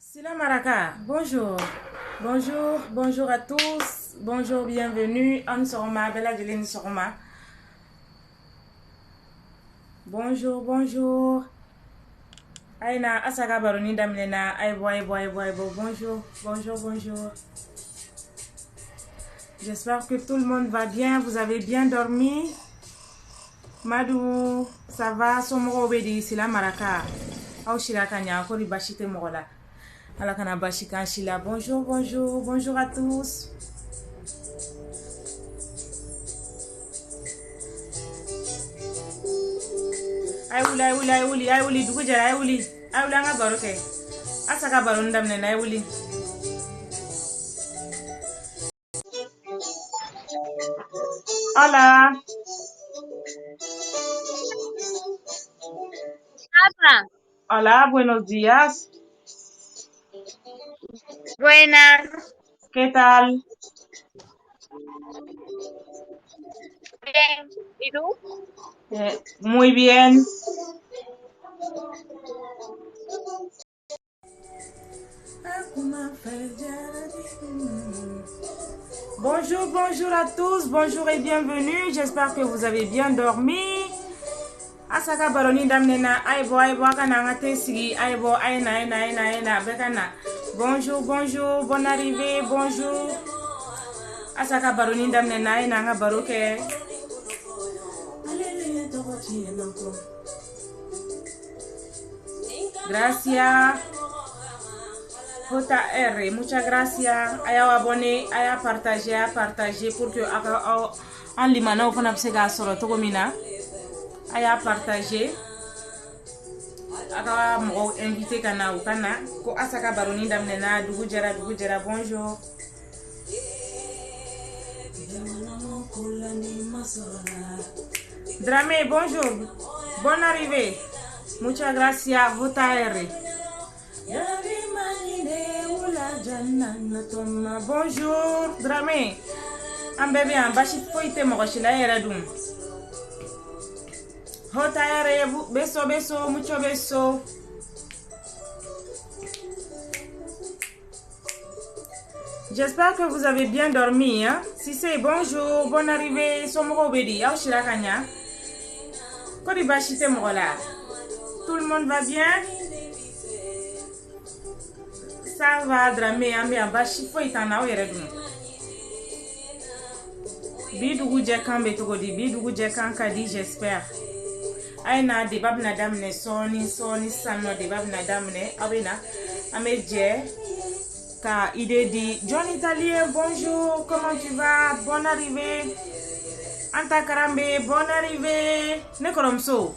Sila Maraka, bonjour. Bonjour, bonjour à tous. Bonjour, bienvenue. On Soroma, Bella Adeline Soroma. Bonjour, bonjour. Aïna, Asaka Baroni Damnena, Aïbo. Bonjour, bonjour, bonjour. J'espère que tout le monde va bien. Vous avez bien dormi? Madou, ça va? Somoro Obedi, Sila Maraka. Au Shirakanya, Kori Bashite Morola. Alakana Bashikan Shila. Bonjour, bonjour, bonjour à tous. Ay wuli dugu jara ay wuli an ka baro kɛ asa ka baro daminɛ na ay wuli hola hola buenos días Buenas. ¿qué tal? Bien. ¿Y tú? Muy bien. Bonjour, bonjour à tous, bonjour et bienvenue. J'espère que vous avez bien dormi. Asaka baroni damnena aibo akana ngate sigi aibo aina bekana. Bonjour, bonjour, bonne arrivée, bonjour. Asaka baroni damnena aina nga baroke. Gracias. JR, muchas gracias. Aya abonné, aya partager pour que en limana fana be se ka sɔrɔ togo min na. Aya partager. Aka mɔgɔw invité ka na u ka na ko Asaka baroni daminɛna dugu jɛra bonjour. Dramé, bonjour. Bonne arrivée. Muchas gracias, JR. Bonjour, Dramé. Un bébé en bashi foite mogoshila eradum. JR, beso, mucho beso. J'espère que vous avez bien dormi. Hein? Si c'est bonjour, bonne arrivée, somoro bedi, au shirakanya. Kodi bashite mogola. Tout le monde va bien? Ça va, Dramé, ambi en bashi foite en ao eradum. Bidugu jekan betogodi, bidugu jekan kadi, j'espère. Aina debab na damne soni sano debab na damne abena amedje ka idée di John Italien. Bonjour, comment tu vas? Bonne arrivée. Anta Karambe, bonne arrivée. Nekoromso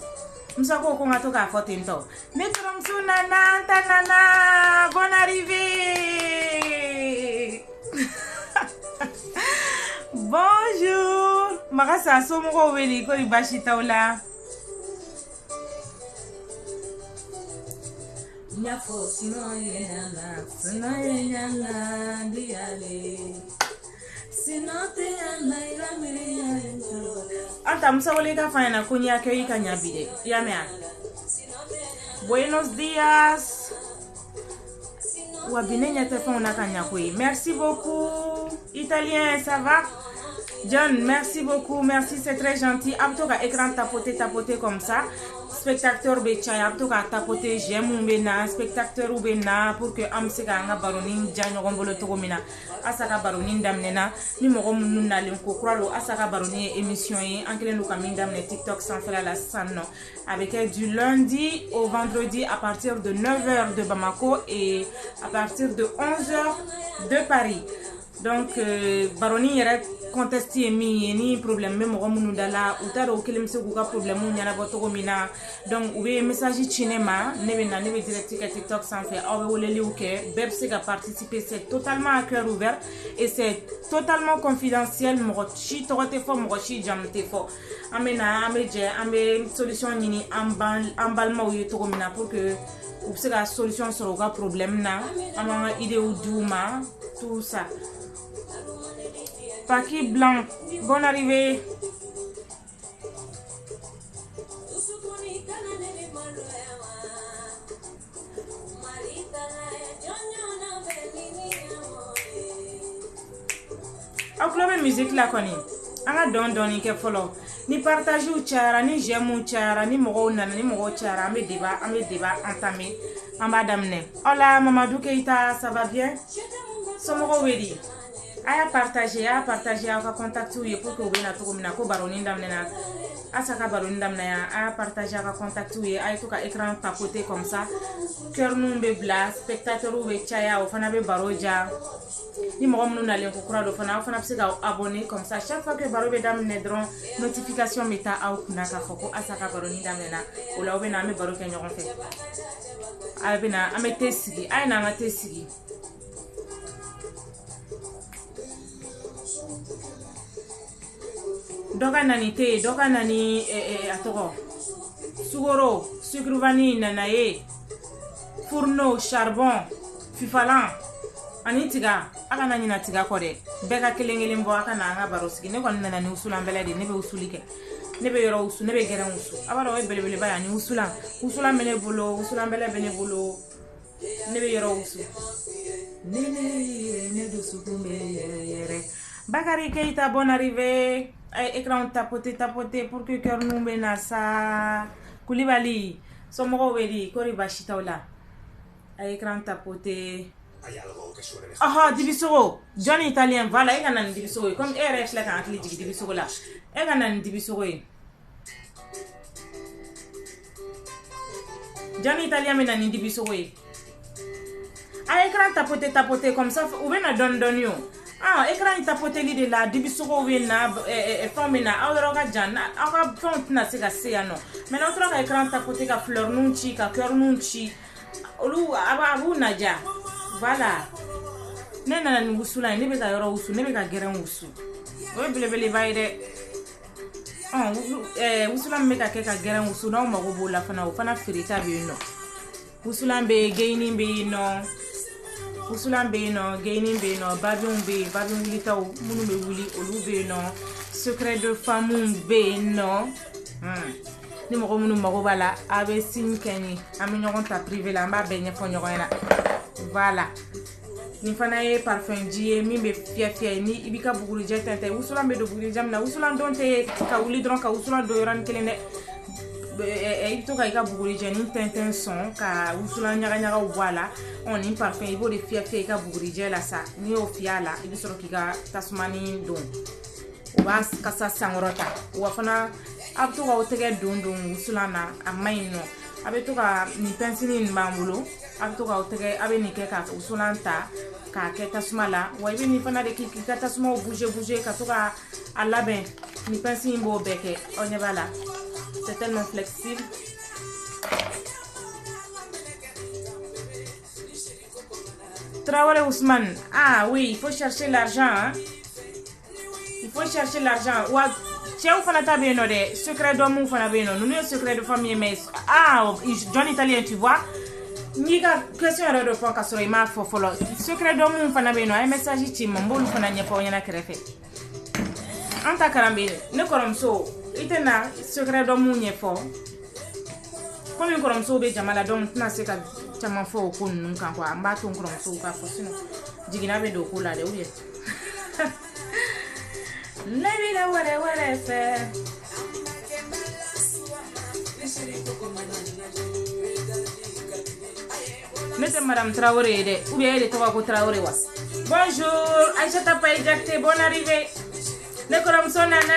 msako ko ngato ka fotinto nekoromso nana anta nana, bonne arrivée. Bonjour, magasa somoro weli ko ribashi taula. Anta msawole ka fana kunya ke ikanya bide yamea. Buenos días. Wabinenya téléphone na kanya koi. Merci beaucoup. Italien, ça va? John, merci beaucoup, merci, c'est très gentil. Abtoka écran tapoter comme ça. Spectateur Betchay, Abtoka tapoter, j'aime ou bena, spectateur ou bena, pour que Amseka nga baronin, Django Rombolo Togomina, Asaka baronin damnena, numéro Mununa Limko, Kralo, Asaka baronin émission, en quel nous camin damne TikTok sans faire la scène, avec elle du lundi au vendredi à partir de 9h de Bamako et à partir de 11h de Paris. Donc, baroni yɛrɛ contexte ye min ye ni problème bɛ mɔgɔ minnu da la u t'a dɔn u kelen bɛ se k'u ka problème ɲɛnabɔ cogo min na. Donc u bɛ message ci ne ma, ne bɛ direct kɛ TikTok sanfɛ, aw bɛ weleliw kɛ, bɛɛ bɛ se ka participer. C'est totalement à cœur ouvert et c'est totalement confidentiel. Mɔgɔ si tɔgɔ tɛ fɔ, mɔgɔ si jamu tɛ fɔ. An bɛ na, an bɛ jɛ, an bɛ solution ɲini an balimaw ye cogo min na pour que u bɛ se ka solution sɔrɔ u ka problème na, an b'an ka idéew d'u ma, tout ça. Paki Blanc, bonne arrivée. Au club musique la koni. Anga don ke follow. Ni partage ou chara, ni j'aime ou chara, ni mogo nana, ni mogo chara, ame débat entamé. Amba damne. Hola Mamadou Keita, ça va bien? Somogo wedi. Aya partager, aka contact ou pour que vous na to mina ko baroni damne na. Asaka baroni damne ya, aya partager aka contact ou aya to ka écran papoter comme ça. Cœur nous be bla, spectateur ou be chaya, ou fana be baroja. Ni mogo mnou na len ko kura do fana, ou fana pse ka abonner comme ça. Chaque fois que baro be damne dron notification meta au kuna ka foko asaka baroni damne na. O la obe na me baro ke nyogon fe. Abena ame tesigi, ay na ma tesigi. Doka nani te, doka nani atoko. Sugoro, sucre vanille nanaye. Fourneau, charbon, fifalan. Ani tiga, aka nani na tiga kore. Beka kelengelen bo aka na anga barosigi. Ne kon nana ni usulan belade, nebe usulike. Nebe yoro usu, nebe geren usu. Abaro we belebele baya ni usulan. Usulan bene bolo, usulan bele bene bolo. Nebe yoro usu. Ne do sukumbe yere. Bakary Keita, bonne arrivée. Écran tapoter pour que cœur nous mena ça. Koulibaly, Somogo wedi, Kori Bashitaola. Écran tapoter. Aha, Dibisoro. John Italien, voilà, il y a un Dibisoro. Comme RF là, quand il dit Dibisoro là. Il y a un Dibisoro. John Italien, mais un Dibisoro. Écran tapoter comme ça, ou bien don yo. Ah, écran tapoter l'idée là, Dibisoro wena, formina, aura jan, aura font na sega seano. Mais l'autre écran tapoter ka fleur nunchi, ka cœur nunchi, olu abu naja. Voilà. Nena ni usula, nebe ka yoro usu, nebe ka geren usu. Oye bele baide. Usula me ka ke ka geren usu na mago bola fana o fana firita be no. Usula be gaining be no. Usulan be no, gaining be no, babion wuli taw, munu be wuli, olu be no, secret de femme be no. Ni moko munu moko bala, abe sin kenyi, ame nyogon ta privé la, mba benye fo nyogon na. Voilà. Ni fana ye parfum jiye, mi be fia ni ibika buguri jetente, usulan be do buguri jamna, usulan donte ka wuli dron ka usulan do yoran kelene. Ito ka ika buguri jeni tenten son ka usula nyaga wala on in parfum ibo de fia ika buguri jela sa ni o fia la ibi soro kika tasmani don o ba kasa sangorota o fana abto ka otege don usula na amaino abeto ka ni pensini mbambulo abto ka otege abe ni ke ka usula nta ka ke tasmala wa ibi ni fana de kika tasmo bouger ka to ka alaben ni pensini mbo beke onyebala. C'est tellement flexible. Traoré Ousmane. Ah oui, il faut chercher l'argent. Hein? Il faut chercher l'argent. Chez vous, fana tabeno de secret d'homme, fana beno. Nous sommes secret de famille, mais John Italien, tu vois. Ni ka question de réponse ka soro ma fo folo. Secret d'homme, fana beno. Un message ti mbolu fana nya pa nyana krefe. Anta karambe ne koromso. Itena secret d'homme nyefo. Comme un koromso be jamala donc na se ka chama fo ko nun kan kwa mba to koromso ka fo sino jigina be do kula de uye. Lebi la wale fe. Mette Madame Traoré de ou bien elle to ko Traoré wa. Bonjour, Aïcha Tapa Ejacté, bonne arrivée. Ne koromso nana.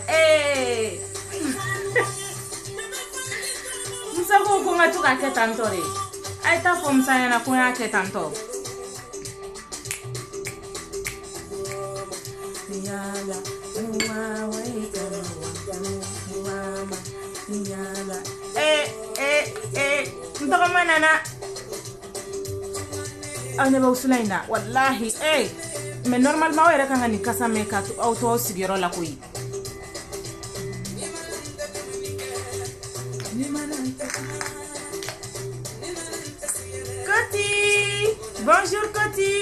Eh. Msako ko ngatuka ke tantore. Aita fom saya na ko ya ke tanto. Yala, uwa yala. Mtoko manana. Ane ba usulaina wallahi mais normalement on est quand ni kasa me ka auto sigiro la koyi. Koti, bonjour Koti.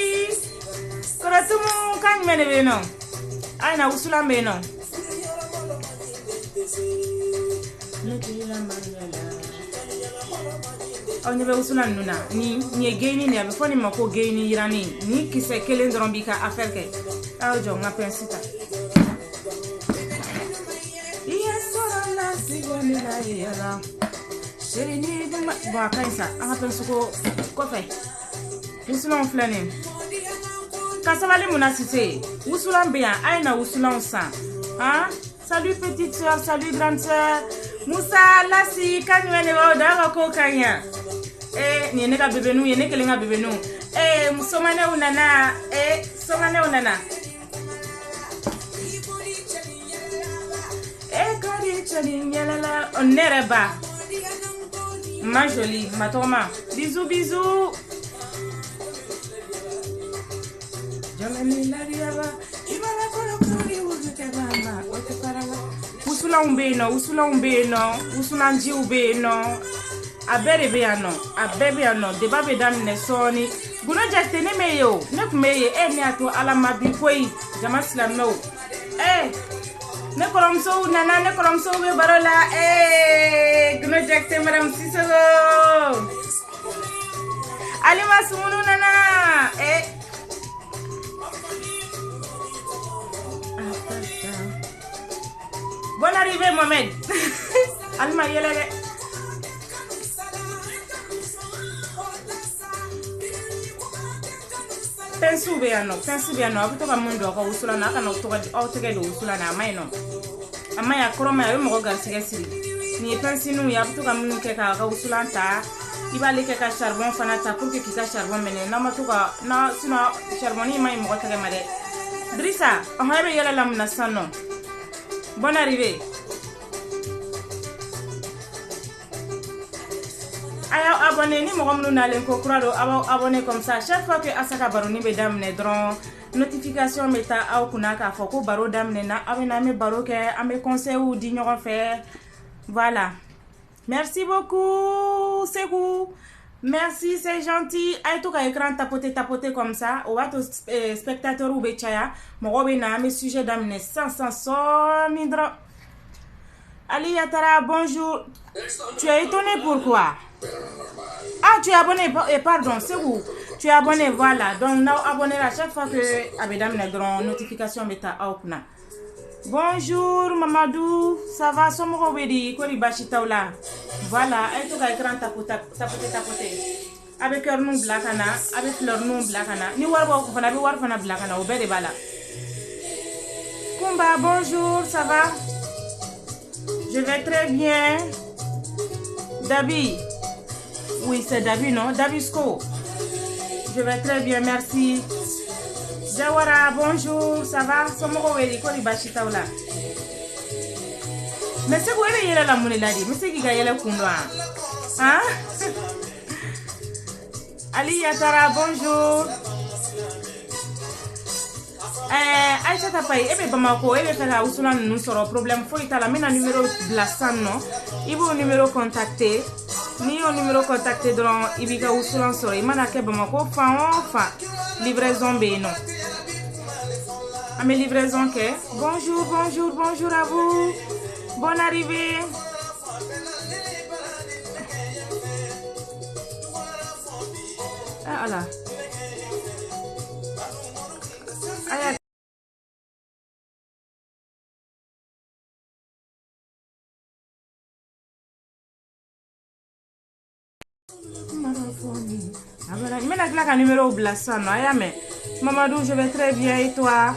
Koratumu kan mene beno. Aina usula beno. on ɲɛ bɛ wusulan ninnu na nin ye gayini de a bɛ fɔ nin ma ko gayini yirani ni kisɛ kelen dɔrɔn b'i ka affaire kɛ aw jɔ n ka pince ta bon a ka ɲi sa an ka pince ko kɔfɛ wusulanw filɛ nin ka sabali mun na Sise wusulan bɛ yan a ye na wusulanw san hein salut petite soeur salut grande soeur Musa Lasi kan jumɛn de b'aw da aw ka ko ka ɲi nin ye ne ka bebenu ye ne kelen ka bebenu musomanɛw nana somanɛw nana kadi cɛni yɛlɛla ne yɛrɛ ba ma jolie ma tɔgɔma bisous bisous wusulanw bɛ yen nɔ wusulanw bɛ yen nɔ wusulanjiw bɛ yen nɔ a bɛɛ de bɛ yan nɔ a bɛɛ bɛ yan nɔ débat bɛ daminɛ sɔɔni Guno Jakite ne m'e ye o ne tun bɛ ye ne y'a to ala ma bi koyi jama silamɛw ne kɔrɔmusow nana ne kɔrɔmusow bɛ baro la Guno Jakite madame Sisoko Alima Sumunu nana bonne arrivée Mohamed Alima yɛlɛ dɛ pince bɛ yan nɔ a bɛ to ka mun don aw ka wusulan na a kana aw tɛgɛ don wusulan na a maɲi nɔ a maɲi a kɔrɔ maɲi a bɛ mɔgɔ garisɛgɛ siri nin ye pince-niw ye a bɛ to ka minnu kɛ k'a ka wusulan ta i b'ale kɛ ka charbon fana ta pour que k'i ka charbon minɛ n'a ma to ka sinon charbon maɲi mɔgɔ tɛgɛ ma dɛ Drissa ɔhɔn e bɛ yɛlɛ la mun na sisan nɔ bonne arrivée ayaw abonné ni mɔgɔ minnu nalen ko kura don aw abonné comme ça chaque fois que Asa ka baroni bɛ daminɛ dɔrɔn notification bɛ taa aw kunna k'a fɔ ko baro daminɛ na aw bɛ na an bɛ baro kɛ an bɛ conseils di ɲɔgɔn fɛ voilà merci beaucoup Sekou merci c'est gentil a ye to ka écran tapoter comme ça o b'a to spectateurs bɛ caya mɔgɔw bɛ na an bɛ sujet daminɛ sisan sɔɔni dɔrɔn Ali Yatara bonjour tu es étonné pourquoi ah tu es abonné pardon c'est où tu es abonné voilà donc now abonné à chaque fois que abedam dron notification beta aw kuna bonjour Mamadou ça va somoko wedi ko ri bashitaula voilà ay to ga écran tapoter avec cœur non blakana avec fleur non blakana ni warbo ko fana bi war fana blakana o be de bala Kumba bonjour ça va je vais très bien Dabi oui c'est Dabi non Dabisco je vais très bien merci Jawara bonjour ça va somoko wedi ko ri bashitaula mais c'est quoi yela la munela di mais c'est qui ga yela kundwa hein Ali Yatara bonjour Aïcha Tapaye ebe Bamako ebe fera usula nous soro problème fo itala mina numéro blasan no ibo numéro contacté ni au numéro contacté dans ibika usula soro imana ke Bamako fa livraison be no ame livraison ke bonjour à vous bonne arrivée ah là aya je mets la numéro blasan no aya mais Mamadou je vais très bien et toi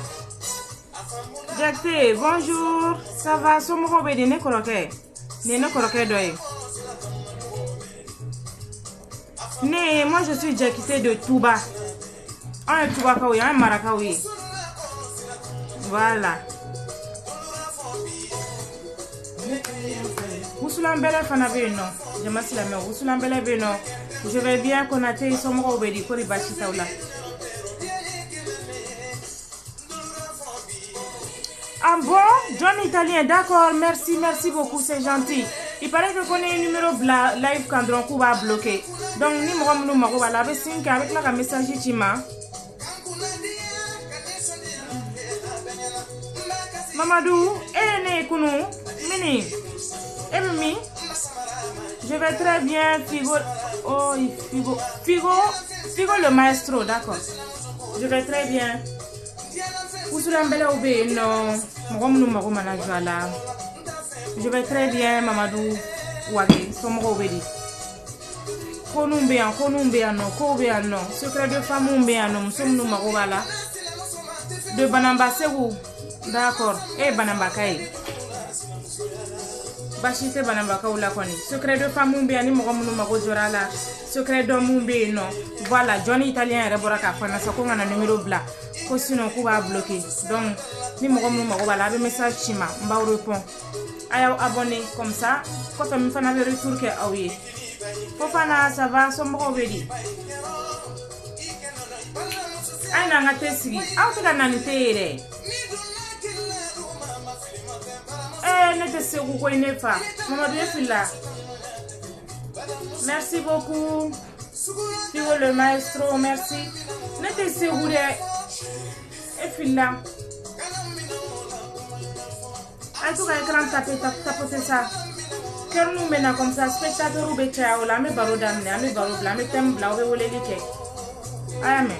Jakite bonjour ça va somoko be ne koroke doye ne moi je suis Jakite de Touba on est Touba kawi on est Marakawi voilà Usulambele fana be no jama silame Usulambele be no je vais bien Konaté somoko be di kori bashi taula ah bon John Italien d'accord merci beaucoup c'est gentil il paraît que connaît un numéro live quand on va bloquer donc ni mo mo mako wala be sync avec la message chima Mamadou ne kunu mini mi je vais très bien figure Oh, Figo. Figo le maestro, d'accord. Je vais très bien. Ousulambele Obe, non. Je vais très bien, Mamadou. Wage, Somro Obedi. Konumbean, non. Kobean, non. Secret de femme, Umbean, non. Somnou Marobala. De Banamba, c'est où? D'accord. Eh, Banamba Kaye. Bachite Banamba Kaoula Koni. Secret de femme, Umbean, ni Mogomou Magojorala. Secret d'homme, Umbe, non. Voilà, Johnny Italien, Reboraka, Fanasakon, un numéro blanc. Sinon, on va bloquer. Donc, ni Mogomou Magobala, le message Chima, Mba répond. Ayo abonné comme ça. Quand on me fait un retour, que oui. Fofana, ça va, Sombo Obedi. Aïe, n'a pas testé. Ah, tu l'as nanité. Ne te sais où n'est pas. Maman, je suis là. Merci beaucoup. Figo le maestro, merci. Ne te sais où est là. En tout cas, écran tapoter ça. Cœur nous mène comme ça. Spectateur ou bétia ou la me baro d'amener, me baro blanc, me thème blanc, ou les liquets. Amen.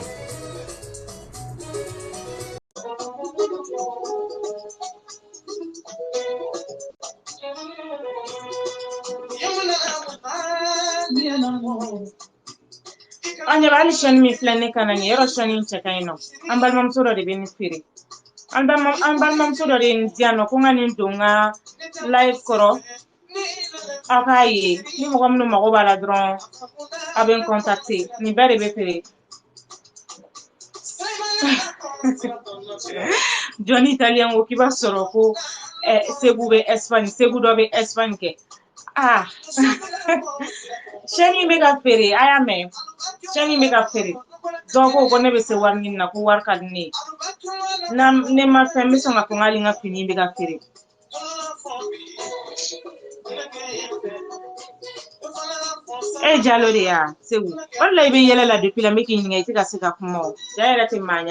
On y va aller chez mi flâner canani, et rechaîner chacun. En bas, mon solo de bénéfice. En bas, mon solo de indiano, qu'on a une donga, live coro. Akaye, ni mo comme nous m'en la dron, a bien contacté, ni belle bépé. Johnny Italien ou qui va se repos, c'est goûté Espagne, c'est goûté Espagne. Ah, Chani mega ferry, I am a Chani mega ferry. Donc, on ne veut se voir ni na pouvoir calmer. Nam ne ma famille sont à Congalinga fini mega ferry. Eh, Jaloria, c'est où? On l'a bien là depuis la making, il était à ce moment. D'ailleurs, c'est ma.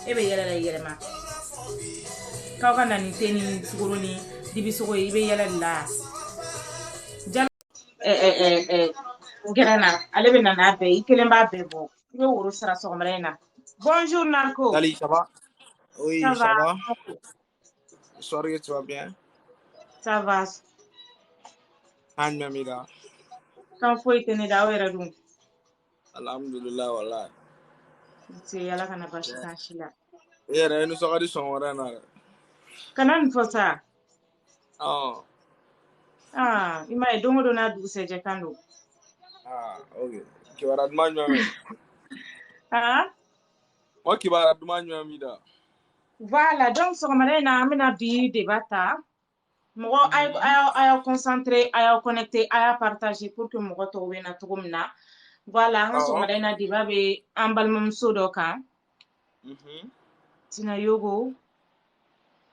Eh bien, il y a ma. Quand on a une tenue, Gouroni, Dibiso, il y a là. Grana, allez bien en abe, il est pas bebo. Yo, sera sombrena. Bonjour, Narco. Salut, ça va? Ça Oui, va? ça va. Sorry, tu vas bien? Ça va. Han mamida. Quand faut y tenir d'ailleurs, donc. Alhamdulillah, wallah. C'est yala kana bashi tanchila. Yeah, nous sommes son warana. Kanan faut ça. Oh. Ah, il m'a donné donné du c'est jekando. Okay. Kibarat man mami. Ah? O kibarat man mamida. Voilà, donc ce matin, na amena bi debata. Moi, ay concentré, ay connecté, ay partagé pour que moi to wena to gomna. Voilà, nga so Oh, matin na diba be ambalmum sodo kan. Sinayogo.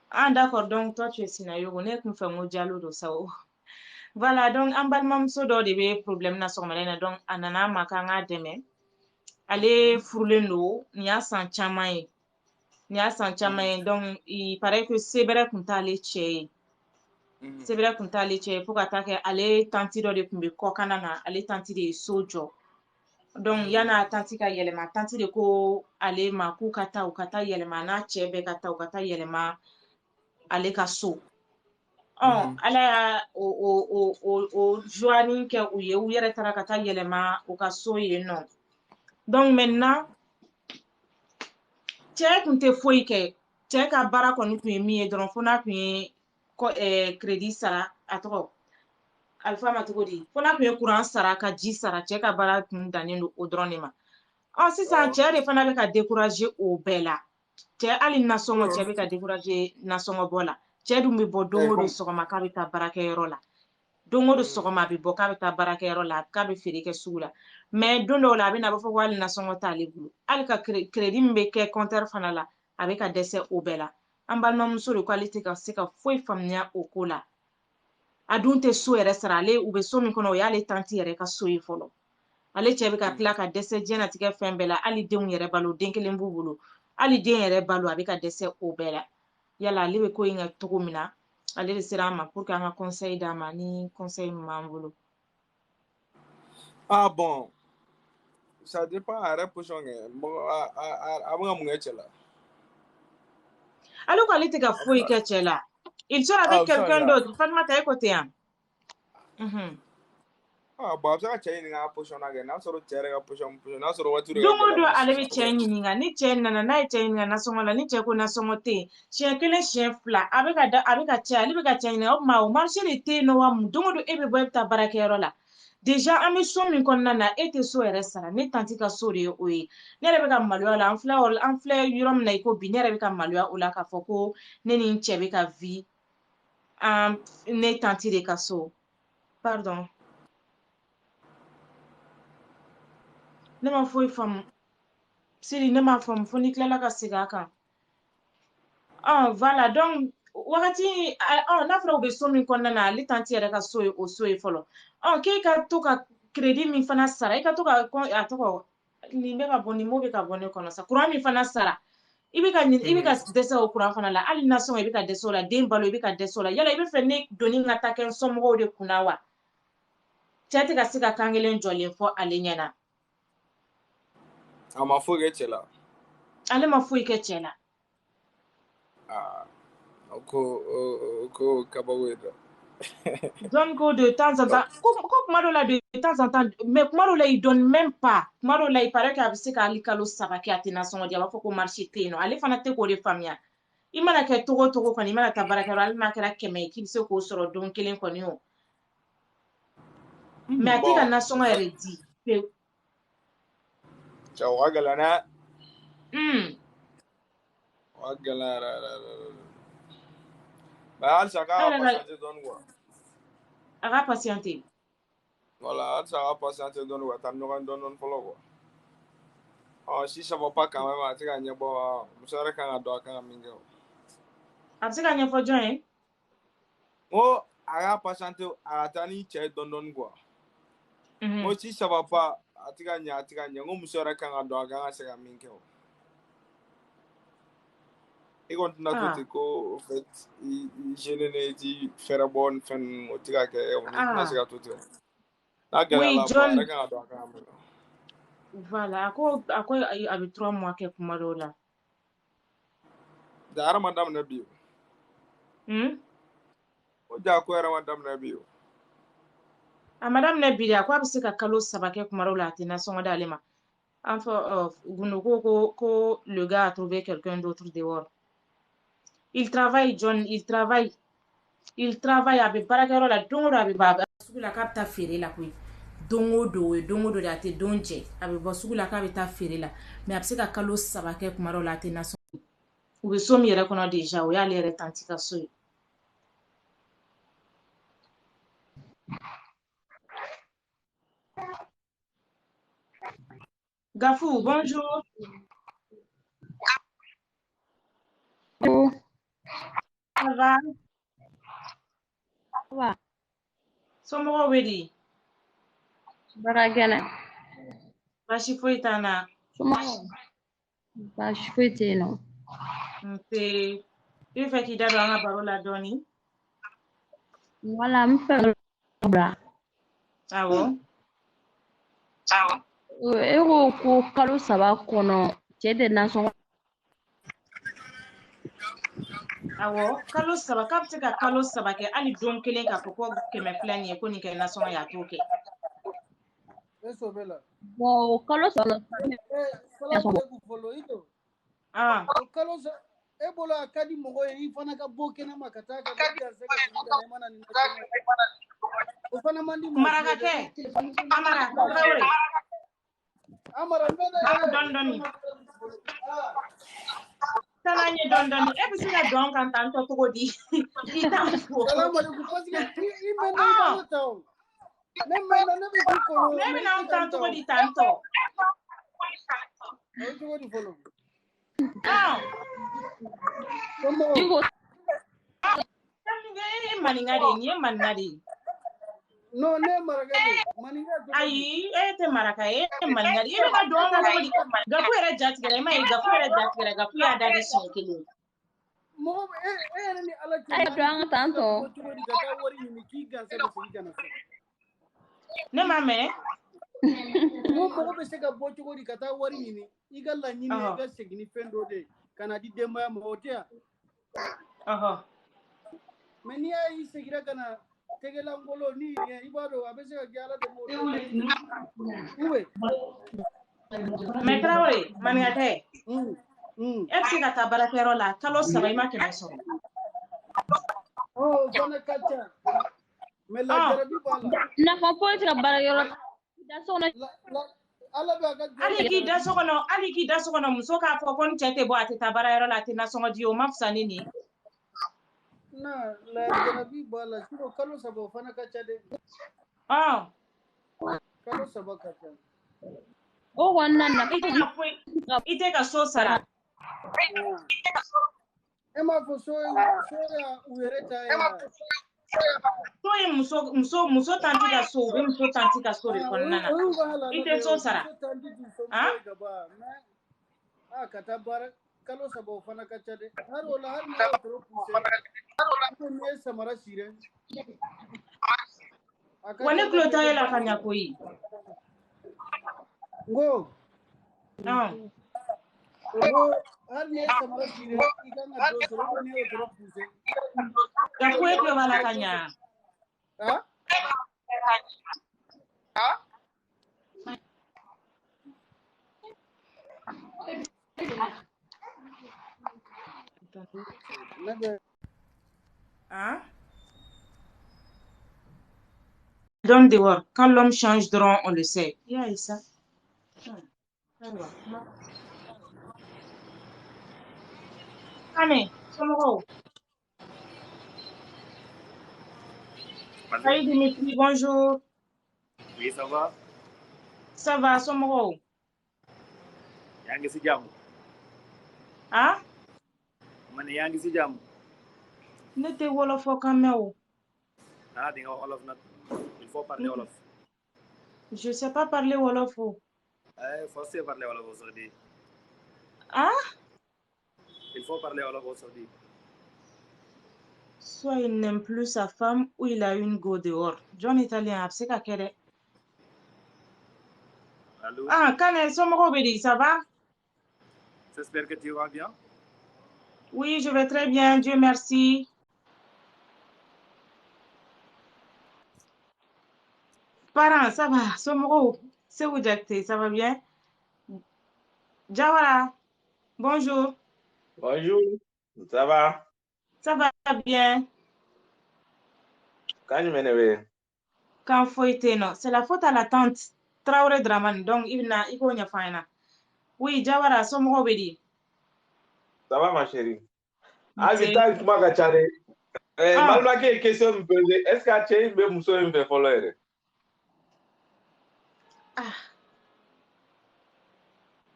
Ah, d'accord, donc toi tu es Sinayogo, ne kun fa ngo jalo do sawo. Voilà, donc ambalmum sodo de be problème na so matin na donc anana makanga deme. Ale furulen do, ni ya san caman ye. Ni ya san caman ye, donc il paraît que sebere kun t'ale cɛ ye. Sebere kun t'ale cɛ ye fo ka taa kɛ ale tanti dɔ de kun be kɔkana na, ale tanti de ye so jɔ. Donc yana tanti ka yɛlɛma, tanti de ko ale ma k'u ka taa, u ka taa yɛlɛma n'a cɛ bɛɛ ka taa, u ka taa yɛlɛma ale ka so. Ala y'a o joining kɛ u ye, u yɛrɛ taara ka taa yɛlɛma u ka so yen nɔ. Donc maintenant, cɛ kun tɛ foyi kɛ. Cɛ ka baara kɔni kun ye min ye dɔrɔn fo n'a kun ye crédit sara a tɔgɔ Alpha ma cogo di fo n'a kun ye courant sara ka ji sara cɛ ka baara kun dannen don o dɔrɔn de ma. Sisan cɛ de fana bɛ ka décourager o bɛɛ la. Cɛ hali nasɔngɔ cɛ bɛ ka décourager nasɔngɔ bɔ la. Cɛ dun bɛ bɔ don o don sɔgɔma k'a bɛ taa baarakɛyɔrɔ la. Don o don sɔgɔma a bɛ bɔ k'a bɛ taa baarakɛyɔrɔ la k'a bɛ feere kɛ sugu la. Mais don dɔw la a bɛ na a b'a fɔ ko hali nasɔngɔ t'ale bolo. Hali ka crédit min bɛ kɛ compteur fana la a bɛ ka dɛsɛ o bɛɛ la. An balimamuso de ko ale tɛ ka se ka foyi faamuya o ko la. A dun tɛ so yɛrɛ sara ale u bɛ so min kɔnɔ o y'ale tanti yɛrɛ ka so ye fɔlɔ. Ale cɛ bɛ ka tila ka dɛsɛ diɲɛlatigɛ fɛn bɛɛ la hali denw yɛrɛ balo den kelen b'u bolo hali den yɛrɛ balo a bɛ ka dɛsɛ o bɛɛ la. Yala ale bɛ ko in kɛ cogo min na ale de sera an ma pour que an ka conseil d'a ma ni conseil min b'an bolo. Ah bon. Ça dépend à la poche. Avant mon là. Alors quand il était fouille que là, il sort avec quelqu'un d'autre. Fatma t'as écouté hein. Ah bon, ça tient une poche en again. N'a soro tere ga poche n'a soro watu ga Dongo gala do na ale sisa. be cɛ ɲininka ni cɛ nana n'a ye cɛ ɲininka nasɔngɔ la ni cɛ ko nasɔngɔ tɛ yen siɲɛ kelen siɲɛ fila a bɛ ka cɛ ale bɛ ka cɛ ɲininka o tuma o marché de tɛ yen nɔ wa mun dongo don e bɛ bɔ e bɛ taa baarakɛyɔrɔ la déjà an bɛ so min kɔnɔna na e tɛ so yɛrɛ sara ne tanti ka so de ye o ye ne yɛrɛ bɛ ka maloya la an filɛ yɔrɔ min na i ko bi ne yɛrɛ bɛ ka maloya o la k'a fɔ ko ne ni n cɛ bɛ ka vie ne tanti de ka so pardon ne ma foyi faamu Siri ne m'a faamu fo ni tilala ka segin a kan voilà donc wagati n'a fɔra u bɛ so min kɔnɔna na ale tanti yɛrɛ ka so ye o so ye fɔlɔ k'e ka to ka crédit min fana sara i ka to ka a tɔgɔ nin bɛ ka bɔ nin mot bɛ ka bɔ ne kɔnɔ sa courant min fana sara i bɛ ka dɛsɛ o courant fana la hali nasɔngɔ i bɛ ka dɛsɛ o la den balo i bɛ ka dɛsɛ o la yala i bɛ fɛ ne doni ka taa kɛ n somɔgɔw de kunna wa cɛ tɛ ka se ka kan kelen jɔlen fɔ ale ɲɛna A ma foyi kɛ cɛ la. ale ma foyi kɛ cɛ la ko kabawo ye dɛ. Donne go de temps en temps. Kuma dɔ la de temps en temps. Mais kuma dɔ la il donne même pas. Kuma dɔ la il paraît que a bɛ se k'ale kalo 3 kɛ a tɛ nasɔngɔ di. A b'a fɔ ko marché tɛ yen nɔ. Ale fana tɛ k'o de faamuya. I mana kɛ togo o togo kɔni i mana taa baarakɛyɔrɔ hali n'a kɛra 100 ye k'i bɛ se k'o sɔrɔ don kelen kɔni o. Mais a tɛ ka nasɔngɔ yɛrɛ di pewu. Cɛ o ka gɛlɛn dɛ. O ka gɛlɛn yɛrɛ. Mais halisa k'a ka patienter dɔɔni quoi. A ka patienter. Voilà, halisa a ka patienter dɔɔni ka taa ɲɔgɔn dɔɔni fɔlɔ quoi. Si ça va pas quand même a tɛ ka ɲɛbɔ muso yɛrɛ kan ka dɔn a kan ka min kɛ. A bɛ se ka ɲɛfɔ jɔn ye? Ko a ka patienter a ka taa ni cɛ ye dɔɔni quoi. Ko si ça va pas a tɛ ka ɲɛ ko muso yɛrɛ kan ka dɔn a kan ka se ka min kɛ. I kɔni tɛna to ten ko au fait i jeune ne i ti fɛrɛ bɔ ni fɛn ninnu o tɛ ka kɛ o tɛna se ka to ten. N'a gɛlɛyala bɔ a yɛrɛ kan ka dɔn a kan ka min kɛ. Voilà a ko a bɛ 3 mois kɛ kuma dɔw la. Ja yɛrɛ ma daminɛ bi o. Ko ja ko yɛrɛ ma daminɛ bi o. A ma daminɛ bi de a ko a bɛ se ka kalo 3 kɛ kuma dɔw la a tɛ nasɔngɔ d'ale ma. Gundo ko le gars a trouvé quelqu'un d'autre dehors. Il travaille John, il travaille a bɛ baarakɛyɔrɔ la don o don a bɛ bɔ sugu la k'a bɛ taa feere la koyi don o don de a tɛ don jɛ a bɛ bɔ sugu la k'a bɛ taa feere la mais a bɛ se ka kalo 3 kɛ kuma dɔw la a tɛ nasɔngɔ u bɛ so min yɛrɛ kɔnɔ déjà o y'ale yɛrɛ tanti ka so ye. Gafou, bonjour. Bonjour. Ça va? Ça va. Somɔgɔw bɛ di? Bara gɛlɛn. Baasi foyi t'an na. Somɔgɔw. Baasi foyi tɛ yen nɔ. I bɛ fɛ k'i da don an ka baro la dɔɔni? Wala n fɛ ka bila. Awɔ. E ko ko kalo 3 kɔnɔ cɛ tɛ nasɔngɔ. Awɔ kalo 3 k'a bɛ se ka kalo 3 kɛ hali don kelen k'a fɔ ko 100 filɛ nin ye ko nin kɛ nasɔngɔ ye a t'o kɛ. Bon kalo 3 o kalo e bolo a ka di mɔgɔ ye i fana ka bɔ kɛnɛma ka taa ka garisɛgɛ sigi ka na i mana nin o fana man di Marakakɛ Amara Traoré Amara dɔɔni tana n ye dɔɔni e bɛ se ka don an kan tan tɔ cogo di i t'a fɔ salamaleykum parce que i mɛnna i b'a ta o ne mɛnna ne bɛ k'i kɔnɔ ne bɛ n'an tan cogo di tan tɔ o ye cogo di fɔlɔ maninka de nin ye maninka de ye non ne ye maraka de ye maninka ayi e tɛ maraka ye e ye maninka de ye e bɛ ka don an kan cogo di Gafu yɛrɛ jatigɛra i m'a ye Gafu yɛrɛ jatigɛra Gafu y'a da de siɲɛ kelen mɔgɔ e yɛrɛ ni ala cɛ a ye don an ka tan tɔ. cogo di ka taa wari ɲini k'i gansan bɛ segin ka na so ne m'a mɛn Mo be se ka bo cogo di kata wari nyini iga la nyini iga segini fendo de kana di demba mo hotea mais ni ay segira kana tegela ngolo ni ibado abese ka gala de mo uwe mais Traoré man nga tay FC ka tabarakero la kalo saba ima keme so oh fana kacha mais la jarabi bala na fa politique barakero da sona ala ba ga ali ki da sokono muso ka fo kon chete bo ati tabarakero la tina songo dio mafsani ni na la jarabi bala sino kalo saba fana kacha de kalo saba kacha o wannan na ite ka so sara ema fo so ya uereta ya so muso tanti ka so be muso tanti ka so re konnana ite so sara kata bara kalo sabo fana kacha de har wala har ma tro puse ko me samara sire wane klota yela kanya koyi ngo har me samara sire iganga do so ko me tro puse ya ko e wala kanya Donne des words. Quand l'homme change de rang, on le sait. Yeah, ça. Allez, Somoro. Salut Dimitri, bonjour. Oui, ça va? Ça va, Somoro. Yaa ngi si jàmm. Ma ne yaa ngi si jàmm. Ne te wolof quand même. Di nga wax wolof nag. Il faut parler wolof. Je sais pas parler wolof. Il faut se parler wolof aujourd'hui. Il faut parler wolof aujourd'hui. Soit il n'aime plus sa femme ou il a une go dehors. John italien, c'est qu'à quel est? Allô? Kanel, Somoro Bedi, ça va? J'espère que tu vas bien. Oui, je vais très bien, Dieu merci. Parents, ça va? Somoro, c'est où Jacté, ça va bien? Jawara, bonjour. Bonjour, ça va? Ça va bien. Quand tu m'énerves? Quand faut non, c'est la faute à la tante Traoré Draman, donc il faut y faire. Oui, Jawara, Somoro Bedi. Ça va ma chérie? Vita, comment tu as dit? Malgré que question me posée, est-ce que tu as une muso me fait follower?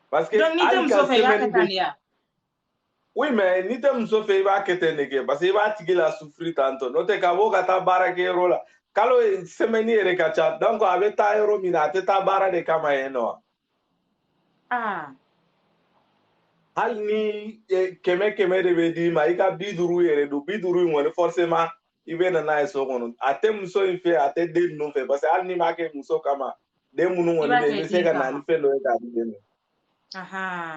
Parce que oui, mais ni te muso fait va que te nege parce que va tigi la souffrir tantôt. Note ka bo kata bara ke rola. Kalo semaine ere kacha. Donc avec ta euro mina te ta bara de kama eno. Hal ni keme de be di ma ika biduru ere do biduru ngone forcément ibe na na eso kono. Ate muso infe ate de no fe parce que hal ni ma ke muso kama de munu ngone be se ka na ni fe no e ka di ne.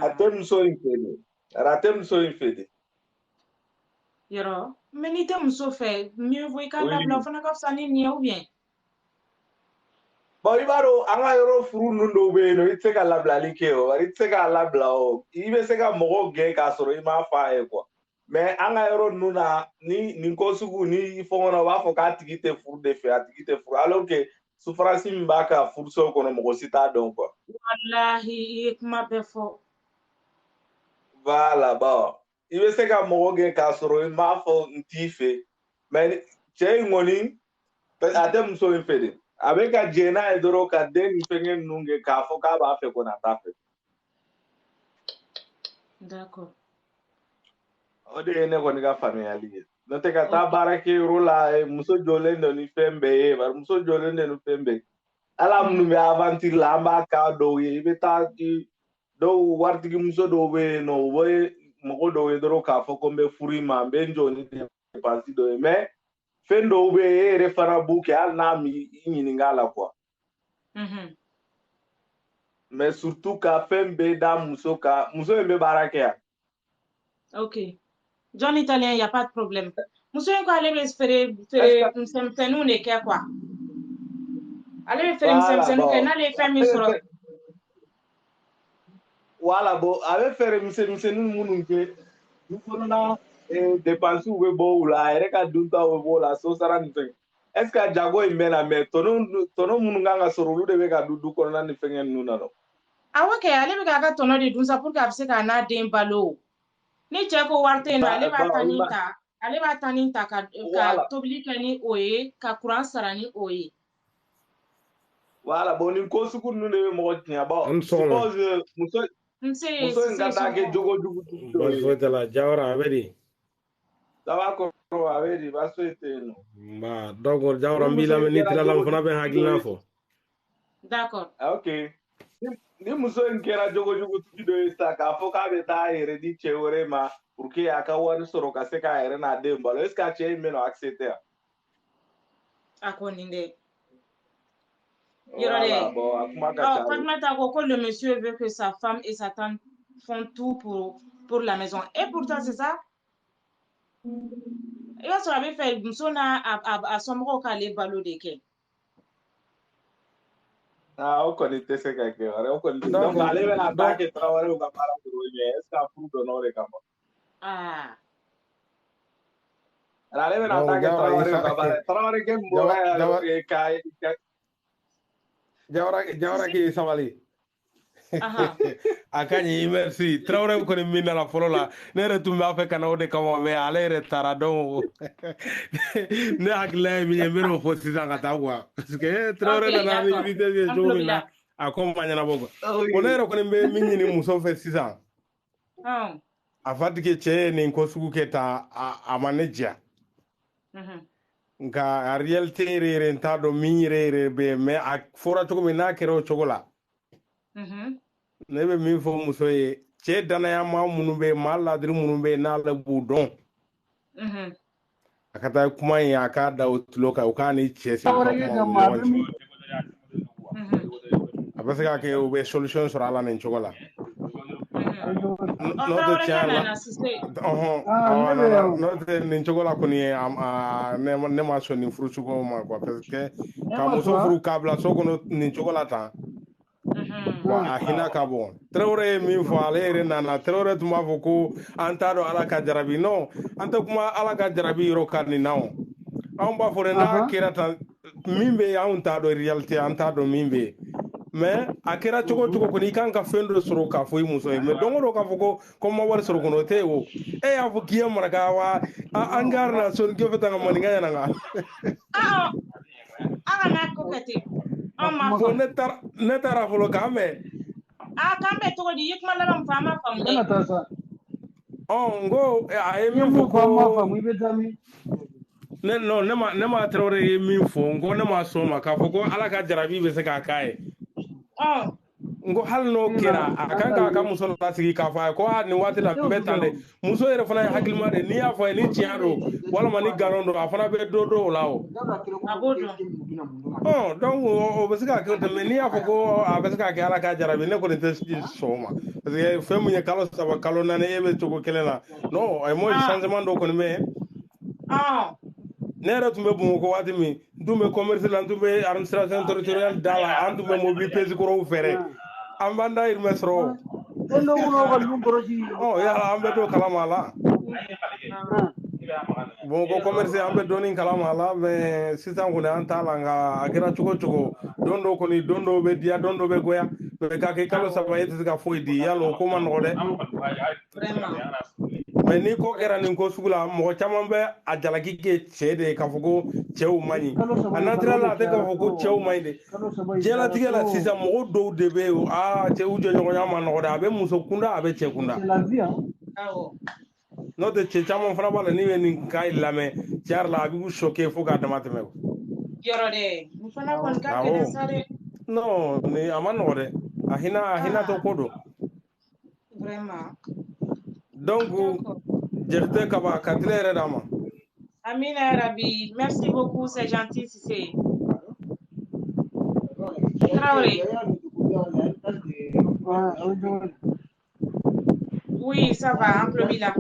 Ate muso infe de. Rate muso infe de. Yoro, mais ni te muso fait mieux vaut qu'à la blanc fana ka fsani ni ou bien. Bon, ibaro anga yoro furu nundo be no itse ka labla like o, itse ka labla o. Ibe se ka mogo ge ka soro ima fa e quoi. Mais anga yoro nuna ni kosugu ni ifongona wa fo ka tigite furu de fe, tigite furu alors que souffrance mbaka furu so kono mogo sita donc quoi. Wallahi ikma be fo. Voilà, bon. Ibe se ka mogo ge ka soro ima fo ntife. Mais che ngoni atem so infede. Avec a jena edoro ka den pengen nunge ka fo ka ba fe kona ta fe. D'accord. Ode ne ko ni ga family. No te ka ta barake rola muso jole ndo ni fembe bar muso jole ndo ni fembe. Ala mu be avanti lamba ka do ye be ta ki do warti ki muso do be no we mo do edoro ka fo ko be furi ma be njoni de parti do mais fendo be refara buke al na mi nyini ngala quoi. mais surtout ka fɛn bɛɛ da muso ka muso in bɛ baara kɛ yan. Ok. John Italien, il n'y a pas de problème. Muso in ko ale bɛ feere misɛnmisɛnninw de kɛ quoi. Ale bɛ feere misɛnmisɛnninw kɛ n'ale ye fɛn min sɔrɔ. Voilà bon a bɛ feere misɛnnin minnu kɛ ni kɔnɔna dépenses bɛ bɔ o la a yɛrɛ ka duntaw bɛ bɔ o la so sara ni fɛn est ce que a jago in bɛ na mais tɔnɔ minnu kan ka sɔrɔ olu de bɛ ka du kɔnɔna ni fɛngɛ ninnu na. Awɔ kɛ ale bɛ k'a ka tɔnɔ de dun sa pour que a bɛ se k'a n'a den balo. Ni cɛ ko wari tɛ yen nɔ ale b'a ta ni ta ka tobili kɛ ni o ye ka courant sara ni o ye. Voilà bon nin ko sugu ninnu de bɛ mɔgɔ tiɲɛ bon suppose muso in ka taa kɛ jogo jugu dɔ ye. Foyi t'a la Jawara a bɛ di. Ça va kɔrɔ a bɛ di baasi foyi tɛ yen nɔ. Nba donc Jawara n b'i lamɛn n'i tilala n fana bɛ hakilina fɔ. D'accord. Ok ni muso in kɛra jogo jugu dɔ ye sisan k'a fɔ k'a bɛ taa a yɛrɛ di cɛ wɛrɛ ma pour que a ka wari sɔrɔ ka se k'a yɛrɛ n'a den balo est ce que a cɛ in bɛ na accepter yan. A kɔni dɛ. Voilà, bon, a kuma ka ca. Fatumata ko le monsieur veut que sa femme et sa tante font tout pour la maison. Et pourtant c'est ça. I b'a sɔrɔ a bɛ fɛ muso n'a a somɔgɔw k'ale balo de kɛ. O kɔni tɛ se ka kɛ wɛrɛ o kɔni donc ale bɛna taa kɛ Traoré ka baara kɛ o ɲɛ est ce que a furu dɔnna o de kama. Ale bɛna taa kɛ Traoré ka baara Traoré kɛ mɔgɔ ka Jawara k'i sabali. A ka ɲi merci Traoré kɔni min nana fɔlɔ la ne yɛrɛ tun b'a fɛ ka na o de kama mais ale yɛrɛ taara donc ne hakilila ye min ye n bɛn'o fɔ sisan ka taa quoi parce que Traoré nana ni vitesse ye cogo min na a ko ma ɲɛnabɔ quoi bon ne yɛrɛ kɔni bɛ min ɲini muso fɛ sisan a fa tigi cɛ ye nin ko sugu kɛ tan a ma ne diya nka a réalité yɛrɛ n t'a dɔn min yɛrɛ bɛ yen mais a fɔra cogo min n'a kɛra o cogo la ne bɛ min fɔ muso ye cɛ danaya maa minnu bɛ yen maa ladiri minnu bɛ yen n'ale b'u dɔn a ka taa kuma in a k'a da o tulo kan u k'a ni cɛ sigi ka kuma ɲɔgɔn cɛ a bɛ se ka kɛ u bɛ solution sɔrɔ a la nin cogo la n'o tɛ tiɲɛ la n'o tɛ nin cogo la kɔni ne ma sɔn nin furu cogo ma quoi parce que ka muso furu k'a bila so kɔnɔ nin cogo la tan a hinɛ ka bon Traoré ye min fɔ ale yɛrɛ nana Traoré tun b'a fɔ ko an t'a dɔn ala ka jarabi non an tɛ kuma ala ka jarabi yɔrɔ ka nin na anw b'a fɔ de n'a kɛra tan min bɛ yen anw t'a dɔn réalité an t'a dɔn min bɛ yen mais a kɛra cogo cogo kɔni i kan ka fɛn dɔ sɔrɔ k'a fɔ i muso ye mais don o don k'a fɔ ko n ma wari sɔrɔ kɔnɔ o tɛ yen o e y'a fɔ k'i ye maraka wa an gari na sɔnni k'e fɛ tan ka maninka ɲɛna nka an ka n'a ko kɛ ten anw ma fɔ ne taara fɔlɔ k'an mɛn k'an bɛ cogo di i ye kuma laban min fɔ an ma faamu dɛ n ko a ye min fɔ ko ne ma Traoré ye min fɔ n ko ne ma sɔn ma k'a fɔ ko ala ka jarabi bɛ se k'a k'a ye n ko hali n'o kɛra a kan k'a ka muso lasigi k'a fɔ a ye ko nin waati la n bɛ tan dɛ muso yɛrɛ fana ye hakilima de n'i y'a fɔ a ye ni tiɲɛ don walima ni nkalon don a fana bɛ dɔ dɔn o la o donc o bɛ se ka kɛ mais n'i y'a fɔ ko a bɛ se ka kɛ ala ka jarabi ne kɔni tɛ sɔn o ma parce que fɛn min ye kalo 3 kalo 4 e bɛ cogo kelen na non a ye mo changement dɔ kɔni bɛ yen ne yɛrɛ tun bɛ Bamakɔ waati min n tun bɛ commerce la n tun bɛ administration territoriale da la an tun bɛ mobili pesi kɔrɔw fɛrɛ an b'an dahirimɛ sɔrɔ yala an bɛ to kalama a la Bamakɔ commerce an bɛ dɔɔnin kalama a la mais sisan kɔni an t'a la nka a kɛra cogo cogo don dɔ kɔni don dɔw bɛ diya don dɔ bɛ goya mais k'a kɛ kalo 3 e tɛ se ka foyi di yala o ko ma nɔgɔ dɛ mais ni ko kɛra nin ko sugu la mɔgɔ caman bɛ a jalaki kɛ cɛ de ye k'a fɔ ko cɛw man ɲi a naturel la a tɛ k'a fɔ ko cɛw man ɲi de diɲɛlatigɛ la sisan mɔgɔ dɔw de bɛ yen cɛw jɔɲɔgɔnya ma nɔgɔ dɛ a bɛ muso kunda a bɛ cɛ kunda n'o tɛ cɛ caman fana b'a la n'i bɛ nin cas in lamɛn tiɲɛ yɛrɛ la a bɛ choquer fo k'a dama tɛmɛ yɔrɔ dɛ nin fana kɔni ka gɛlɛn sa dɛ non a ma nɔgɔ dɛ a hinɛ tɛ ko don vraiment donc Jakite Kaba ka tile yɛrɛ d'a ma Amina Rabi merci beaucoup c'est gentil Cissé Traoré Oui, ça va, Oncle Bila.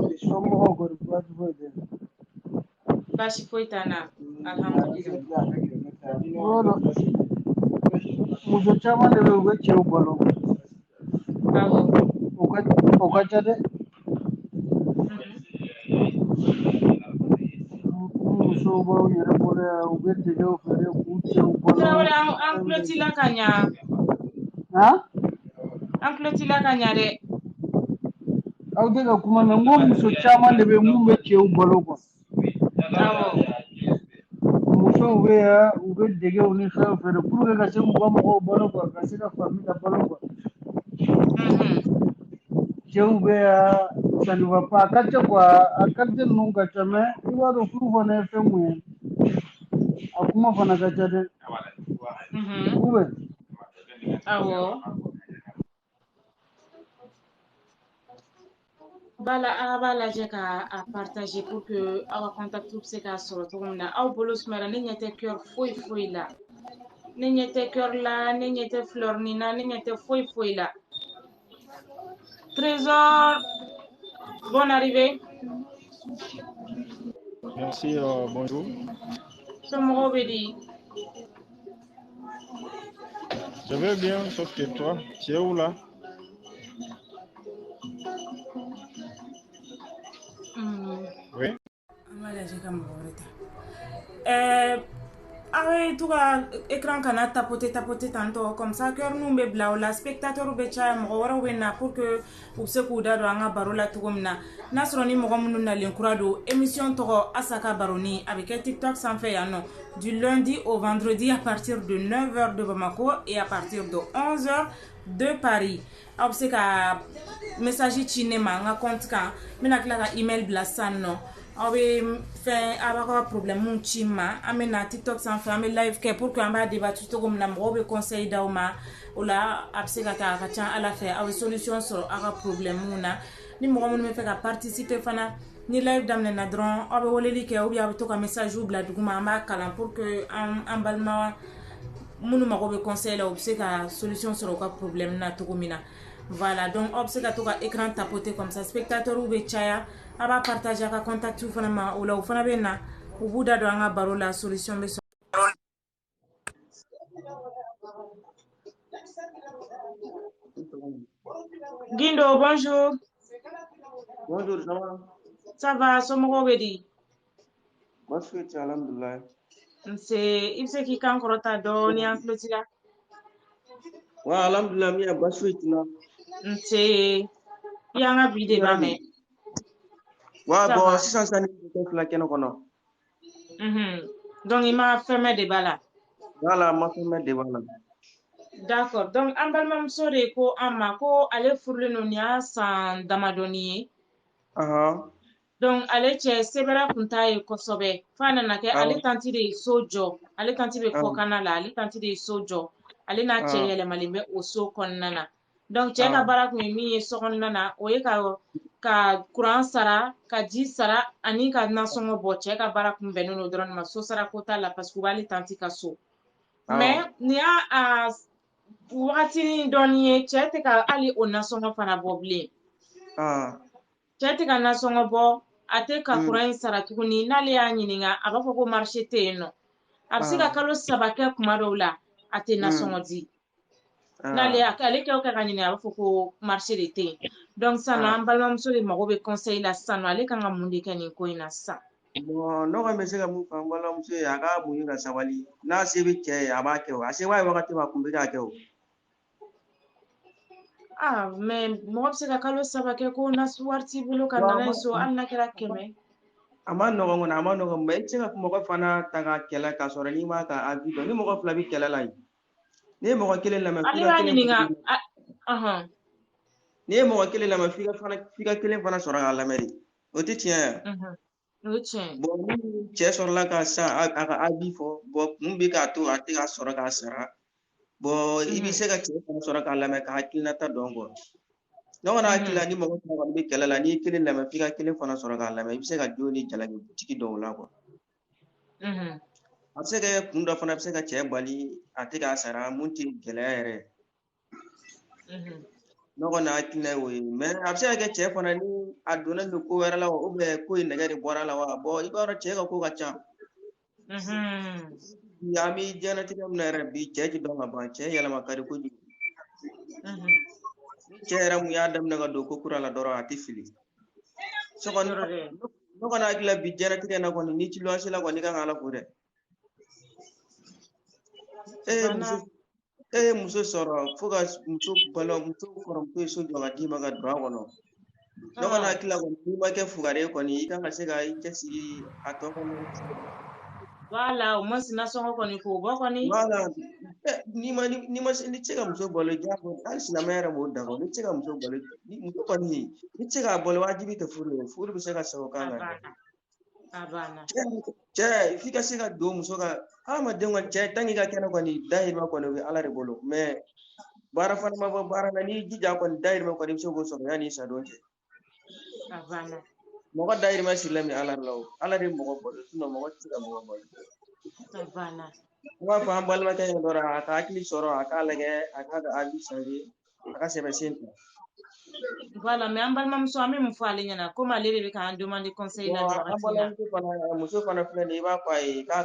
Bashi Foitana. Alhamdulillah. Muso caman de bɛ yen u bɛ cɛw balo. Awɔ. O ka ca dɛ. Musow b'aw yɛrɛ bolo yan u bɛ dɛgɛw feere k'u cɛw balo. Tarawele an tulo t'i la ka ɲa. An tulo t'i la ka ɲa dɛ. Aw tɛ ka kuma na n ko muso caman de bɛ yen mun bɛ cɛw balo kuwa. Awɔ. Musow bɛ yan u bɛ dɛgɛw ni fɛnw feere pour que ka se k'u ka mɔgɔw balo kuwa ka se ka famille la balo kuwa. Cɛw bɛ yan ça ne va pas a ka ca kuwa a qualité ninnu ka ca mais i b'a dɔn furu fana ye fɛn mun ye a kuma fana ka ca dɛ. Awɔ. Bala a b'a lajɛ ka a partager pour que aw ka contact bɛ se k'a sɔrɔ cogo min na aw bolo sumara ne ɲɛ tɛ cœur foyi la ne ɲɛ tɛ cœur la ne ɲɛ tɛ fleur ni na ne ɲɛ tɛ foyi la. Trésor, bonne arrivée. Merci, bonjour. Somɔgɔw bɛ di? Je vais bien, sauf que toi, tu es où là? Oui. Awe tout ka écran kana tapoter tantôt comme ça cœur nous be bla la spectateur be cha mɔgɔ wɛrɛw bɛ na pour que u se k'u da don an ka baro la cogo min na n'a sɔrɔ ni mɔgɔ minnu nalen kura don émission tɔgɔ Asaka Baroni a bɛ kɛ TikTok sanfɛ yan nɔ du lundi au vendredi à partir de 9h de Bamako et à partir de 11h de Paris. Aw bɛ se ka message ci ne ma n ka compte kan n bɛna tila ka email bila sisan nɔ. Aw bɛ fɛn a b'a ka problème ci ma an bɛ na TikTok sanfɛ an bɛ live kɛ pour que an b'a débattre cogo min na mɔgɔw bɛ conseil d'aw ma o la a bɛ se ka taa a ka ca Ala fɛ aw bɛ solution sɔrɔ aw ka problème na ni mɔgɔ minnu bɛ fɛ ka participer fana ni live daminɛna dɔrɔn aw bɛ weleli kɛ ou bien aw bɛ to ka message bila duguma an b'a kalan pour que an balima minnu mago bɛ conseil la u bɛ se ka solution sɔrɔ u ka problème na cogo min na. Voilà, donc aw bɛ se ka to ka écran tapoter comme ça spectateur bɛ caya a b'a partager a ka contact fana ma o la u fana bɛ na u b'u da don an ka baro la solution bɛ sɔrɔ. Guindo, bonjour. Bonjour, ça va? Ça va, somɔgɔw bɛ di? Baasi tɛ alhamdulilayi. Nse i bɛ se k'i kan kɔrɔta dɔɔni an tulo t'i la. Wa alhamdulilayi min baasi t'i la. Nse i y'an ka bi débat mɛn. Wa bon sisan ni bɛ fila kɛnɛ kɔnɔ. Donc i ma fɛn mɛn débat la. Voilà, ma fɛn mɛn débat la. D'accord, donc an balimamuso de ko an ma ko ale furulen don nin y'a san damadɔni ye. Donc ale cɛ sebɛrɛ kun t'a ye kosɛbɛ f'a nana kɛ ale tanti de ye so jɔ ale tanti bɛ kɔkana la ale tanti de ye so jɔ ale n'a cɛ yɛlɛmalen bɛ o so kɔnɔna na donc cɛ ka baara kun ye min ye sokɔnɔna na o ye ka courant sara ka ji sara ani ka nasɔngɔ bɔ cɛ ka baara kun bɛnnen don dɔrɔn ma so sara ko t'a la parce que u b'ale tanti ka so mais nin y'a wagatinin dɔɔni ye cɛ tɛ ka hali o nasɔngɔ fana bɔ bilen cɛ tɛ ka nasɔngɔ bɔ a tɛ ka courant in sara tuguni n'ale y'a ɲininka a b'a fɔ ko marché tɛ yen nɔ a bɛ se ka kalo 3 kɛ kuma dɔw la a tɛ nasɔngɔ di n'ale ale kɛ o kɛ ka ɲininka a b'a fɔ ko marché de tɛ yen donc sisan nɔ an balimamuso de mago bɛ conseil la sisan nɔ ale kan ka mun de kɛ nin ko in na sisan. Bon ne kɔni bɛ se ka mun fɔ an balimamuso ye a ka muɲu ka sabali n'a se bɛ cɛ ye a b'a kɛ o a se b'a ye wagati min a kun bɛ k'a kɛ o. mais mɔgɔ bɛ se ka kalo 3 kɛ ko na wari t'i bolo ka na n'a ye so hali n'a kɛra 100. A ma nɔgɔn kɔni a ma nɔgɔn mais i tɛ se ka mɔgɔ fana ta ka kɛlɛ ka sɔrɔ n'i m'a ka avis dɔn ni mɔgɔ fila bɛ kɛlɛ la yen n'i ye mɔgɔ kelen lamɛn ale b'a ɲininka n'i ye mɔgɔ kelen lamɛn f'i ka kelen fana sɔrɔ k'a lamɛn de o tɛ tiɲɛ ye. O ye tiɲɛ. Bon ni cɛ sɔrɔla ka san a ka avis fɔ bon mun bɛ k'a to a tɛ ka sɔrɔ k'a sara bon i bɛ se ka cɛ fana sɔrɔ k'a lamɛn ka hakilinata dɔn quoi. Ne kɔni hakili la ni mɔgɔ fila kɔni bɛ kɛlɛ la n'i ye kelen lamɛn f'i ka kelen fana sɔrɔ k'a lamɛn i bɛ se ka jo ni jalaki butigi dɔw la quoi. A bɛ se ka kɛ kun dɔ fana bɛ se ka cɛ bali a tɛ k'a sara mun tɛ gɛlɛya yɛrɛ. ne kɔni hakilina ye o ye mais a bɛ se ka kɛ cɛ fana ni a donnen don ko wɛrɛ la wa ko in nɛgɛ de bɔra la wa bon i b'a dɔn cɛ ka ko ka ca bi an bɛ diɲɛlatigɛ min na yɛrɛ bi cɛ ti dɔn ka ban cɛ yɛlɛma ka di kojugu ni cɛ yɛrɛ mun y'a daminɛ ka don ko kura la dɔrɔn a tɛ fili so kɔni ne kɔni hakili la bi diɲɛlatigɛ na kɔni ni ci luwanse la kɔni i kan ka ala fo dɛ e ye muso sɔrɔ fo ka muso balo muso kɔrɔmuso ye so jɔ ka d'i ma ka don a kɔnɔ ne kɔni hakili la kɔni n'i ma kɛ fugari ye kɔni i kan ka se ka i cɛsiri a tɔ kɔnɔ voilà au moins nasɔngɔ kɔni k'o bɔ kɔni voilà ni se ka muso balo diyago hali silamɛya yɛrɛ b'o dabɔ ni se ka muso balo muso kɔni ni se ka balo wajibi tɛ furu ye furu bɛ se ka sago kan na a banna cɛ f'i ka se ka don muso ka hadamadenw ka cɛ tanki ka kɛnɛ kɔni dahirimɛ kɔni o bɛ ala de bolo mais baara fana ma bɔ baara la n'i jija kɔni dahirimɛ kɔni i bɛ se k'o sɔrɔ yanni i sadon cɛ a banna mɔgɔ dahirimɛ sirilen bɛ ala de la o ala de ye mɔgɔ balo mɔgɔ tɛ se ka mɔgɔ balo a banna n b'a fɔ an balimakɛ in dɔrɔn a ka hakili sɔrɔ a k'a lajɛ a k'a ka hakili changer a ka sɛbɛn sen ta voilà mais an balimamuso an bɛ mun fɔ ale ɲɛna komi ale de bɛ k'an demander conseil la nin wagati na muso fana filɛ nin ye i b'a fɔ a ye k'a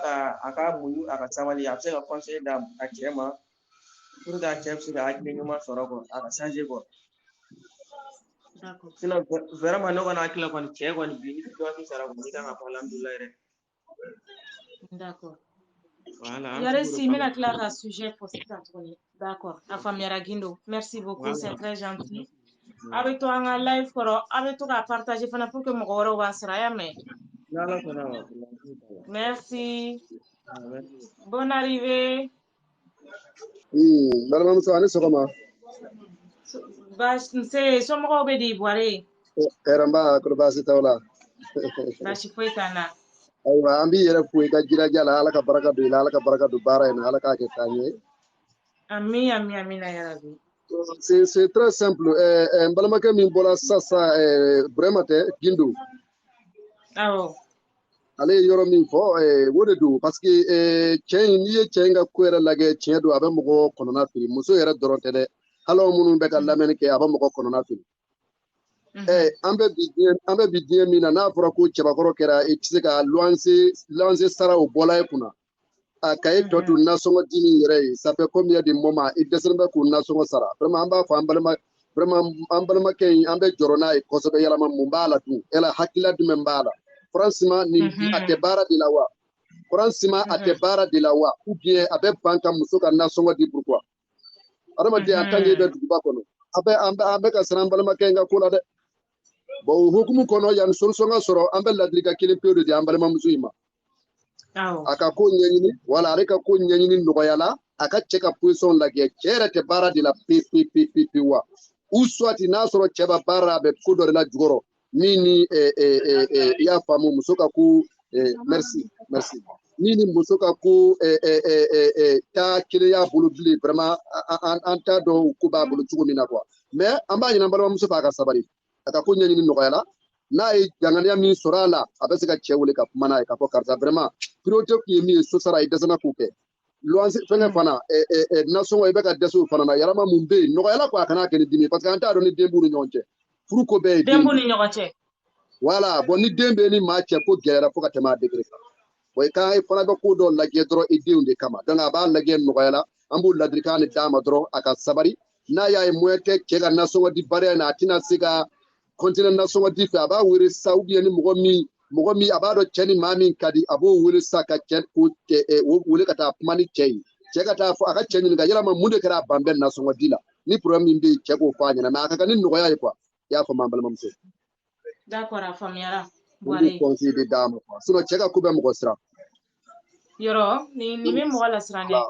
ka muɲu a ka sabali a bɛ se ka conseil da a cɛ ma pour que a cɛ bɛ se ka hakili ɲuman sɔrɔ quoi a ka changer quoi sinon vraiment ne kɔni hakili la kɔni cɛ kɔni bi ni dɔgɔnin sara kɔni i kan ka fɔ alhamdulilayi yɛrɛ d'accord voilà Yaresi n bɛna tila ka sujet fɔ sisan tuguni d'accord a faamuyara Gindo merci beaucoup c'est très gentil a bɛ to an ka live kɔrɔ a bɛ to ka partager fana pour que mɔgɔ wɛrɛw b'a sɔrɔ a y'a mɛn merci bonne arrivée balimamuso ani sɔgɔma nse somɔgɔw bɛ di Buware hɛrɛnba kɔrɔ baasi t'aw la baasi foyi t'an na ayiwa an b'i yɛrɛ fo i ka jiraja la ala ka baraka don i la ala ka baraka don baara in na ala k'a kɛ k'an ye ami amina yarabi c'est très simple n balimakɛ min bɔra sisan Burema tɛ Gindo awɔ ale ye yɔrɔ min fɔ o de don parce que cɛ in n'i ye cɛ in ka ko yɛrɛ lajɛ tiɲɛ don a bɛ mɔgɔ kɔnɔna fili muso yɛrɛ dɔrɔn tɛ dɛ hali anw minnu bɛ ka lamɛnni kɛ a bɛ mɔgɔ kɔnɔna fili an bɛ bi diɲɛ min na n'a fɔra ko cɛbakɔrɔ kɛra i tɛ se ka luwanse sara o bɔla e kunna a ka e tɔ to nasɔngɔ di min yɛrɛ ye ça fait combien de moment i dɛsɛlen bɛ k'o nasɔngɔ sara vraiment an b'a fɔ an balimakɛ in an bɛ jɔrɔ n'a ye kosɛbɛ yalama mun b'a la dun yala hakilila jumɛn b'a la franchement nin a tɛ baara de la wa franchement a tɛ baara de la wa ou bien a bɛ ban ka muso ka nasɔngɔ di pourquoi adamaden en tant que i bɛ duguba kɔnɔ an bɛ ka siran an balimakɛ in ka ko la dɛ bon o hukumu kɔnɔ yanni solution ka sɔrɔ an bɛ ladilikan kelen pewu de di an balimamuso in ma a ka ko ɲɛɲini wala ale ka ko ɲɛɲini nɔgɔyala a ka cɛ ka position lajɛ cɛ yɛrɛ tɛ baara de la pe wa ou soit n'a sɔrɔ cɛ b'a baara la a bɛ ko dɔ de la jukɔrɔ min ni i y'a faamu muso ka ko merci min ni muso ka ko taa kelen y'a bolo bilen vraiment an t'a dɔn ko b'a bolo cogo min na quoi mais an b'a ɲini an balimamuso fɛ a ka sabali a ka ko ɲɛɲini nɔgɔyala n'a ye danganiya min sɔrɔ a la a bɛ se ka cɛ wele ka kuma n'a ye k'a fɔ karisa vraiment priorité kun ye min ye so sara i dɛsɛna k'o kɛ luwanse fɛngɛ fana nasɔngɔ i bɛ ka dɛsɛ o fana na yalama mun bɛ yen nɔgɔyala quoi a kana kɛ ni dimi parce que an t'a dɔn ni den b'u ni ɲɔgɔn cɛ furu ko bɛɛ ye den b'u ni ɲɔgɔn cɛ voilà bon ni den bɛ ni maa cɛ ko gɛlɛyara fo ka tɛmɛ a degré kan bon i kan fana bɛ ko dɔ lajɛ dɔrɔn i denw de kama donc a b'a lajɛ nɔgɔyala an b'o ladilikan de d'a ma dɔrɔn a ka sabari n'a y'a ye moyen tɛ cɛ ka nasɔngɔ di baara in na a tɛna se ka continuer nasɔngɔ di fɛ a b'a wele sa ou bien ni mɔgɔ min a b'a dɔn cɛ ni maa min ka di a b'o wele sa ka cɛ wele ka taa kuma ni cɛ ye cɛ ka taa fɔ a ka cɛ ɲininka yalama mun de kɛra a ban bɛ nasɔngɔ di la ni problème min bɛ yen cɛ k'o fɔ a ɲɛna mais a ka kan ni nɔgɔya ye quoi i y'a faamu an balimamuso d'accord a faamuyara Buware conseil de d'a ma quoi sinon cɛ ka ko bɛ mɔgɔ siran yɔrɔ nin bɛ mɔgɔ la siran dɛ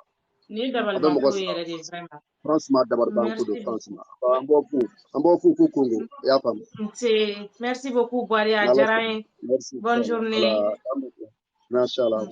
nin dabalibanko ye yɛrɛ de vraiment franchement dabalibanko don franchement an b'o fo Congo i y'a faamu merci beaucoup Buware a diyara n ye bonne journée machallah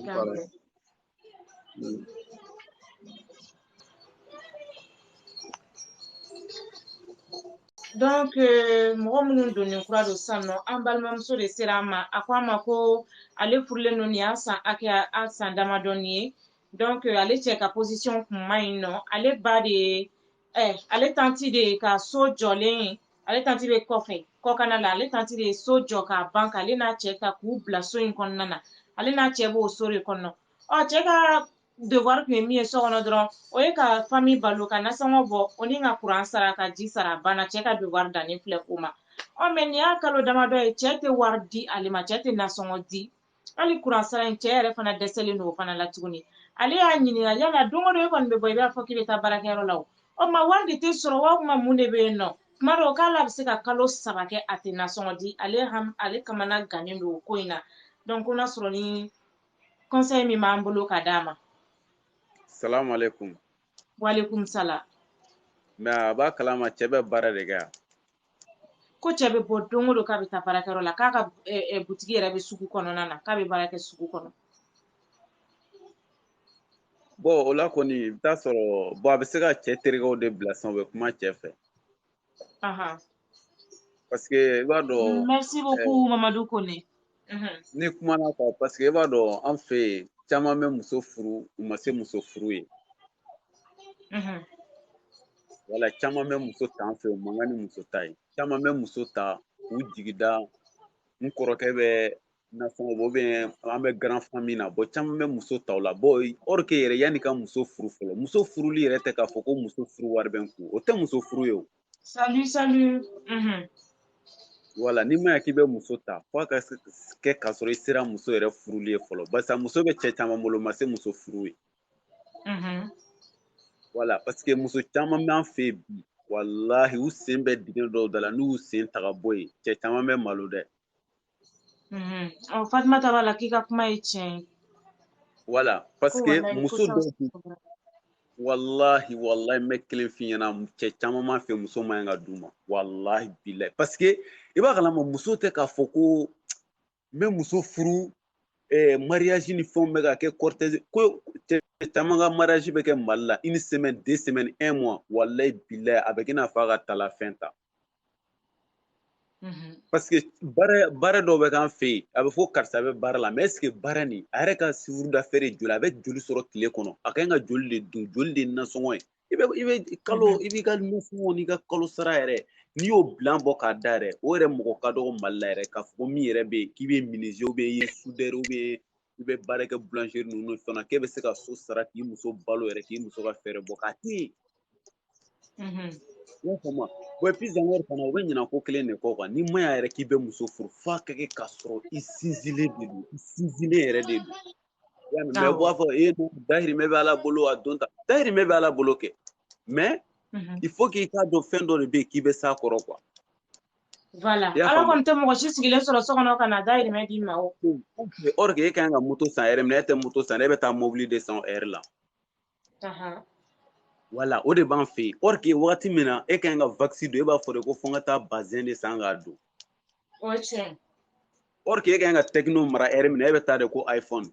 donc mɔgɔ minnu donnen kura don sisan nɔ an balimamuso de sera an ma a ko an ma ko ale furulen don nin y'a san damadɔni ye donc ale cɛ ka position kun ma ɲi nɔ ale ba de ale tanti de ka so jɔlen ale tanti bɛ kɔfɛ kɔkana la ale tanti de so jɔ ka ban ale n'a cɛ ta k'u bila so in kɔnɔna na ale n'a cɛ b'o so de kɔnɔ cɛ ka devoir tun ye min ye so kɔnɔ dɔrɔn o ye ka famille balo ka nasɔngɔ bɔ o ni ka courant sara ka ji sara banna cɛ ka devoir dannen filɛ o ma mais nin y'a kalo damadɔ ye cɛ tɛ wari di ale ma cɛ tɛ nasɔngɔ di hali courant sara in cɛ yɛrɛ fana dɛsɛlen don o fana la tuguni ale y'a ɲininka yala don o don e kɔni bɛ bɔ i b'a fɔ k'i bɛ taa baarakɛyɔrɔ la o ma wari de tɛ sɔrɔ wa kuma mun de bɛ yen nɔ kuma dɔw k'ale bɛ se ka kalo 3 kɛ a tɛ nasɔngɔ di ale kamana gannen don o ko in na donc ko n'a sɔrɔ ni conseil min b'an bolo ka d'a ma. Salamu alaikum. Walaikum salam. Mais a b'a kalama cɛ bɛ baara de kɛ. Ko cɛ bɛ bɔ don o don k'a bɛ taa baarakɛyɔrɔ la k'a ka butigi yɛrɛ bɛ sugu kɔnɔna na k'a bɛ baara kɛ sugu kɔnɔ. Bon o la kɔni i bɛ taa sɔrɔ bon a bɛ se ka cɛ terikɛw de bila sisan u bɛ kuma cɛ fɛ. Parce que i b'a dɔn. Merci beaucoup Mamadou Kone. Ni kumana kan parce que i b'a dɔn an fɛ yen caman bɛ muso furu u ma se muso furu ye. Wala caman bɛ muso ta an fɛ yen u man kan ni muso ta ye caman bɛ muso ta k'u jigi da n kɔrɔkɛ bɛ nasɔngɔ bɔ bien an bɛ grand famille na bon caman bɛ muso ta o la bon or que yɛrɛ yanni ka muso furu fɔlɔ muso furuli yɛrɛ tɛ k'a fɔ ko muso furu wari bɛ n kun o tɛ muso furu ye o. Salut. Wala ni ma ya k'i bɛ muso ta fo a ka kɛ k'a sɔrɔ i sera muso yɛrɛ furuli ye fɔlɔ barisa muso bɛ cɛ caman bolo ma se muso furu ye. Wala parce que muso caman b'an fɛ yen bi walahi u sen bɛ dingɛ dɔw da la n'u y'u sen ta ka bɔ yen cɛ caman bɛ malo dɛ. Fatumata b'a la k'i ka kuma ye tiɲɛ ye. Wala parce que muso dɔw bi walahi n bɛ kelen f'i ɲɛna cɛ caman b'an fɛ muso man ɲi ka d'u ma walahi bilahi parce que i b'a kalama muso tɛ k'a fɔ ko n bɛ muso furu mariage ni fɛnw bɛ ka kɛ cortège ko cɛ caman ka mariage bɛ kɛ Mali la 1 semaine 2 semaines 1 mois walahi bilahi a bɛ k'i n'a fɔ a ka talafɛn ta. Parce que baara dɔw bɛ k'an fɛ yen a bɛ fɔ karisa bɛ baara la mais est ce que baara nin a yɛrɛ ka chiffre d'affaires ye joli a bɛ joli sɔrɔ tile kɔnɔ a ka ɲi ka joli de dun joli de nasɔngɔ ye i bɛ kalo i b'i ka nasɔngɔ n'i ka kalo sara yɛrɛ n'i y'o bilan bɔ k'a da yɛrɛ o yɛrɛ mɔgɔ ka dɔgɔ Mali la yɛrɛ k'a fɔ ko min yɛrɛ bɛ yen k'i bɛ menuisier ou bien i ye soudeur ou bien i bɛ baara kɛ boulangerie ninnu ni fɛn na k'e bɛ se ka so sara k'i muso balo yɛrɛ k'i muso ka fɛɛrɛ bɔ k'a tɛ yen. I y'a faamu wa et puis encore fana u bɛ ɲinɛ ko kelen de kɔ quoi ni ma y'a yɛrɛ k'i bɛ muso furu f'a ka kɛ k'a sɔrɔ i sinsinlen de don i sinsinlen yɛrɛ de don. Mais b'a fɔ dahirimɛ bɛ Ala bolo a don ta dahirimɛ bɛ Ala bolo kɛ mais il faut que i k'a dɔn fɛn dɔ de bɛ yen k'i bɛ s'a kɔrɔ quoi. Voilà Ala kɔni tɛ mɔgɔ si sigilen sɔrɔ so kɔnɔ ka na dahirimɛ d'i ma o. Or que e ka kan ka moto san yɛrɛ minɛ e tɛ moto san e bɛ taa mobili de san o heure la. Wala o de b'an fɛ yen or que wagati min na e ka ɲi ka vaccin don e b'a fɔ de ko fɔ n ka taa bazin de san k'a don. O ye tiɲɛ. Or que e ka ɲi ka techno mara heure min na e bɛ taa de ko iPhone.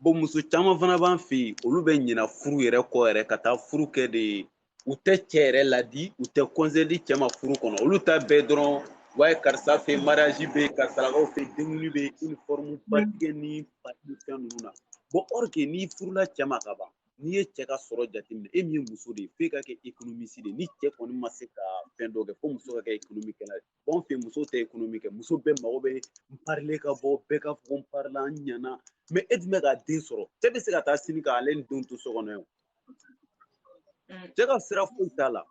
Bon muso caman fana b'an fɛ yen olu bɛ ɲinɛ furu yɛrɛ kɔ yɛrɛ ka taa furu kɛ de u tɛ cɛ yɛrɛ ladi u tɛ conseil di cɛ ma furu kɔnɔ olu ta bɛɛ dɔrɔn wa karisa fɛ mariage bɛ yen karisalakaw fɛ denkundi bɛ yen uniforme batigɛ ni fɛn ninnu na bon or que n'i furula cɛ ma ka ban n'i ye cɛ ka sɔrɔ jateminɛ e min ye muso de ye f'e ka kɛ économiste de ye ni cɛ kɔni ma se ka fɛn dɔ kɛ fo muso ka kɛ économikɛla ye bon an fɛ muso tɛ économie kɛ muso bɛɛ mago bɛ n parler ka bɔ bɛɛ ka fɔ ko n parla n ɲana mais e dun bɛ ka den sɔrɔ cɛ bɛ se ka taa sini ka ale ni denw to so kɔnɔ yan cɛ ka sira foyi t'a la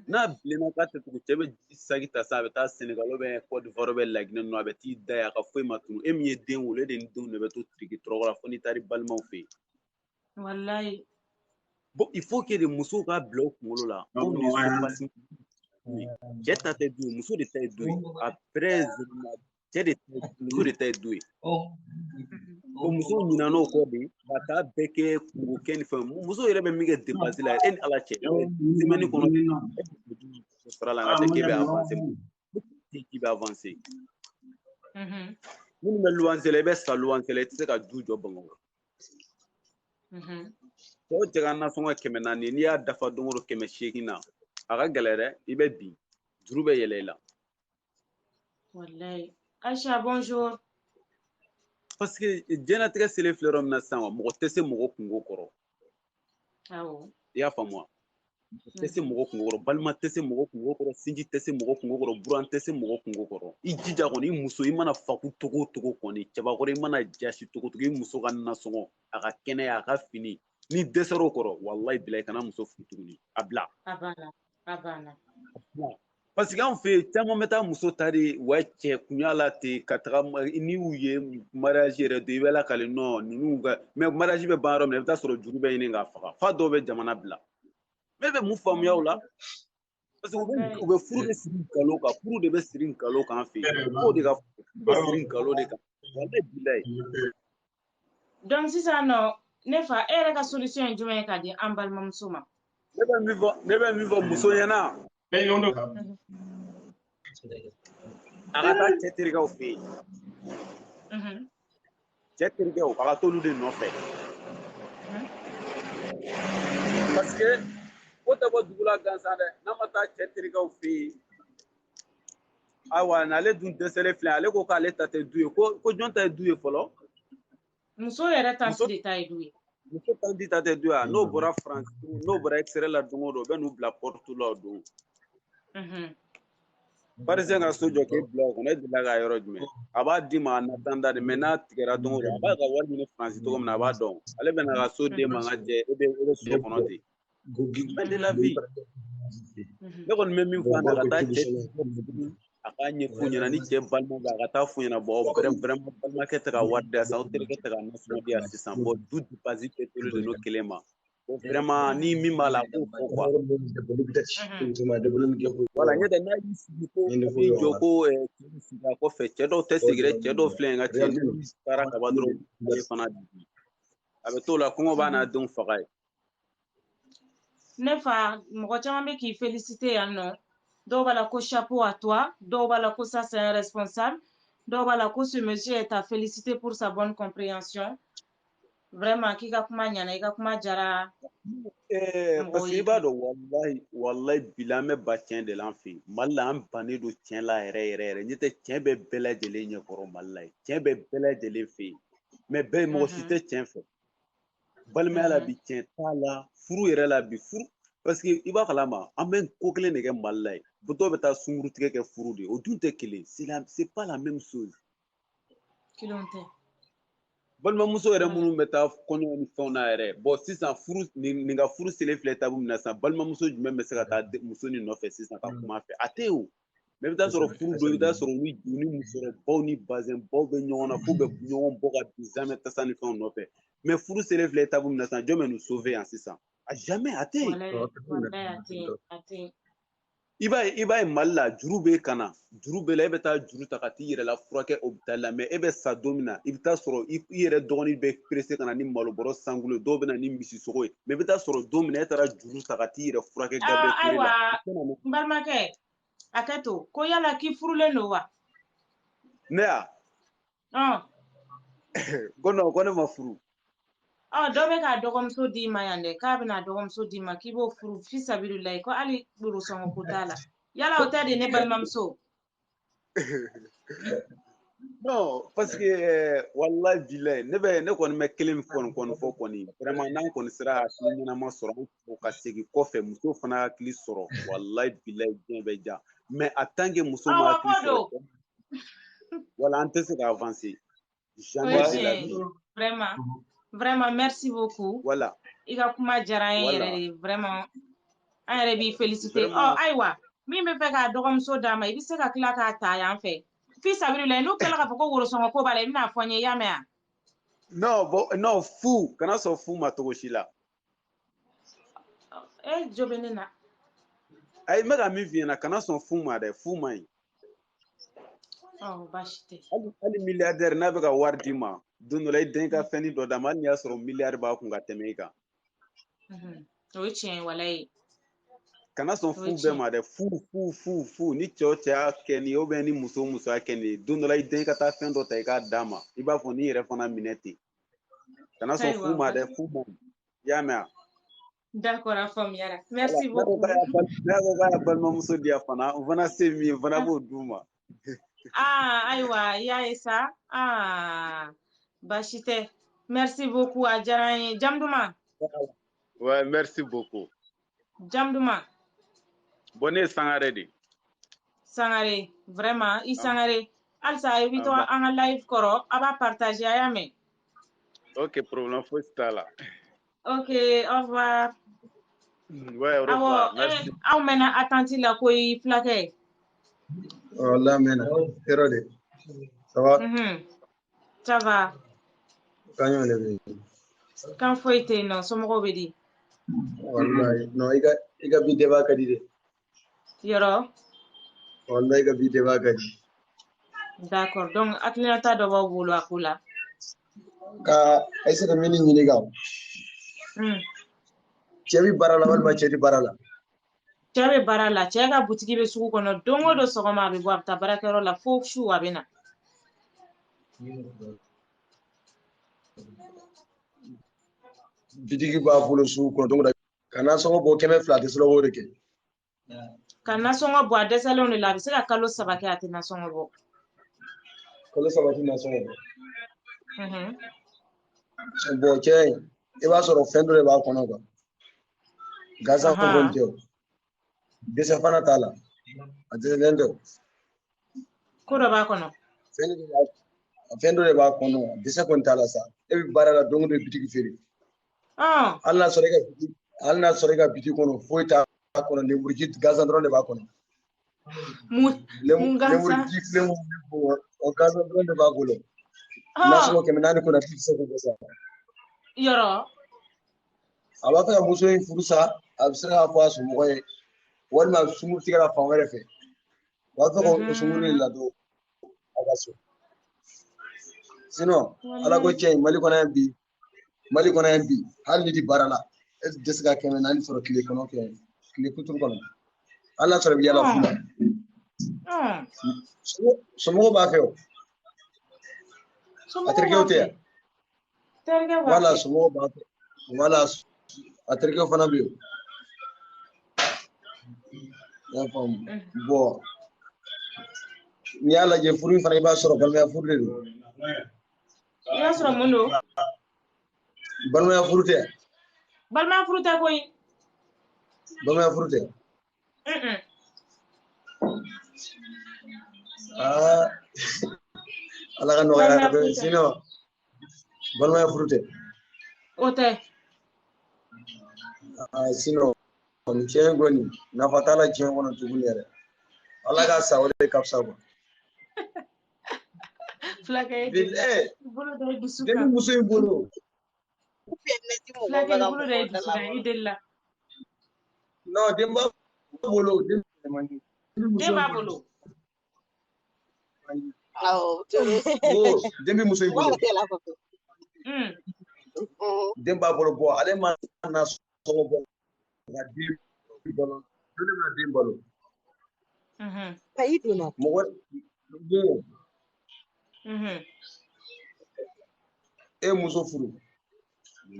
n'a bilenna k'a tɛ tugu cɛ bɛ sagi ta sa a bɛ taa Sénégal ou bien Côte d'Ivoire bɛ Laginɛ ninnu a bɛ t'i da yen a ka foyi ma tunu e min ye den wolo e de ni denw de bɛ to tiriki tɔrɔkɔ la fo n'i taara i balimaw fɛ yen. Wallahi. Bon il faut que de musow ka bila u kunkolo la anw de so pasi cɛ ta tɛ du ye muso de ta ye du ye après cɛ de muso de ta ye du ye bon muso ɲinɛna o kɔ de ka taa bɛɛ kɛ kungo kɛ ni fɛn muso yɛrɛ bɛ min kɛ dépense la e ni Ala cɛ semaine kɔnɔ sara la ka kɛ k'e bɛ avancer k'i bɛ avancer minnu bɛ luwanse la i bɛ sa luwanse la i tɛ se ka du jɔ Bamakɔ. Cɛw cɛ ka nasɔngɔ 400 n'i y'a dafa don o don 800 na a ka gɛlɛn dɛ i bɛ bin juru bɛ yɛlɛ i la. Wallahi Aïcha bonjour. Parce que diɲɛlatigɛ selen filɛ yɔrɔ min na sisan mɔgɔ tɛ se mɔgɔ kungo kɔrɔ. I y'a faamu tɛ se mɔgɔ kungo kɔrɔ balima tɛ se mɔgɔ kungo kɔrɔ sinji tɛ se mɔgɔ kungo kɔrɔ buran tɛ se mɔgɔ kungo kɔrɔ I jija kɔni I muso I mana faku togo o togo kɔni cɛbakɔrɔ I mana jasi togo togo I muso ka nasɔngɔ a ka kɛnɛya a ka fini ni dɛsɛr'o kɔrɔ wallahi bilahi kana muso furu tuguni a bila a banna parce que anw fɛ yen caman bɛ taa muso ta de wa cɛ kunya la ten ka taga ni y'u ye mariage yɛrɛ don I bɛ lakale non ninnu ka mais mariage bɛ ban yɔrɔ min na I bɛ taa sɔrɔ juru bɛ ɲini k'a faga fa dɔw bɛ jamana bila mais bɛ mun faamuya o la parce que u bɛ furu de siri nkalon kan furu de bɛ siri nkalon kan an fɛ yen k'o de ka furu bɛ siri nkalon de kan wallahi bilahi donc sisan nɔ ne fa e yɛrɛ ka solution ye jumɛn ye k'a di an balimamuso ma ne bɛ min fɔ muso ɲɛna a ka taa cɛ terikɛw fɛ yen cɛ terikɛw a ka t'olu de nɔfɛ parce que o tɛ bɔ dugu la gansan dɛ n'a ma taa cɛ terikɛw fɛ yen ayiwa n'ale dun dɛsɛlen filɛ ale ko k'ale ta tɛ du ye ko jɔn ta ye du ye fɔlɔ muso yɛrɛ tanti de ta ye du ye muso tanti ta tɛ du ye n'o bɔra France n'o bɔra extérieur la don o don o bɛ n'u bila porte la o don parisien ka so jɔ k'e bila o kɔnɔ e delila k'a yɔrɔ jumɛn a b'a d'i ma a natanda de mais n'a tigɛra don o don a b'a ka wari ɲini France cogo min na a b'a dɔn ale bɛna ka so d'e ma n ka jɛ e bɛ so kɔnɔ ten mais de la vie ne kɔni bɛ min fɔ a na ka taa cɛ a k'a ɲɛf'u ɲɛna ni cɛ balima bɛ a ka taa f'u ɲɛna bon vraiment balimakɛ tɛ ka wari di yan sisan aw terikɛ tɛ ka nasɔngɔ di yan sisan bon du dépense bɛɛ tolen don kelen ma bon vraiment ni min b'a la a k'o fɔ quoi voilà ɲɛ tɛ n'a y'i sigi ko i jɔ ko cɛ sigi a kɔfɛ cɛ dɔw tɛ sigi dɛ cɛ dɔw filɛ yen ka cɛ ni taara ka ban dɔrɔn ale fana a bɛ t'o la kɔngɔ b'a n'a denw faga ye ne fa mɔgɔ caman bɛ k'i féliciter yan nɔ dɔw b'a la ko chapeau à toi dɔw b'a la ko ça c'est un responsable dɔw b'a la ko ce monsieur est à féliciter pour sa bonne compréhension vraiment k'i ka kuma ɲana I ka kuma jara parce que I b'a dɔn wallahi bila an bɛ ba tiɲɛ de la an fɛ yen Mali la an bannen don tiɲɛ la yɛrɛ yɛrɛ yɛrɛ n'o tɛ tiɲɛ bɛ bɛɛ lajɛlen ɲɛkɔrɔ Mali la tiɲɛ bɛ bɛɛ lajɛlen fɛ yen mais bɛɛ mɔgɔ si tɛ tiɲɛ fɛ balimaya la bi tiɲɛ t'a la furu yɛrɛ la bi furu parce que I b'a kalama an bɛ ko kelen de kɛ Mali la dɔw bɛ taa sunkurutigɛ kɛ furu de o dun tɛ kelen c'est pas la même chose kelen tɛ balimamuso yɛrɛ minnu bɛ taa kɔɲɔ ni fɛnw na yɛrɛ bon sisan furu nin ka furu selen filɛ tabu min na sisan balimamuso jumɛn bɛ se ka taa muso nin nɔfɛ sisan ka kuma fɛ a tɛ o mais I bɛ taa sɔrɔ furu dɔ I bɛ taa sɔrɔ ni musokɔrɔbaw ni bazɛnbaw bɛ ɲɔgɔn na f'u bɛ ɲɔgɔn bɔ ka bin zamɛ tasa ni fɛnw nɔfɛ mais furu selen filɛ tabu min na sisan jɔn bɛ nu sauver yan sisan a jamais a tɛ I b'a ye Mali la juru bɛ ka na juru bɛ la e bɛ taa juru ta ka t'i yɛrɛ la furakɛ hôpital la mais e bɛ sa don min na I bɛ taa sɔrɔ I yɛrɛ dɔgɔnin bɛ pressé ka na ni malobɔrɔ sangulo dɔw bɛ na ni misisogo ye mais I bɛ taa sɔrɔ don min na e taara juru ta ka t'i yɛrɛ furakɛ Gabriel Touré la ayiwa n balimakɛ a kɛ to ko yala k'i furulen don wa ne ya ko non ko ne ma furu dɔ bɛ k'a dɔgɔmuso d'i ma yan dɛ k'a bɛna dɔgɔmuso d'i ma k'i b'o furu fisabililayi ko hali buru sɔngɔ ko t'a la yala o tɛ de ne balimamuso non parce que wallahi bilahi ne kɔni bɛ kelen kɔni fɔ kɔni vraiment n'an kɔni sera hakili ɲɛnama sɔrɔ o ka segin kɔfɛ muso fana hakili sɔrɔ wallahi bilahi diɲɛ bɛ ja mais en tant que muso ma hakili sɔrɔ wala an tɛ se ka avancer jamais de la vie vraiment merci beaucoup voilà I ka kuma jara an ye yɛrɛ de vraiment an yɛrɛ b'i féliciter ayiwa min bɛ fɛ k'a dɔgɔmuso d'a ma I bɛ se ka tila k'a ta yan fɛ fisabililayi n'u tilala k'a fɔ ko worosɔngɔ ko b'a la I bɛna fɔ n ye i y'a mɛn wa non fu kana sɔn fu ma cogo si la jo bɛ ne na ayi n bɛ ka min f'i ɲɛna kana sɔn fu ma dɛ fu man ɲi baasi tɛ hali milliardaire n'a bɛ ka wari d'i ma don dɔ la I den ka fɛnni dɔ d'a ma hali n'i y'a sɔrɔ miliyari b'a kun ka tɛmɛ I kan o ye tiɲɛ ye walayi kana sɔn fu bɛɛ ma dɛ fu ni cɛ o cɛ y'a kɛ nin ye ou bien ni muso o muso y'a kɛ nin ye don dɔ la I den ka taa fɛn dɔ ta I k'a d'a ma I b'a fɔ n'i yɛrɛ fana minɛ ten kana sɔn fu ma dɛ fu man ɲi I y'a mɛn wa d'accord a faamuyara merci beaucoup n'a ko k'a y'a balimamuso di yan fana o fana se min ye o fana b'o d'u ma ayiwa I y'a ye sa baasi tɛ merci beaucoup a diyara n ye jamu duman Ouais, merci beaucoup. Jamduma. Bonne Sangare di. Sangare, vraiment, i Sangare. Alsa evito en live koro, aba partager ayame. Ok, problème faut ça là. Ok, au revoir. Ouais, au revoir. Merci. Aw mena attenti la koy flaque. Wallah mena. Erode. Ça va? Ça va. Kanyo lebe. Kan foite no somogo bedi. Wallahi no iga bi deba kadi de. Yoro. Wallahi iga bi deba kadi. D'accord. Donc atlinata do ba bulu akula. Ka aise ka mini nyini gaw. Chebi barala wal ma chedi barala. Chebe barala, chega butiki be sugu kono dongo do sogoma be bo abta barakero la fo shu abena. Bidigi ba bolo su ko dongo da kana songo bo keme flat slo wore ke. Kana songo bo adesale on la bisela kalo sabake atina songo bo. Kalo sabati na songo. Bo che e ba soro fendo le ba kono ko. Gaza ko bonjo. Desa fana tala. Adelendo. Ko do ba kono. Fendo le ba kono. Desa ko tala sa. E bi barala dongo do bitigi feri. Allah sorega biti kono foita kono le murjit Gaza ndron le ba kono. Le o Gaza ndron le ba golo. Naso ke menani ko na fitse ko Gaza. Yoro. Abata muso in furusa absira fa su mo e wal ma sumu tigara fa ngare fe. Wa ko sumuri la do agaso. Sino ala ko chen mali ko na bi hali di barala es desga keme nani soro kile kono ke kile kutur kono ala soro bi yala fula somo ba feo atrike ote wala somo ba wala atrike fana bi ya fam bo ni ala je furu fana ba soro balma furu de ya soro mundo balma furute koy balma furute ala kan wala ko sino balma furute ote sino on chengoni na fatala chengono tugulere ala ga sawre kapsa ba flake bolo do bisuka demi muso bolo flake bolo do bisuka idella no demba bolo demi muso bolo demba bolo bo ale ma na so bo na di bolo dole na di bolo Paiduna mo e muso furu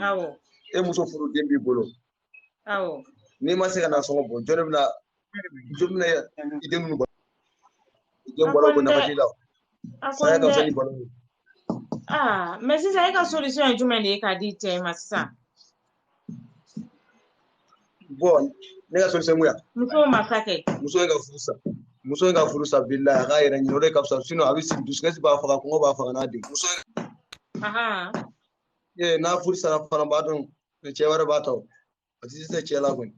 awo dembi bolo awo ni ma se kana so bo jona idenu ba idenu bolo ko na fatila saya ka so ni bolo mais si ça ka solution jumɛn ka di cɛ ma sisan bon ne ka solution muya muso masake muso ga furusa billahi ga yɛrɛ ɲinɛ o de ka fisa sinon a bɛ sigi dusukasi b'a faga kɔngɔ b'a faga n'a den muso n'a furusa fana b'a dɔn cɛ wɛrɛ b'a tɔ a tɛ se cɛ la kɔni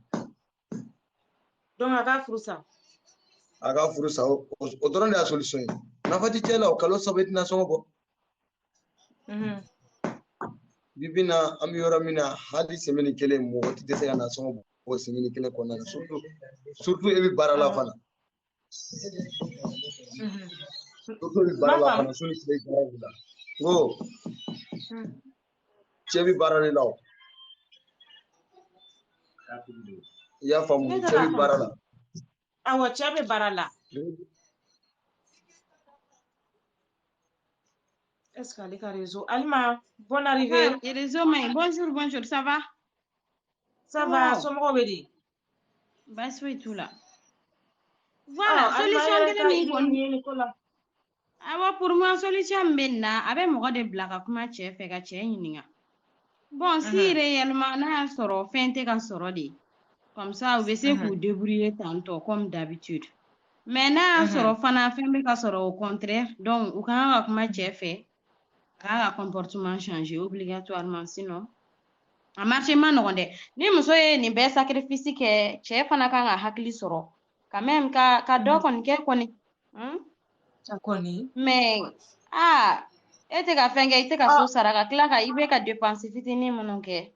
donc a ka furusa o dɔrɔn de y'a solution ye nafa tɛ cɛ la o kalo saba i tɛna sɔngɔ bɔ bibi na an bɛ yɔrɔ min na hali semaine kelen mɔgɔ tɛ se ka na sɔngɔ bɔ semaine kelen kɔnɔna na surtout e bɛ baara la fana suni tile baara la ko cɛ bɛ baara de la o i y'a faamu cɛ bɛ baara la awɔ cɛ bɛ baara la est-ce qu'ale ka réseau Alima bonne arrivée réseau main bonjour ça va somɔgɔw bɛ di baasi foyi t'u la voilà solution kelen min kɔni awɔ pour moi solution min bɛ na a bɛ mɔgɔ de bila ka kuma cɛ fɛ ka cɛ ɲininka Bon, si réellement n'a soro fente ka soro de. Comme ça, vous essayez de débrouiller tantôt comme d'habitude. Mais n'a soro fana fente ka soro au contraire. Donc, ou quand on kuma fait, un comportement changer obligatoirement sinon. A marché ma nɔgɔn dɛ ni muso ye nin bɛɛ sacrifice kɛ cɛ fana kan ka hakili sɔrɔ quand même ka dɔ kɔni kɛ kɔni mais e tɛ ka fɛn kɛ i tɛ ka so sara ka tila ka i bɛ ka dépense fitinin minnu kɛ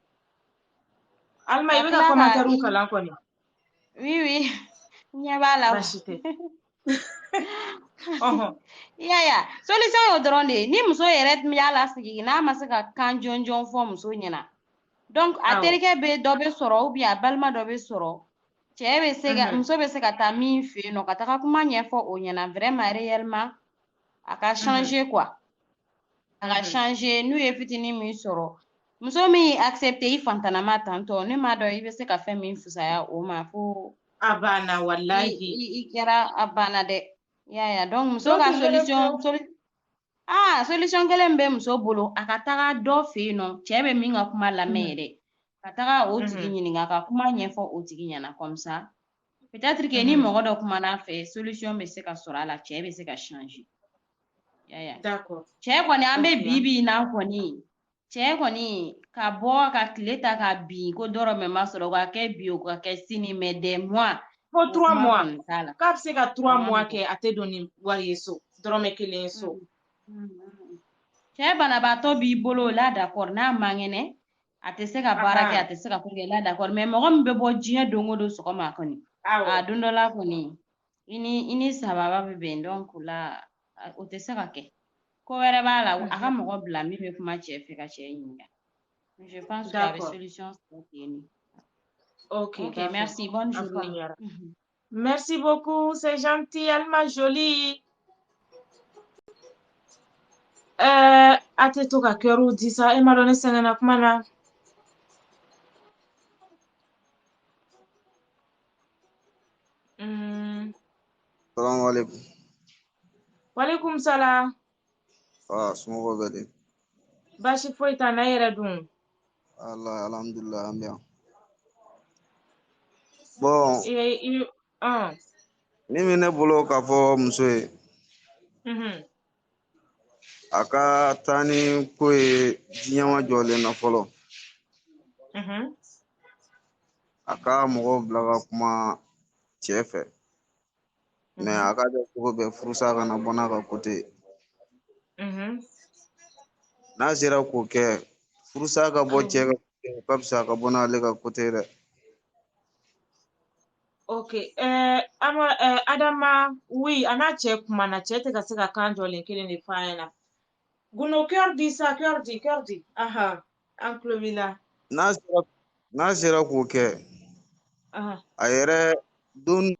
Alma i bɛ ka commentaire kalan kɔni oui ɲɛ b'a la baasi tɛ ya solution y'o dɔrɔn de ye ni muso yɛrɛ y'a lasigi n'a ma se ka kan jɔnjɔn fɔ muso ɲɛna donc a terikɛ bɛ dɔ bɛ sɔrɔ ou bien a balima dɔ bɛ sɔrɔ cɛ bɛ se ka muso bɛ se ka taa min fɛ yen nɔ ka taga kuma ɲɛfɔ o ɲɛna vraiment réellement a ka changer quoi a ka changer n'u ye fitinin min sɔrɔ muso min accepter i fantanama tantɔ ne m'a dɔn i bɛ se ka fɛn min fisaya o ma fo a banna wallahi i kɛra a banna dɛ ya donc muso ka solution kelen bɛ muso bolo a ka taga dɔ fɛ yen nɔ cɛ bɛ min ka kuma lamɛn yɛrɛ ka taga o tigi ɲininka ka kuma ɲɛfɔ o tigi ɲɛna comme ça peut-être que ni mɔgɔ dɔ kumana fɛ solution bɛ se ka sɔrɔ a la cɛ bɛ se ka changer d'accord cɛ kɔni an bɛ bi na kɔni cɛ kɔni ka bɔ ka tile ta ka bin ko dɔrɔmɛ ma sɔrɔ o ka kɛ bi o ka kɛ sini mais des mois fo 3 mois k'a bɛ se ka 3 mois kɛ a tɛ don ni wari ye so dɔrɔmɛ 1 ye so cɛ banabaatɔ b'i bolo la d'accord n'a man kɛnɛ a tɛ se ka baara kɛ a tɛ se ka foyi kɛ la d'accord mais mɔgɔ min bɛ bɔ diɲɛ don o don sɔgɔma kɔni a don dɔ la kɔni i ni sababa bɛ bɛn donc la o tɛ se ka kɛ ko wɛrɛ b'a la a ka mɔgɔ bila min bɛ kuma cɛ fɛ ka cɛ ɲininka je pense que a bɛ solution sɔrɔ ten. Ok, merci, bonne journée. Merci beaucoup, c'est gentil, Alma Jolie. A tɛ to ka cœur di sa e ma dɔn ne sɛgɛnna kuma na. Salamu alaikum. Walaikum salam. Somɔgɔw bɛ di? Baasi foyi t'an na, e yɛrɛ dun? Allah, alhamdulillah, an bɛ yan. Bon, min bɛ ne bolo k'a fɔ muso ye, a ka taa ni ko ye diɲɛma jɔlen na fɔlɔ. A ka mɔgɔw bila ka kuma cɛ fɛ. Mais a ka kɛ cogo bɛɛ furusa kana bɔ n'a ka côté ye. N'a sera k'o kɛ, furusa ka bɔ cɛ ka côté o ka fisa ka bɔ n'ale ka côté dɛ. Ok, Adama, oui, a n'a cɛ kumana, cɛ tɛ ka se ka kan jɔlen kelen de f'a ɲɛna. Guno, cœur di sa, cœur di. An tulo b'i la. N'a sera k'o kɛ, a yɛrɛ don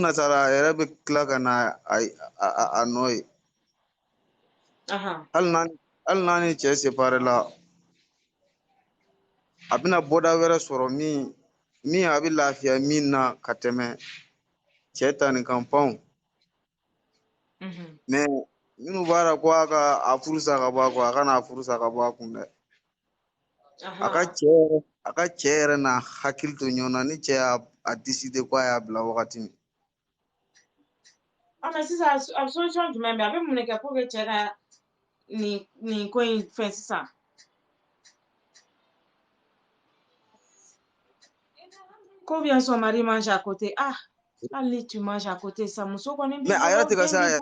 natara a yɛrɛ bɛ tila ka na a nɔ ye. Hali n'a ni cɛ séparé la, a bɛna bɔda wɛrɛ sɔrɔ min a bɛ lafiya min na ka tɛmɛ cɛ ta nin kan panw. Mais minnu b'a la ko a ka a furusa ka bɔ a kɔ, a kana a furusa ka bɔ a kun dɛ. A ka cɛ yɛrɛ n'a hakili to ɲɔgɔn na ni cɛ y'a décider ko a y'a bila wagati min. Mais sisan a solution jumɛn bɛ a bɛ mun de kɛ pour que cɛ ka nin ko in fɛn sisan? Ko bien son mari mange à côté. Hali tu manges à côté sa muso kɔni b'i bolo. Mais a yɛrɛ tɛ ka se a yɛrɛ.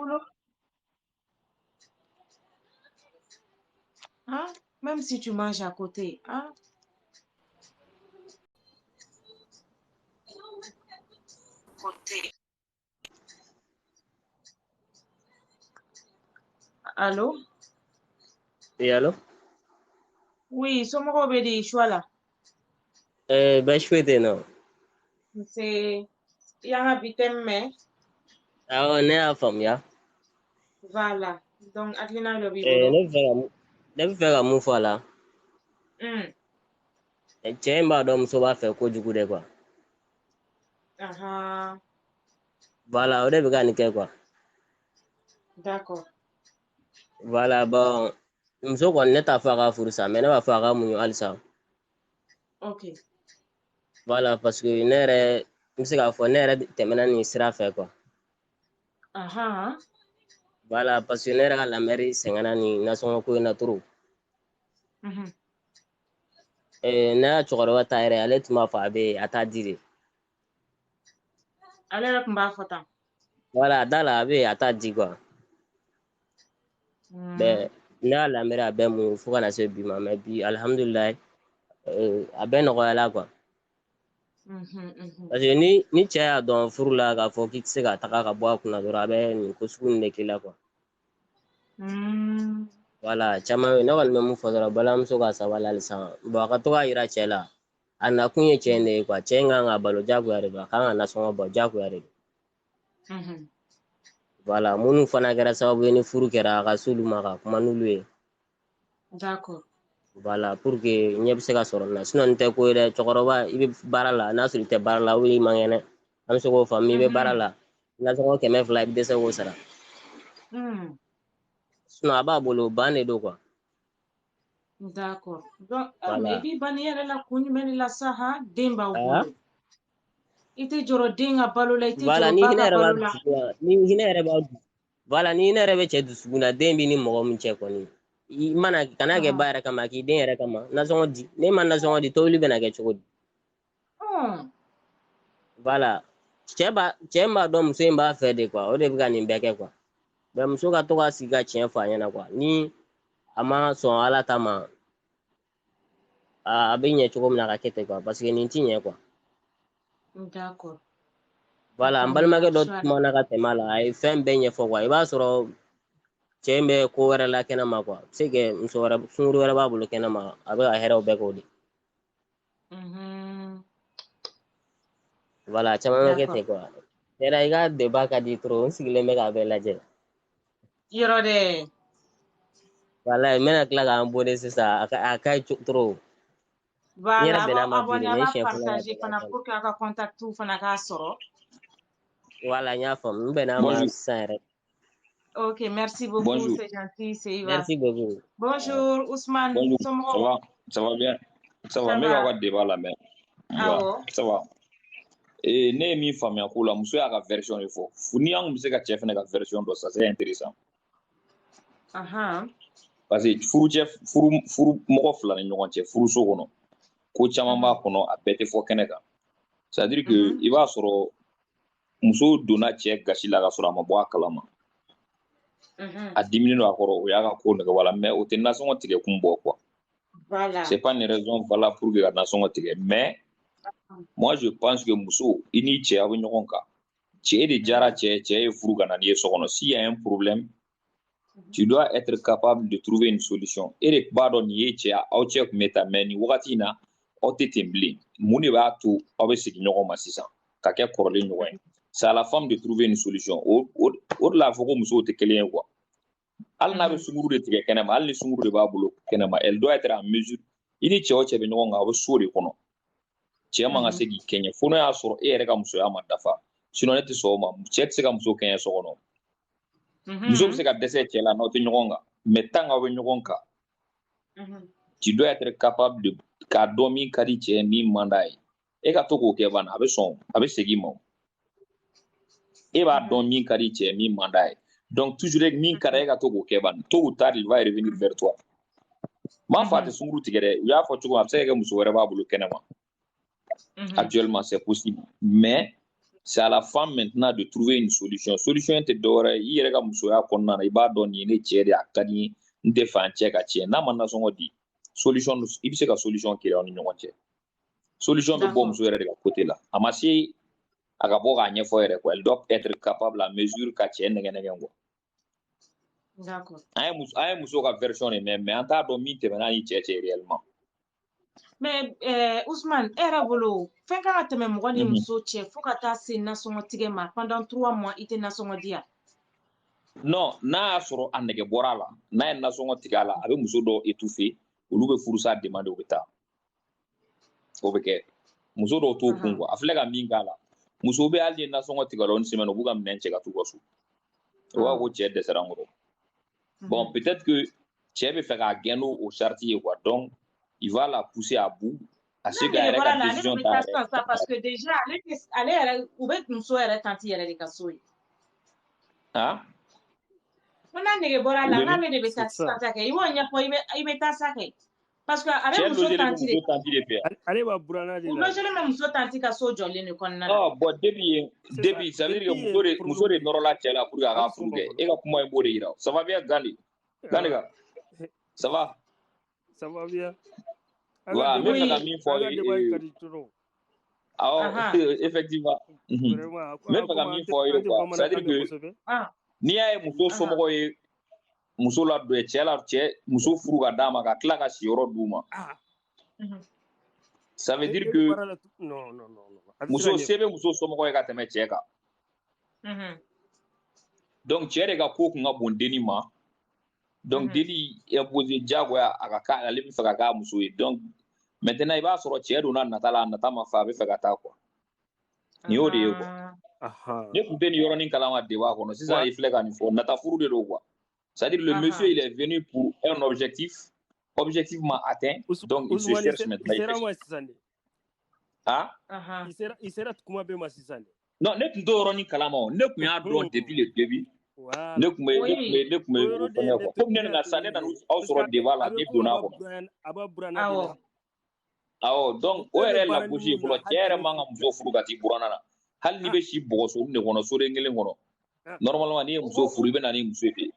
Même si tu manges à côté. Allô? Oui, allô? Oui, somɔgɔw bɛ di choix la? Baasi foyi tɛ yen nɔ. I y'an ka bi thème mɛn? Awɔ, ne y'a faamuya. Voilà, donc hakilina dɔ b'i bolo? Ne bɛ fɛ ka mun fɔ a la. Cɛ in b'a dɔn muso b'a fɛ kojugu de quoi. Voilà, o de bɛ ka nin kɛ quoi. D'accord. Voilà, bon, muso kɔni ne t'a fɔ a ka furu sa mais ne b'a fɔ a ka muɲu halisa. Ok. Voilà parce que ne yɛrɛ n bɛ se k'a fɔ ne yɛrɛ tɛmɛna nin sira fɛ quoi. Voilà parce que ne yɛrɛ ka lamɛri sɛgɛnna nin nasɔngɔ ko in na trop. Ne ka cɛkɔrɔba ta yɛrɛ ale tun b'a fɔ a bɛ a t'a di de. Ale yɛrɛ tun b'a fɔ tan. Voilà da la a bɛ a t'a di quoi. Mais ne y'a lamɛri a bɛɛ mun fo ka na se bi ma mais bi alihamudulilayi a bɛɛ nɔgɔyala quoi. Parce que ni cɛ y'a dɔn furu la k'a fɔ k'i tɛ se ka taga ka bɔ a kunna dɔrɔn a bɛ nin ko sugu nin de k'i la quoi. Voilà caman ne kɔni bɛ mun fɔ dɔrɔn balimamuso ka sabali halisa bon a ka to k'a yira cɛ la a nakun ye cɛ in de ye quoi cɛ in kan ka balo jagoya de don a kan ka nasɔngɔ bɔ jagoya de don. Voilà minnu fana kɛra sababu ye ni furu kɛra a ka s'olu ma ka kuma n'olu ye. D'accord. Voilà pour que ɲɛ bɛ se ka sɔrɔ nin na sinon nin tɛ ko ye dɛ cɛkɔrɔba i bɛ baara la n'a sɔrɔ i tɛ baara la wuli i man kɛnɛ an bɛ se k'o faamu i bɛ baara la nasɔngɔ 200 i bɛ dɛsɛ k'o sara. Sinon a b'a bolo ban de don quoi. D'accord. Donc mais i b'i ban i yɛrɛ la kun jumɛn de la sa han den b'aw bolo. I tɛ jɔrɔ den ka balo la i tɛ jɔrɔ ba ka balo la. Ni hinɛ yɛrɛ b'a voilà ni hinɛ yɛrɛ bɛ cɛ dusukun na den bɛ ni mɔgɔ min cɛ kɔni i mana kana kɛ ba yɛrɛ kama k'i den yɛrɛ kama nasɔngɔ di ne ma nasɔngɔ di tobili bɛna kɛ cogo di. Voilà cɛ b'a dɔn muso in b'a fɛ de quoi o de bɛ ka nin bɛɛ kɛ quoi mais muso ka to ka sigi ka tiɲɛ fɔ a ɲɛna quoi ni a ma sɔn ala ta ma a bɛ ɲɛ cogo min na a ka kɛ ten quoi parce que nin ti ɲɛ quoi. D'accord. Voilà n balimakɛ dɔ kumana ka tɛmɛ a la a ye fɛn bɛɛ ɲɛfɔ quoi i b'a sɔrɔ cɛ in bɛ ko wɛrɛ la kɛnɛma quoi se que muso wɛrɛ sunkuru wɛrɛ b'a bolo kɛnɛma a bɛ ka hɛrɛw bɛɛ k'o de. Voilà caman bɛ kɛ ten quoi. Yɛrɛ i ka débat ka di trop n sigilen bɛ k'a bɛɛ lajɛ. Yɔrɔ dɛ. Voilà n bɛna tila k'an bode sisan a ka ɲi trop. Voilà abonné a b'a partager fana pour que a ka contacts fana k'a sɔrɔ. Voilà n y'a faamu n bɛn'a ma sisan yɛrɛ. Ok, merci beaucoup, c'est gentil, c'est Iva. Merci beaucoup. Bonjour, Ousmane. Bonjour, ça va bien? Ça va, mais on va débat là, mais. Ça va. Et ne ye min faamuya ko la muso y'a ka version de fɔ ni an kun bɛ se ka cɛ fana ka version dɔ ça c'est intéressant. Parce que furu mɔgɔ fila ni ɲɔgɔn cɛ furuso kɔnɔ ko caman b'a kɔnɔ a bɛɛ tɛ fɔ kɛnɛ kan c'est à dire que i b'a sɔrɔ muso donna cɛ gasi la ka sɔrɔ a ma bɔ a kalama a diminen don a kɔrɔ o y'a ka ko nɛgɛ wala mais o tɛ nasɔngɔ tigɛ kun bɔ quoi. C'est pas une raison valable pour que ka nasɔngɔ tigɛ mais moi je pense que muso i ni cɛ aw bɛ ɲɔgɔn kan cɛ de jara cɛ ye furu ka na n'i ye so kɔnɔ s'il y a un problème tu dois être capable de trouver une solution e de b'a dɔn nin ye cɛ aw cɛ kun bɛ ta mais nin wagati in na aw tɛ ten bilen mun de b'a to aw bɛ segin ɲɔgɔn ma sisan ka kɛ kɔrɔlen ɲɔgɔn ye c'est à la femme de trouver une solution o de la fɔ ko musow tɛ kelen ye quoi hali n'a bɛ sunkuru de tigɛ kɛnɛma hali ni sunkuru de b'a bolo kɛnɛma elle doit être en mesure i ni cɛ o cɛ bɛ ɲɔgɔn kan aw bɛ so de kɔnɔ cɛ man ka se k'i kɛɲɛ fo n'o y'a sɔrɔ e yɛrɛ ka musoya ma dafa sinon ne tɛ sɔn o ma cɛ tɛ se ka muso kɛɲɛ so kɔnɔ muso bɛ se ka dɛsɛ cɛ la n'aw tɛ ɲɔgɔn kan mais tant qu'aw bɛ ɲɔgɔn kan tu dois être capable de k'a dɔn min ka di cɛ min man d'a ye e ka to k'o kɛ fana a bɛ sɔn a bɛ segin ma e b'a dɔn min ka di cɛ min man d'a ye donc toujours min ka d'a ye e ka to k'o kɛ fana tôt ou tard il va revenir vers toi m'a fɔ a tɛ sunkuru tigɛ dɛ u y'a fɔ cogo min a bɛ se ka kɛ muso wɛrɛ b'a bolo kɛnɛma actuellement c'est possible mais c'est à la femme maintenant de trouver une solution tɛ dɔwɛrɛ i yɛrɛ ka musoya kɔnɔna na i b'a dɔn nin ye ne cɛ de a ka di n tɛ fɛ an cɛ ka tiɲɛ n'a ma nasɔngɔ di solution i bɛ se ka solution kɛ aw ni ɲɔgɔn cɛ solution bɛ bɔ muso yɛrɛ de ka côté la a ma se a ka bɔ k'a ɲɛfɔ yɛrɛ quoi elle doit être capable à mesure ka cɛ nɛgɛ quoi an ye muso ka version de mɛn mais an t'a dɔn min tɛmɛna ni cɛ cɛ réellement. Mais Ousmane e yɛrɛ bolo fɛn kan ka tɛmɛ mɔgɔ ni muso cɛ fo ka taa se nasɔngɔ tigɛ ma pendant 3 mois i tɛ nasɔngɔ di yan. Non n'a y'a sɔrɔ a nɛgɛ bɔra a la n'a ye nasɔngɔ tigɛ a la a bɛ muso dɔw étouffer olu bɛ furusa demander u bɛ taa o bɛ kɛ muso dɔw t'o kun quoi a filɛ ka min k'a la muso bɛ hali ni nasɔngɔ tigɛ la une semaine u b'u ka minɛn cɛ ka t'u ka so o b'a fɔ ko cɛ dɛsɛra n kɔrɔ bon peut-être que cɛ bɛ fɛ k'a gɛn n'o charte ye quoi donc il va la pousser à bout à ce que mais yɛrɛ ka voilà décision ale ta bɛ taa sisan parce que déjà ale yɛrɛ u bɛ muso yɛrɛ tanti yɛrɛ de ka so ye ko n'a nege bɔra a la n'ale de bɛ taa sisan ta kɛ i b'o ɲɛfɔ i bɛ taa sa kɛ parce que a bɛ muso tanti de ale b'a burana de u la logelen bɛ muso tanti ka so jɔlen de kɔnɔna na bon depuis ça veut dire que muso de nɔrɔla cɛ la pour que a ka furu kɛ e ka kuma in b'o de yira ça va bien Gani ka ça va bien wa n bɛ fɛ ka min fɔ effectivement n bɛ fɛ ka min fɔ ye quoi c'est à dire que n'i y'a ye muso somɔgɔw ye muso la don cɛ muso furu ka d'a ma ka tila ka siyɔrɔ d'u ma ça veut dire que muso se bɛ muso somɔgɔw ye ka tɛmɛ cɛ kan donc cɛ de ka ko kun ka bon denni ma donc denni imposé diyagoya a ka ale bɛ fɛ ka k'a muso ye donc maintenant i b'a sɔrɔ cɛ donna nata la a nata ma fa a bɛ fɛ ka taa quoi nin y'o de ye quoi ne tun tɛ nin yɔrɔnin kalama débat kɔnɔ sisan i filɛ ka nin fɔ nata furu de don quoi c'est-à-dire le monsieur il est venu pour un objectivement atteint donc il se cherche maintenant il sera kuma bɛ ma sisan non ne tun t'o yɔrɔnin kalama o ne tun y'a dɔn depuis le début ne tun bɛ fɛngɛ quoi comme ne nana sisan ne nana aw sɔrɔ débat la ne donna kɔnɔ a b'a burana de la awɔ donc o yɛrɛ ye lagosi ye fɔlɔ cɛ yɛrɛ man ka muso furu ka t'i buranna na hali n'i bɛ si bɔgɔso de kɔnɔ soden kelen kɔnɔ normalement n'i ye muso furu i bɛ na ni muso ye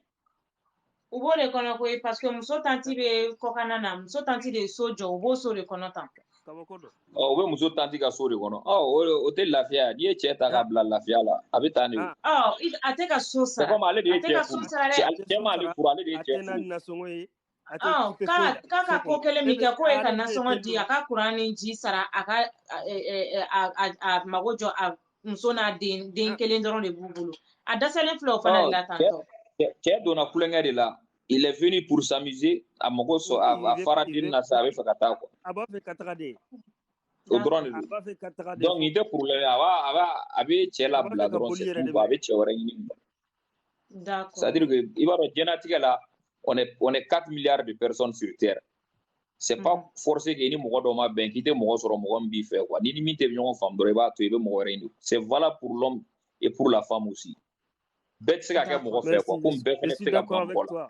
u b'o de kɔnɔ koyi parce que muso tanti bɛ kɔkanna na muso tanti de so jɔ u b'o so de kɔnɔ tan u bɛ muso tanti ka so de kɔnɔ o tɛ lafiya n'i ye cɛ ta k'a bila lafiya la a bɛ taa ni o a tɛ ka so sara ale de ye cɛ furu cɛ m'ale furu ale de ye cɛ furu k'a ka ko kelen min kɛ k'o ye ka nasɔngɔ di a ka kuran ni ji sara a ka a mago jɔ a muso n'a den kelen dɔrɔn de b'u bolo a dɛsɛlen filɛ o fana de la tantɔ cɛ donna kulonkɛ de la il est venu pour s'amuser a mago a fara den na sa a bɛ fɛ ka taa quoi a b'a fɛ ka taga de o dɔrɔn de don donc nin tɛ problème a bɛ cɛ labila dɔrɔn c'est tout a bɛ cɛ wɛrɛ ɲini c'est à dire que i b'a dɔn diɲɛlatigɛ la on est 4 milliards de personnes sur terre c'est pas forcé que ni mɔgɔ dɔ ma bɛn k'i tɛ mɔgɔ sɔrɔ mɔgɔ min b'i fɛ quoi ni min tɛ ɲɔgɔn faamu dɔrɔn i b'a to i bɛ mɔgɔ wɛrɛ ɲini c'est valable pour l'homme et pour la femme aussi bɛɛ tɛ se ka kɛ mɔgɔ fɛ quoi comme bɛɛ fɛnɛ tɛ se ka ban mɔgɔ la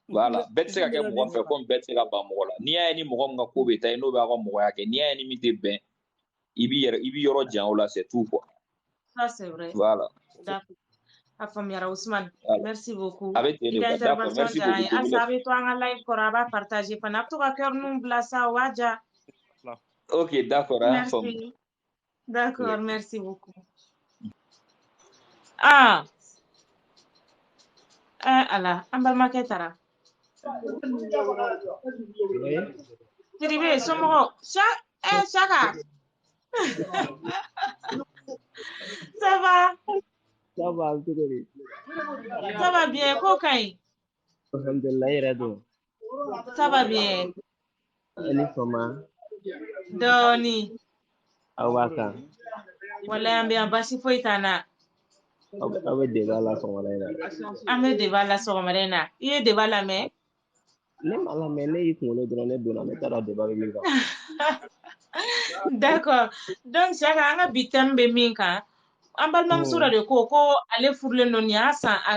voilà bɛɛ tɛ se ka kɛ mɔgɔ fɛ comme bɛɛ tɛ se ka ban mɔgɔ la n'i y'a ye ni mɔgɔ min ka ko bɛ taa n'o b'a ka mɔgɔya kɛ n'i y'a ye ni min tɛ bɛn i bɛ yɔrɔ jan o la c'est tout quoi ça c'est vrai voilà d'accord a faamuyara Ousmane merci beaucoup a bɛ ten de quoi d'accord merci beaucoup alisa a bɛ to an ka live kɔrɔ a b'a partager fana a bɛ to ka cœur ninnu bila sa o b'a diya ok d'accord a y'a faamu merci d'accord merci beaucoup ala an balimakɛ taara Siribe somɔgɔw Saka ça va ça va cogo di ça va bien ko ka ɲi alhamdulillah i yɛrɛ don ça va bien ni fama dɔɔni aw b'a kan walayi an bɛ yan basi foyi t'an na aw bɛ débat la sɔgɔmada in na an bɛ débat la sɔgɔmada in na i ye débat lamɛn ne ma lamɛn ne y'i kunkolo dɔrɔn ne donna ne t'a dɔn débat bɛ min kan d'accord donc Saka an ka bi thème bɛ min kan an balimamuso dɔ de ko ale furulen don nin y'a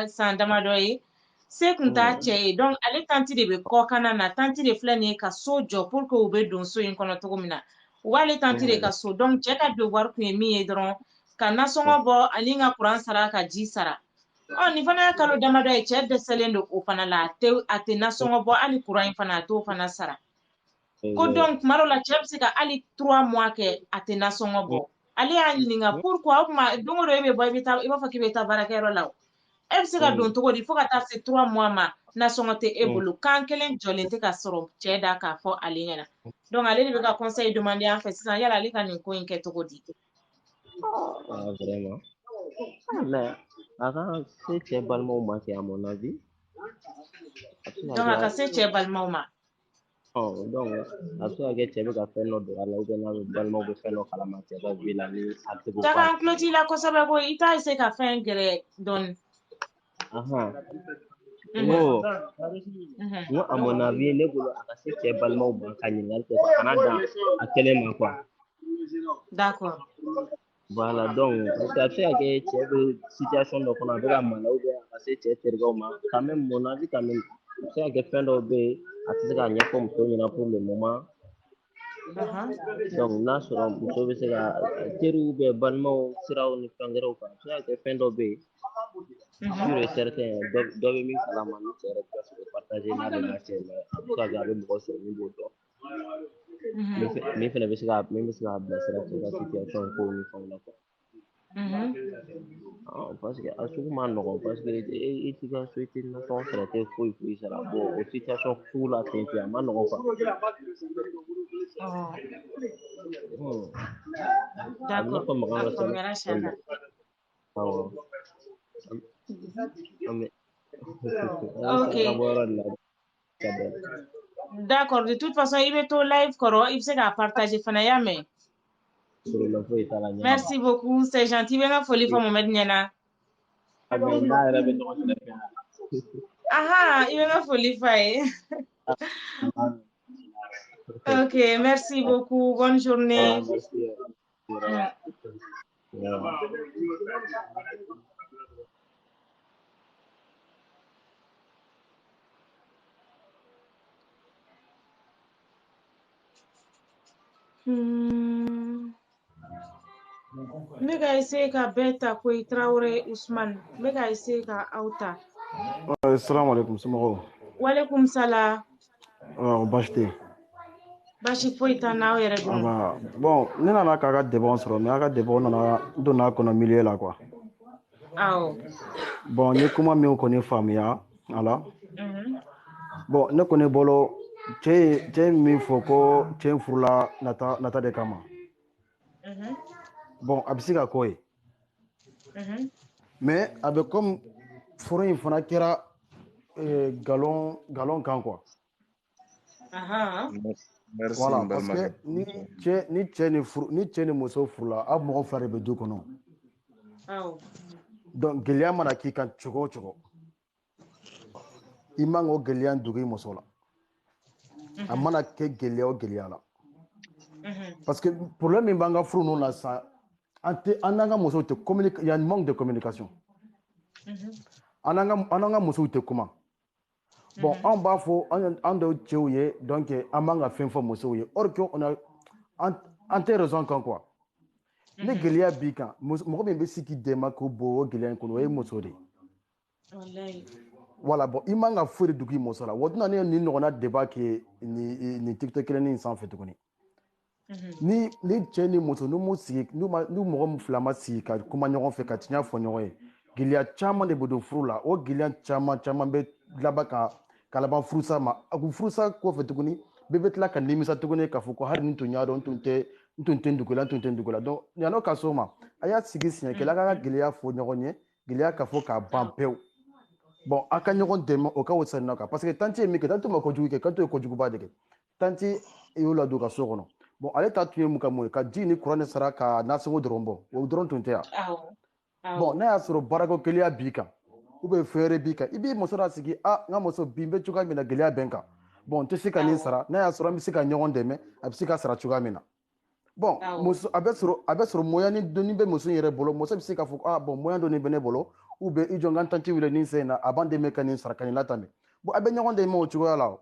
san damadɔ ye se kun t'a cɛ ye donc ale tanti de bɛ kɔkanna na tanti de filɛ nin ye ka so jɔ pour que u bɛ don so in kɔnɔ cogo min na u b'ale tanti de ka so donc cɛ ka devoir kun ye min ye dɔrɔn ka nasɔngɔ bɔ ani ka kuran sara ka ji sara nin fana ye kalo damadɔ ye cɛ dɛsɛlen don o fana la a tɛ nasɔngɔ bɔ hali kuran in fana a t'o fana sara ko donc tuma dɔ la cɛ bɛ se ka hali 3 mois kɛ a tɛ nasɔngɔ bɔ ale y'a ɲininka pourquoi o tuma don o don e bɛ bɔ i b'a fɔ k'i bɛ taa baarakɛyɔrɔ la e bɛ se ka don cogo di fo ka taa se 3 mois ma nasɔngɔ tɛ e bolo kan kelen jɔlen tɛ ka sɔrɔ cɛ da k'a fɔ ale ɲɛna donc ale de bɛ ka conseil demander an fɛ sisan yala ale ka nin ko in kɛ cogo di vraiment mais a ka se cɛ balimaw ma kɛ à mon avis donc a ka se cɛ balimaw ma donc a bɛ se ka kɛ cɛ bɛ ka fɛn dɔ don a la ou bien n'a bɛ balimaw bɛ fɛn dɔ kalama cɛ ka vie la ni a tɛ ko Saka an tulo t'i la kosɛbɛ ko i t'a essayer ka fɛn gɛrɛ dɔɔni Ngo à mon avis ne bolo akase cɛ balimaw ban ka ɲininkali kɛ quoi kana dan a kelen ma quoi. D'accord. Voilà donc parce que a bɛ se ka kɛ cɛ bɛ situation dɔ kɔnɔ a bɛ ka maloya ou bien a ka se cɛ terikɛw ma quand même mon avis quand même a bɛ se ka kɛ fɛn dɔw bɛ yen a tɛ se k'a ɲɛfɔ muso ɲɛna pour le moment. Donc n'a sɔrɔ muso bɛ se ka teriw bɛ balimaw siraw ni fɛn wɛrɛw kan a bɛ se ka kɛ fɛn dɔ bɛ yen. Sûr et certain dɔ bɛ min kalama ni cɛ yɛrɛ tɛ se k'o partager n'a bɛ n'a cɛ mais a bɛ se ka kɛ a bɛ mɔgɔ sɔrɔ min b'o dɔn. Min fɛnɛ bɛ se ka bilasira cɛ ka situation kow ni fɛnw la quoi. Parce que a sugu ma nɔgɔn parce que i t'i ka so i tɛ nasɔngɔ sara i tɛ foyi sara bon o situation sugu la ten a ma nɔgɔn quoi. D'accord, de toute façon, il est au live, il sait qu'à partager. Merci beaucoup, c'est gentil. Il va falloir faire mon médecin. Ah, il va falloir faire. Ok, merci beaucoup. Bonne journée. Mega essayer ka beta ko Traoré Ousmane. Mega essayer ka auta. Assalamu alaikum sumago. Wa alaikum salam. Bashte. Bashi foi ta na yere don. Bon, ni nana ka débat sɔrɔ mais aka débat nana donna kɔnɔ milieu la quoi. Bon, ni kuma min kɔni faamuya ala. Bon, ne kɔni bolo cɛ min fɔ ko cɛ furula nata de kama. Bon, a bɛ se ka k'o ye. Mais a bɛ comme furu in fana kɛra galon kan quoi. Voilà, parce que ni cɛ ni muso furula a mɔgɔ fila de bɛ du kɔnɔ. Donc gɛlɛya mana k'i kan cogo o cogo i man k'o gɛlɛya dogo i muso la. A mana kɛ gɛlɛya o gɛlɛya la. Parce que problème min b'an ka furu ninnu na sisan an n'an ka musow tɛ communiquer, il y a un manque de communication. An n'an ka musow tɛ kuma. Bon, an b'a fɔ an dɔw cɛw ye donc an man ka fɛn fɔ musow ye or que an tɛ raison kan quoi. Ni gɛlɛya b'i kan mɔgɔ min bɛ se k'i dɛmɛ k'o bɔ o gɛlɛya in kɔnɔ o ye muso de ye. Voilà, bon i man ka foyi de dogo i muso la o tɛna ne ni ɲɔgɔnna débat kɛ nin TikTok kelen nin sanfɛ tuguni. Ni cɛ ni muso n'u mɔgɔ fila ma sigi ka kuma ɲɔgɔn fɛ ka tiɲɛ fɔ ɲɔgɔn ye gɛlɛya caman de bɛ don furu la o gɛlɛya caman bɛ laban ka laban furusa ma a ko furusa kɔfɛ tuguni bɛɛ bɛ tila ka nimisa tuguni k'a fɔ ko hali ni tun y'a dɔn n tun tɛ dugu la donc yan'o ka s'o ma a y'a sigi siɲɛ kelen a ka gɛlɛya fɔ ɲɔgɔn ye gɛlɛya ka fɔ k'a ban pewu bon a ka ɲɔgɔn dɛmɛ o ka wusa nin na kan parce que tanti ye min kɛ tanti ma kojugu kɛ kanto ye kojuguba de kɛ tanti y'o ladon ka so kɔnɔ. Bon, ale ta tun ye mun ka mun ye ka ji ni kuran sara ka nasɔngɔ dɔrɔn bɔ o dɔrɔn tun tɛ yan. Bon, n'a y'a sɔrɔ baarako gɛlɛya b'i kan ou bien fɛn wɛrɛ b'i kan i b'i muso la sigi n ka muso bi n bɛ cogoya min na gɛlɛya bɛ n kan bon n tɛ se ka nin sara n'a y'a sɔrɔ an bɛ se ka ɲɔgɔn dɛmɛ a bɛ se ka sara cogoya min na. Bon, muso a bɛ sɔrɔ moyen ni dɔnni bɛ muso yɛrɛ bolo muso bɛ se k'a fɔ bon moyen dɔnni bɛ ne bolo ou bien i jɔ n ka tanti wele nin sen in na a b'an dɛmɛ ka nin sara ka nin latɛmɛ bon a bɛ ɲɔgɔn dɛmɛ o cogoya la o.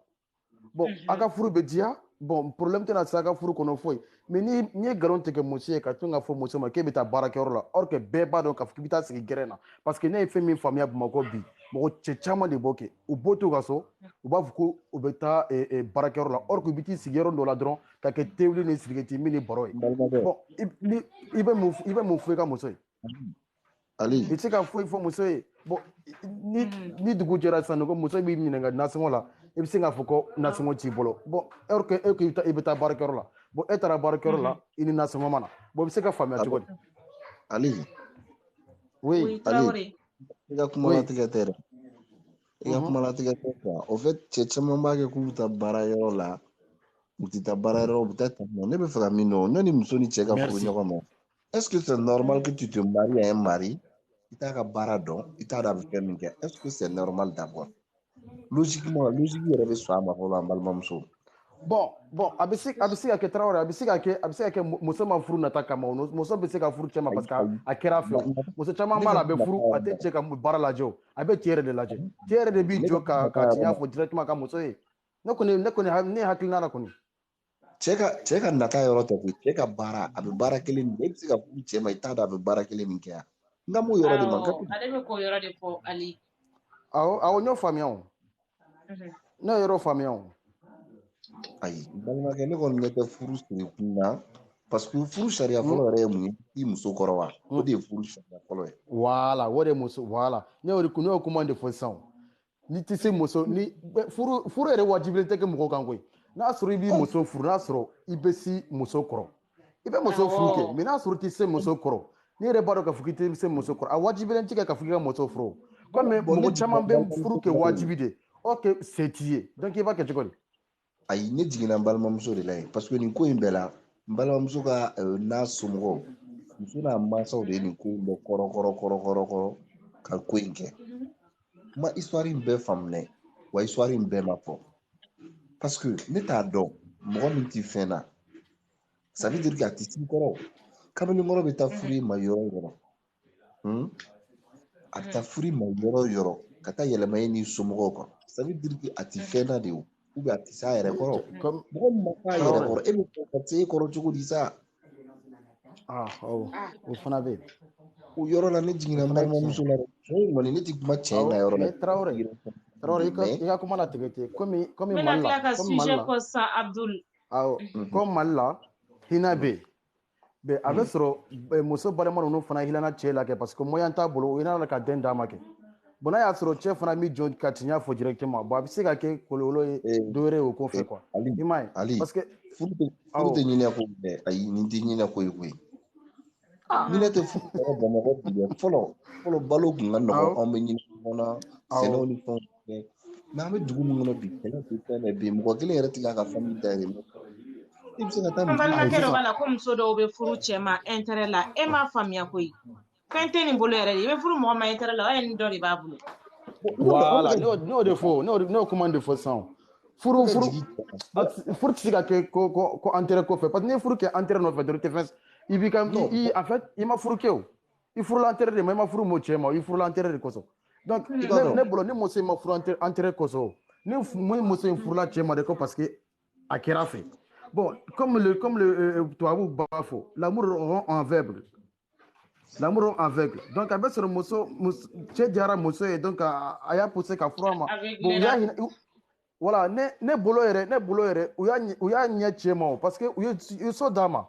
Bon, a ka furu bɛ diya bon problème tɛna se a ka furu kɔnɔ foyi mais ni ye nkalon tigɛ muso ye ka to ka fɔ muso ma k'e bɛ taa baarakɛyɔrɔ la or que bɛɛ b'a dɔn k'a fɔ k'i bɛ taa sigi gɛrɛn na parce que ne ye fɛn min faamuya Bamakɔ bi mɔgɔ cɛ caman de b'o kɛ u b'o to u ka so u b'a fɔ ko u bɛ taa baarakɛyɔrɔ la or que u bɛ t'i sigi yɔrɔ dɔ la dɔrɔn ka kɛ tewuli ni sigɛriti min ni baro ye bon i bɛ mun fɔ i ka muso ye i tɛ se ka foyi fɔ muso ye bon ni dugu jɛra sisan ko muso b'i ɲininka nasɔngɔ la i bɛ se k'a fɔ ko nasɔngɔ t'i bolo bon or que e ko i bɛ taa baarakɛyɔrɔ la bon e taara baarakɛyɔrɔ la i ni nasɔngɔ ma na bon i bɛ se ka faamuya cogo di. Ali oui Ali i ka kumalatigɛ tɛ dɛ i ka kumalatigɛ tɛ quoi au fait cɛ caman b'a kɛ k'u bɛ taa baarayɔrɔ la u tɛ taa baarayɔrɔ u bɛ taa tɛmɛ ne bɛ fɛ ka min dɔn ne ni muso ni cɛ ka furu ɲɔgɔn ma est-ce que c'est normal que tu te maries à un mari i t'a ka baara dɔn i t'a dɔn a bɛ fɛn min kɛ est-ce que c'est normal d'abord. logiquement yɛrɛ bɛ sɔn a ma fɔlɔ an balimamuso. Bon, a bɛ se ka kɛ Traoré, a bɛ se ka kɛ muso ma furu nata kama, muso bɛ se ka furu cɛ ma parce que a kɛra fɛ o. Muso caman b'a la a bɛ furu a tɛ cɛ ka baara lajɛ o, a bɛ cɛ yɛrɛ de lajɛ. Cɛ yɛrɛ de b'i jɔ ka tiɲɛ fɔ directement ka muso ye. Ne hakilina la kɔni. Cɛ ka nata yɔrɔ tɛ koyi, cɛ ka baara a bɛ baara kelen min kɛ, e bɛ se ka furu cɛ ma i t'a dɔn a bɛ baara kelen min kɛ yan. N ka m'o yɔrɔ de ma. Ale bɛ k'o yɔrɔ de fɔ Ali. Awɔ n y'o faamuya o. Ne ye yɔrɔ faamuya o. Ayi balimakɛ ne kɔni ɲɛ tɛ furu siri kun na parce que furu sariya fɔlɔ yɛrɛ ye mun ye i muso kɔrɔ wa o de ye furu sariya fɔlɔ ye. Voilà o de ye muso voilà ne y'o kuma de fɔ sisan ni tɛ se muso ni furu yɛrɛ wajibilen tɛ kɛ mɔgɔw kan koyi n'a sɔrɔ i b'i muso furu n'a sɔrɔ i bɛ si muso kɔrɔ i bɛ muso furu kɛ mais n'a sɔrɔ i tɛ se muso kɔrɔ ni yɛrɛ b'a dɔn k'a fɔ k'i tɛ se muso kɔrɔ a wajibilen tɛ kɛ k'a fɔ k'i ka muso furu comme mɔgɔ caman bɛ furu kɛ wajibi de ok c'est t'i ye donc i b'a kɛ cogo di. Ayi ne jiginna n balimamuso de la yen parce que nin ko in bɛɛ la n balimamuso ka n'a somɔgɔw muso n'a mansaw de ye nin ko in bɛɛ kɔrɔ ka ko in kɛ ma histoire in bɛɛ faamu wa histoire in bɛɛ ma fɔ parce que ne t'a dɔn mɔgɔ min t'i fɛn na ça veut dire que a tɛ s'i kɔrɔ kamalenkɔrɔ bɛ taa furu ma yɔrɔ yɔrɔ a bɛ taa furu ma yɔrɔ yɔrɔ ka taa yɛlɛma e ni somɔgɔw kan ça veut dire que a tɛ fɛn na de o. ou bien a tɛ s'a yɛrɛ kɔrɔ mɔgɔ min ma s'a yɛrɛ kɔrɔ e bɛ fɛ ka se e kɔrɔ cogo di sa. O fana bɛ yen. o yɔrɔ la ne jiginna n balimamuso la dɛ cɛ kɔni ne tɛ kuma cɛ in na yɔrɔ la. Traoré i ka kuma la tigɛ ten komi Mali la. N bɛna tila ka sujet fɔ sisan Abdul. Comme Mali la hinɛ bɛ yen a bɛ sɔrɔ muso balima ninnu fana hinɛna cɛ la kɛ parce que moyen t'a bolo o hinɛna ka den d'a ma kɛ. Bon n'a y'a sɔrɔ cɛ fana mi jɔ ka tiɲɛ fɔ directement bon a bɛ se ka kɛ kɔlɔlɔ ye dɔ wɛrɛ ye o ko fɛ quoi i m'a ye parce que furu tɛ ɲinɛ ko bɛɛ ayi nin tɛ ɲinɛ ko ye koyi ɲinɛ tɛ furu yɛrɛ Bamakɔ bi dɛ fɔlɔ balo tun ka nɔgɔn anw bɛ ɲinɛ ɲɔgɔn na sɛnɛw ni fɛnw kɛ mais an bɛ dugu min kɔnɔ bi sɛnɛ tɛ fɛn bɛɛ bi mɔgɔ kelen yɛrɛ tɛ ka famille dayɛlɛ i bɛ se ka taa balimakɛ dɔ b'a la ko muso dɔw bɛ furu cɛ ma intérêt la e m'a faamuya koyi fɛn tɛ nin bolo yɛrɛ de i bɛ furu mɔgɔ ma intérêt la o ye nin dɔ de b'a bolo. Voilà n'o de fɔ n'o kuma de fɔ sisan furu tɛ se ka kɛ ko intérêt kɔfɛ parce que n'i ye furu kɛ intérêt nɔfɛ dɔrɔn i tɛ fɛn i b'i ka en fait i ma furu kɛ o i furula intérêt de ma i ma furu mɔ cɛ ma i furula intérêt de kɔsɔn donc ne bolo ni muso in ma furu intérêt kɔsɔn ni muso in furula cɛ ma de ko parce que a kɛra fɛ bon comme le tubabu b'a fɔ l'amour rend aveugle. L'amour aveugle. Donc, a bɛ sɔrɔ cɛ diyara muso ye donc a y'a poussé ka furu a ma. Bon, u y'a hinɛ voilà ne bolo yɛrɛ u y'a ɲɛ cɛ ma o parce que u ye so d'a ma.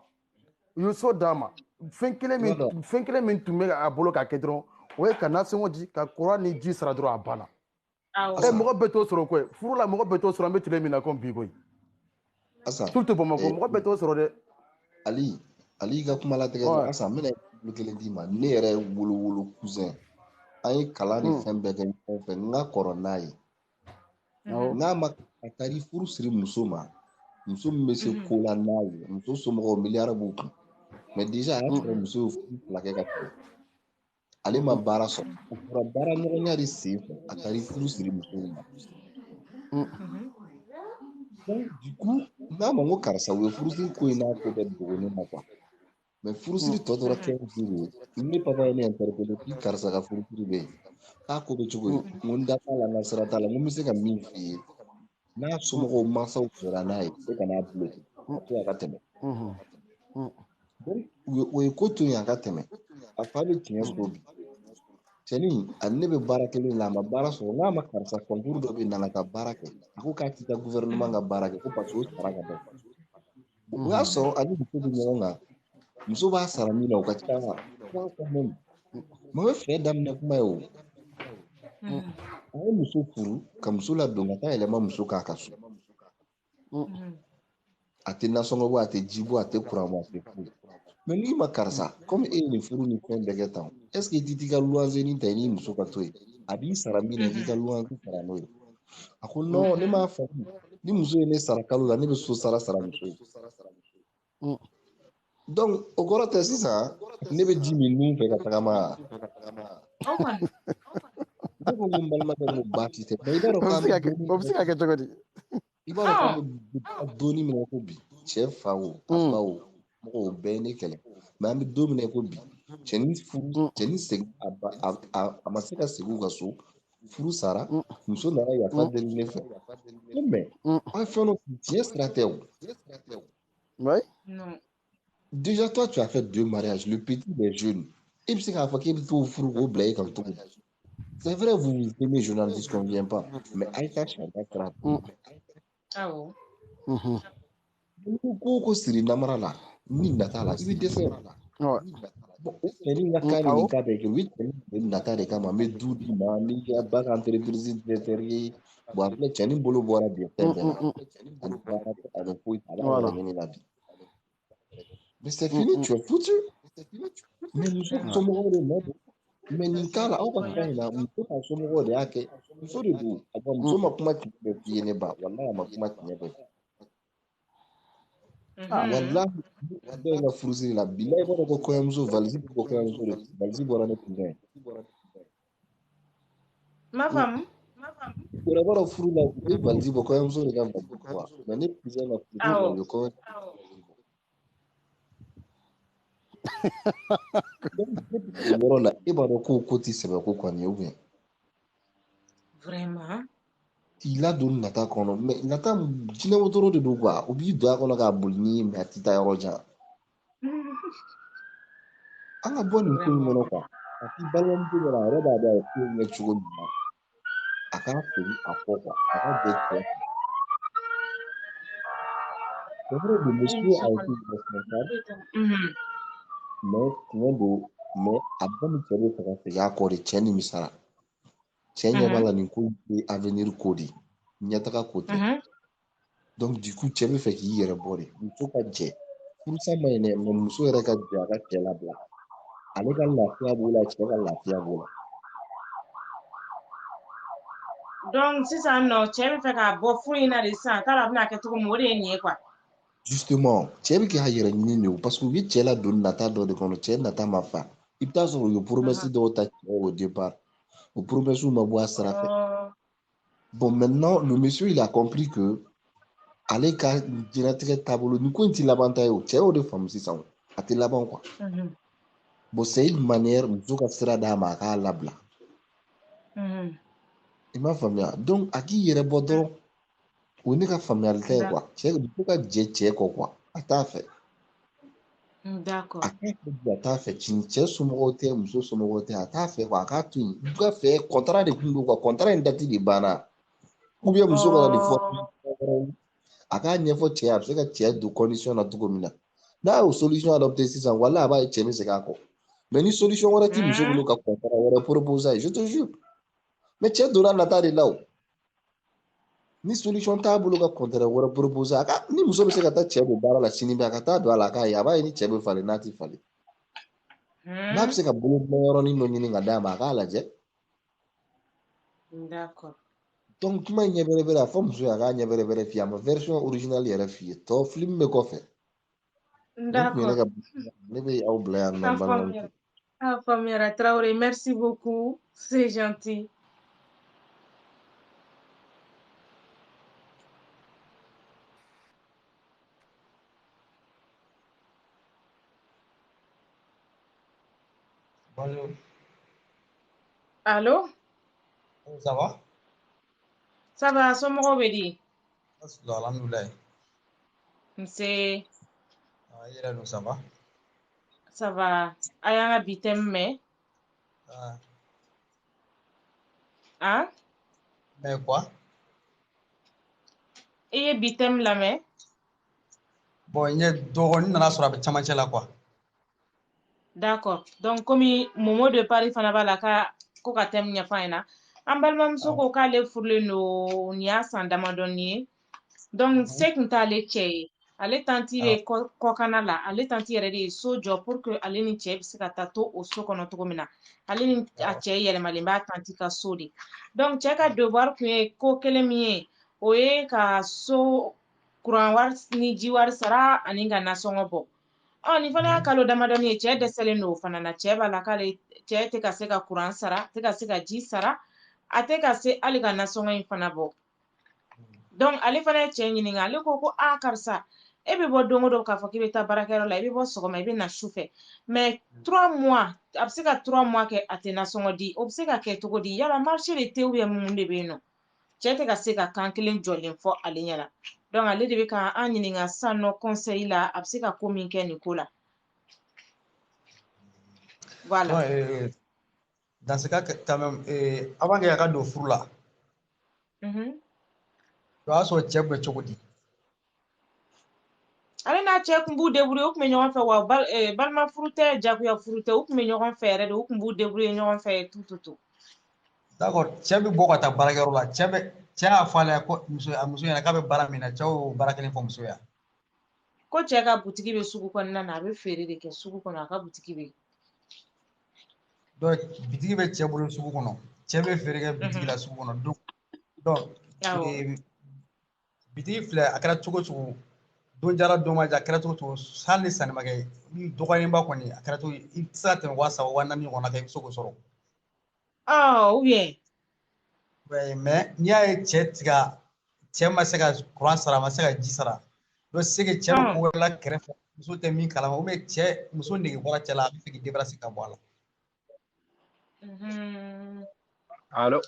Fɛn kelen min tun bɛ a bolo ka kɛ dɔrɔn o ye ka nasɔngɔ di ka courant ni ji sara dɔrɔn a banna. Mɔgɔ bɛ t'o sɔrɔ koyi furu la mɔgɔ bɛ t'o sɔrɔ an bɛ tile min na comme bi koyi. Surtout Bamakɔ mɔgɔ bɛ t'o sɔrɔ dɛ. Ali ka kuma latigɛ Asan n bɛna kelen d'i ma ne yɛrɛ ye wolo cousin an ye kalan ni fɛn bɛɛ kɛ ɲɔgɔn fɛ n ka kɔrɔ n'a ye n'a ma a taara i furu siri muso ma muso min bɛ se ko la n'a ye muso somɔgɔw miliyari b'u kun mais déjà a y'a sɔrɔ muso ye furu fila kɛ ka tɛmɛ ale ma baara sɔrɔ o fɔra baara ɲɔgɔnya de sen fɛ a taara i furu siri muso ma donc du coup n'a ma ko karisa u ye furusiri ko in n'a ko bɛɛ dogo ne ma quoi. Mais furusiri tɔ tora 15 jours ne papa ye ne interpellé k'i karisa ka furusiri bɛ yen k'a ko bɛ cogo di n ko n da t'a la n ka sira t'a la n ko n bɛ se ka min f'i ye n'a somɔgɔw mansaw sera n'a ye e kana bloqué a to a ka tɛmɛ donc o ye ko to yen a ka tɛmɛ a fa bɛ tiɲɛ so bi cɛnin ani ne bɛ baara kelen la a ma baara sɔrɔ n'a ma karisa concours dɔ bɛ yen nana ka baara kɛ a ko k'a tɛ taa gouvernement ka baara kɛ ko parce que o sara ka dɔgɔ o y'a sɔrɔ ani muso bɛ ɲɔgɔn kan muso b'a sara min na o ka ca mais o ye fɛ daminɛ kuma ye o a ye muso furu ka muso ladon ka taa yɛlɛma muso k'a ka so a tɛ nasɔngɔ bɔ a tɛ ji bɔ a tɛ courant bɔ a tɛ foyi mais n'i ma karisa comme e ye nin furu ni fɛn bɛɛ kɛ tan est-ce que i t'i ka luwanze ni ta i ni muso ka to yen a b'i sara min na i k'i ka luwanze sara n'o ye a ko non ne m'a faamu ni muso ye ne sara kalo la ne bɛ so sara muso ye donc o kɔrɔ tɛ sisan ne bɛ ji min nun fɛ ka tagama ko balma ko bati te mais ibaro ko doni min ko bi chef fawo abawo mo be ne kele mais am do min ko bi cheni seg amasika segu ka so furu sara muso nana yafa deli ne fɛ mais en fait non tu es stratège. Ouais. Non. Déjà toi tu as fait 2 mariages, le petit des jeunes et puis c'est qu'à fois qu'il faut furu au blé comme tout. C'est vrai vous aimez journaliste qu'on vient pas mais Aïcha chanta trap. Ah bon. Ko siri namara la ni nata la ibi dese Ouais. bon ni nga kani ni ka be ke oui ni nata de kama me dudi ma ni ya ba entreprise de terre bon après chani bolo bora bien alors faut Voilà. mais c'est fini tu es foutu mais nous sommes de mode mais ni kala au pas na nous pas sommes de ake nous sommes de vous avant nous sommes kuma qui be ne ba wallahi ma kuma qui ne ba wallahi be na furusi la bilay ko ko yamzo valzi ko yamzo valzi bora ne pinga Ma femme bora bora furu la valzi ko yamzo ne gamba quoi mais ne pinga na furu ko yoro la ibaro ko koti sebe ko kwani obi vraiment il a donné nata kono mais nata jine wotoro de do quoi obi do akono ka bulni mais atita yoro ja anga boni ko ngono kwa ati balon de la roda da ko ne chugo ma aka ko akoko aka de ko pero de monsieur a été responsable mais kondo mais abon tere ka se ya ko de cheni misara chenya bala ni ko avenir kodi nyata ka kote donc du coup chebe fait ki yere bore faut pas je pour ça mais ne muso yere ka jaga kela bla ale ka lafiya bola cɛ ka lafiya bola donc sisan nɔ cɛ bɛ fɛ ka bɔ furu in na de sisan t'a la bɛna kɛ cogo min o de ye nin ye quoi justement cɛ bɛ kɛ a yɛrɛ ɲini de parce que u bɛ cɛ la don nata dɔ de kɔnɔ cɛ nata ma fa i bɛ taa sɔrɔ u ye promesse dɔw ta cɛ au départ o promesse ma bɔ a sira fɛ bon maintenant le monsieur il a compris que ale ka diɲɛlatigɛ taabolo ni ko in ti laban ta ye o cɛ y'o de faamu sisan a tɛ laban quoi bon c'est une manière muso ka sira d'a ma a k'a labila i m'a faamuya donc a k'i yɛrɛ bɔ dɔrɔn o ne ka faamuyali tɛ ye quoi cɛ muso ka jɛ cɛ kɔ quoi a t'a fɛ d'accord a t'a fɛ cin cɛ somɔgɔw tɛ muso somɔgɔw tɛ a t'a fɛ quoi a k'a to yen u ka fɛ contrat de kun don quoi contrat in date de banna ou bien muso kana nin fɔ a k'a ɲɛfɔ cɛ a bɛ se ka cɛ don condition na cogo min na n'a y'o solution adopté sisan wala a b'a ye cɛ bɛ segin a kɔ mais ni solution wɛrɛ ti muso bolo ka contrat wɛrɛ proposer a ye je te jure mais cɛ donna nata de la o ni solution t'a bolo ka contrat wɛrɛ proposer a ka ni muso bɛ se ka taa cɛ don baara la sini bɛ a ka taa don a la a k'a ye a b'a ye ni cɛ bɛ falen n'a ti falen n'a bɛ se ka bolo yɔrɔnin dɔ ɲini ka d'a ma a k'a lajɛ d'accord donc kuma in ɲɛ bɛrɛ bɛrɛ a fɔ muso ye a k'a ɲɛ bɛrɛ bɛrɛ f'i ye a ma version originale yɛrɛ f'i ye tɔ film bɛ kɔfɛ d'accord ne bɛ aw bila yan nɔ balimamuso ah faamuyara Traoré merci beaucoup c'est gentil Bonjour. Allô? Ça va? Ça va, somɔgɔw bɛ di? Alhamdulillah. Nse. I yɛrɛ dun ça va? Ça va. A y'an ka bi thème mɛn? Hein? Mais quoi? I ye bi thème lamɛn? Bon, n ye dɔgɔnin nana sɔrɔ a bɛ camancɛ la quoi. D'accord. Donc komi Momo de Paris fana b'a la ko ka thème ɲɛfɔ an ɲɛna. An balimamuso ko k'ale furulen don nin y'a san damadɔni ye. Donc se tun t'ale cɛ ye. Ale tanti bɛ kɔkana la. Ale tanti yɛrɛ de ye so jɔ pour que ale ni cɛ bɛ se ka taa to o so kɔnɔ cogo min na. Ale ni a cɛ yɛlɛmalen b'a tanti ka so de. Donc cɛ ka devoir tun ye ko kelen min ye o ye ka so courant wari ni ji wari sara ani ka nasɔngɔ bɔ. Nin fana y'a kalo damadɔni ye cɛ dɛsɛlen don o fana na cɛ b'a la k'ale cɛ tɛ ka se ka courant sara tɛ ka se ka ji sara ate ka se ali ka nasɔngɔ in fana bɔ donc ale fana ye cɛ ɲininka ale ko karisa e bɛ bɔ don o don k'a fɔ k'i bɛ taa baarakɛyɔrɔ la i bɛ bɔ sɔgɔma i bɛ na su fɛ mais 3 mois a bɛ se ka 3 mois kɛ a tɛ nasɔngɔ di o bɛ se ka kɛ cogo di yala marché de tɛ ou bien mun de bɛ yen nɔ cɛ tɛ ka se ka kan kelen jɔlen fɔ ale ɲɛna donc ale de bɛ ka an ɲininka sisan nɔ conseil la a bɛ se ka ko min kɛ nin ko la voilà. Dans ce cas, quand même, avant qu'il y ait un fou là, tu as son chef de chocodi. Ale n'a cɛ kun b'u débrouiller u kun bɛ ɲɔgɔn fɛ wa balima furu tɛ jagoya furu tɛ u kun bɛ ɲɔgɔn fɛ yɛrɛ de u kun b'u débrouiller ɲɔgɔn fɛ tout. D'accord, cɛ bɛ bɔ ka taa baarakɛyɔrɔ la cɛ y'a fɔ ale ko muso ɲɛna k'a bɛ baara min na cɛ y'o baara kelen fɔ muso ye. Ko cɛ ka butigi bɛ sugu kɔnɔna na a bɛ feere de kɛ sugu kɔnɔ a ka butigi bɛ. Donc bitigi bɛ cɛ bolo sugu kɔnɔ cɛ bɛ feere kɛ bitigi la sugu kɔnɔ donc bitigi filɛ a kɛra cogo cogo don jara don ma ja a kɛra cogo cogo hali ni sannimakɛ ni dɔgɔninba kɔni a kɛra cogo i tɛ se ka tɛmɛ 3,000 4,000 ɲɔgɔnna kɛ i bɛ se k'o sɔrɔ. ou bien. mais n'i y'a ye cɛ tigɛ cɛ ma se ka courant sara a ma se ka ji sara donc c'est que cɛ bɛ ko wɛrɛ la kɛrɛfɛ muso tɛ min kalama ou bien cɛ muso nege bɔra cɛ la a bɛ fɛ k'i débarrasser ka bɔ a la. Allô?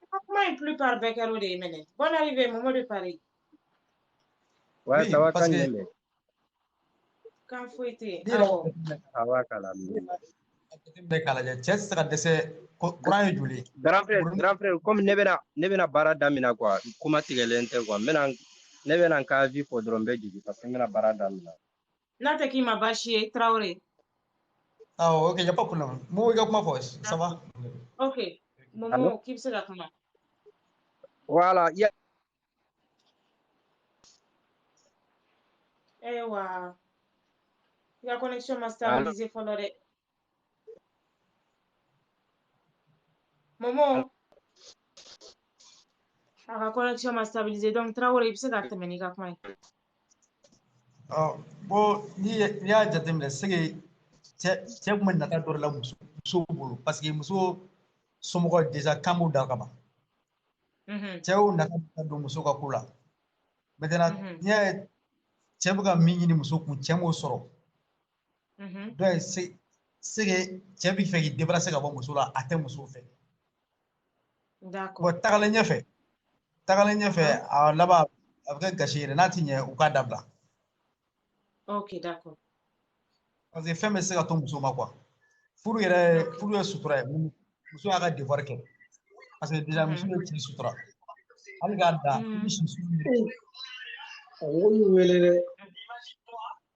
Comment est plus par Bekaro de Yémen? Bonne arrivée, Momo de Paris. Ouais, ça va, parce que... Quand faut être... Ça va, Kalamina. Cɛ se ka dɛsɛ courant ye joli? Grand frère, comme ne bɛna baara daminɛ quoi, kuma tigɛlen tɛ quoi, ne bɛna n ka avis fɔ dɔrɔn n bɛ jigin parce que n bɛna baara daminɛ. N'a tɛ k'i ma baasi ye, Traoré. Ah, ok, y a pas de problème. Moi, je kuma fɔ, ça va? Ok, Momo, k'i bɛ se ka kuma. Voilà, Ewa, la connexion m'a stabilisé fɔlɔ dɛ. Momo, a ka connexion m'a stabilisé donc Traoré i bɛ se ka tɛmɛ n'i ka kuma ye. Bon, n'i y'a jateminɛ c'est que cɛ kun bɛ nata dɔ de la muso bolo parce que muso somɔgɔ déjà kan b'u da ka ban. Cɛw nata don muso ka ko la. Maintenant n'i y'a ye cɛ bɛ ka min ɲini muso kun cɛ m'o sɔrɔ. Donc c'est que cɛ bɛ fɛ k'i débarrasser ka bɔ muso la a tɛ muso fɛ. D'accord. Bon tagalen ɲɛfɛ a laban a bɛ kɛ gasi yɛrɛ n'a ti ɲɛ u k'a dabila. Ok, d'accord. Parce que fɛn bɛ se ka to muso ma quoi. Furu ye sutura ye muso y'a ka devoir kɛ parce que déjà muso ye cɛ sutura hali k'a da i bɛ si su ye. O y'u wele dɛ.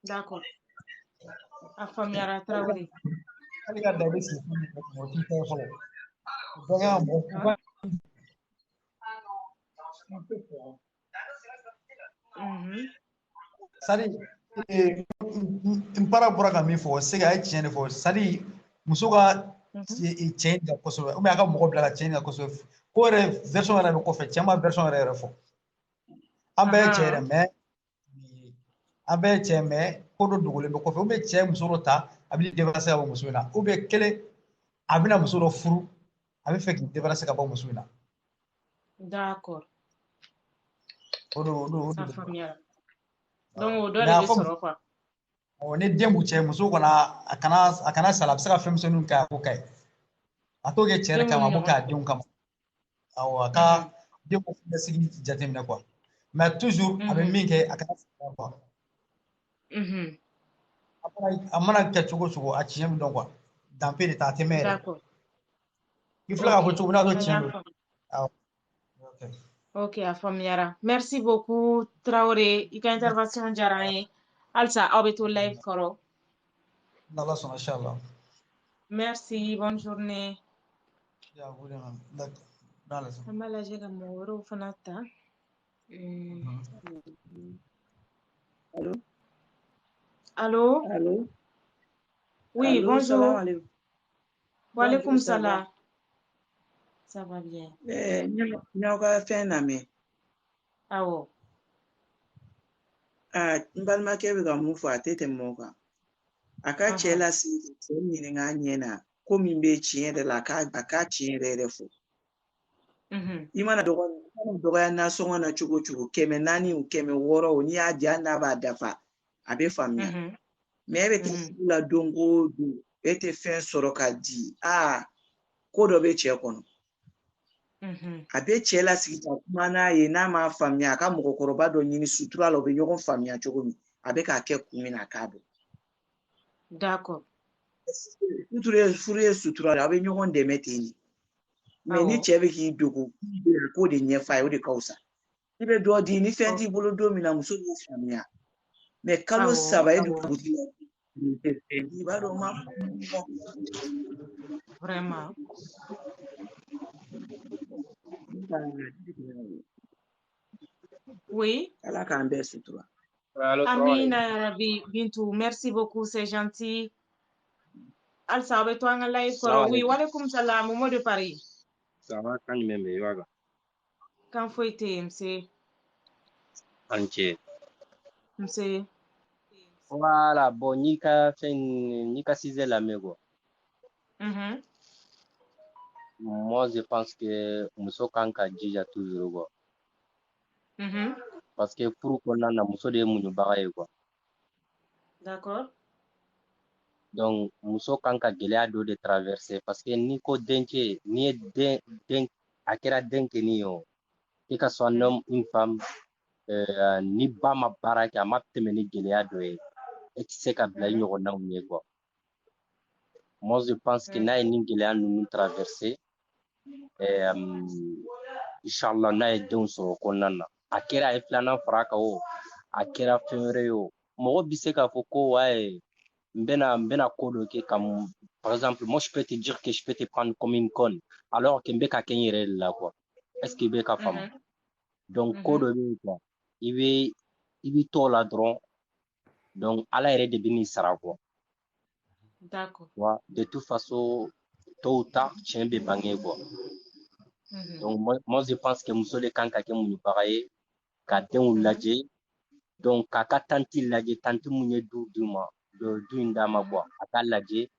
D'accord. A faamuyara Traoré. Hali k'a da i bɛ si su ye o t'i fɛ fɔlɔ. Dɔ kɛ ka mɔgɔ c'est-à-dire n para bɔra ka min fɔ c'est que a ye tiɲɛ de fɔ c'est-à-dire muso ka cɛ ɲininka kosɛbɛ ou bien a ka mɔgɔ bila ka cɛ ɲininka kosɛbɛ ko yɛrɛ version yɛrɛ bɛ kɔfɛ cɛ ma version yɛrɛ fɔ an bɛɛ ye cɛ yɛrɛ mais ko dɔ dogolen bɛ kɔfɛ ou bien cɛ muso dɔ ta a bɛ débarrasser ka bɔ muso in na ou bien kelen a bɛna muso dɔ furu a bɛ fɛ k'i débarrasser ka bɔ muso in na. D'accord. O a faamuyara. Donc o dɔ de bɛ sɔrɔ quoi. Ni den b'u cɛ muso kɔnɔ a kana sala a bɛ se ka fɛn misɛnninw kɛ a ko ka ɲi a t'o kɛ cɛ yɛrɛ kama a b'o kɛ a denw kama awɔ a ka denw bɛ sigi jateminɛ quoi mais toujours a bɛ min kɛ a kana sigi quoi a mana kɛ cogo cogo a tiɲɛ bɛ dɔn quoi danpe de ta a tɛ mɛn yɛrɛ i filɛ ka fɔ cogo min n'a sɔrɔ tiɲɛ don awɔ. Ok, a faamuyara. Merci beaucoup Traoré i ka intervention diyara an ye halisa aw bɛ to live kɔrɔ. N'Ala sɔnna inchallah. Merci, bonne journée. An b'a lajɛ ka mɔgɔ wɛrɛw fana ta. Allô? Allô? Oui, Allô, bonjour. salam alaikum. Wa alaikum Ça va? salam. Ça va bien. N'aw ka fɛn lamɛn. Awɔ. N balimakɛ bɛ ka mun fɔ a tɛ tɛmɛ o kan. A ka cɛ lasigi cɛ ɲininka a ɲɛ na ko min bɛ tiɲɛ yɛrɛ la a k'a tiɲɛ yɛrɛ fɔ. I mana dɔgɔya nasɔngɔ na cogo cogo 400 o 600 o n'i y'a di hali n'a b'a dafa a bɛ faamuya mais e bɛ taa sugu la don o don e tɛ fɛn sɔrɔ ka di ko dɔ bɛ cɛ kɔnɔ a bɛ cɛ lasigi ka kuma n'a ye n'a m'a faamuya a ka mɔgɔkɔrɔba dɔ ɲini sutura la o bɛ ɲɔgɔn faamuya cogo min a bɛ k'a kɛ kun min na a k'a dɔn. D'accord. Furu ye sutura la a bɛ ɲɔgɔn dɛmɛ ten de mais ni cɛ bɛ k'i dogo k'o de ɲɛf'a ye o de ka wusa i bɛ dɔ di ni fɛn t'i bolo don min na muso b'o faamuya mais kalo 3 e dun butigi la i b'a dɔn ma Vraiment. Oui. Allah k'an bɛɛ sutura. Amina Rabi Bintou, merci beaucoup, c'est gentil. Alsa abe to anga live koro. Oui, walaikum salam, Momo de Paris. Ça va quand même yoga. Quand faut été MC. Anche. MC. Voilà, bon nika cisé la mego. Moi je pense que muso kanka jija toujours quoi. Parce que pour qu'on a muso de munu bagaye quoi. D'accord. Donc muso kanka gelea do de traverser parce que ni ko denche ni den akera denke ni yo. Que ce soit un homme, une femme, ni ba ma baraka ma temeni gelea do e tu sais ka bla nyoro na quoi. Moi je pense que na ni gelea nous traverser inshallah na don so konana akera e plana fraka o akera fenre yo mo bise ka foko ouais mbena kodo ke comme par exemple moi je peux te dire que je peux te prendre comme une conne alors que mbeka kenyere là quoi est-ce que beka femme donc kodo quoi il veut tout là droit donc ala ere de bini sara quoi d'accord ouais de toute façon tôt ou tard tien be bangé quoi. Donc moi je pense que muso le kanka ke munu bagaye ka den laje donc kaka tanti laje tanti munye du ma du indama quoi aka laje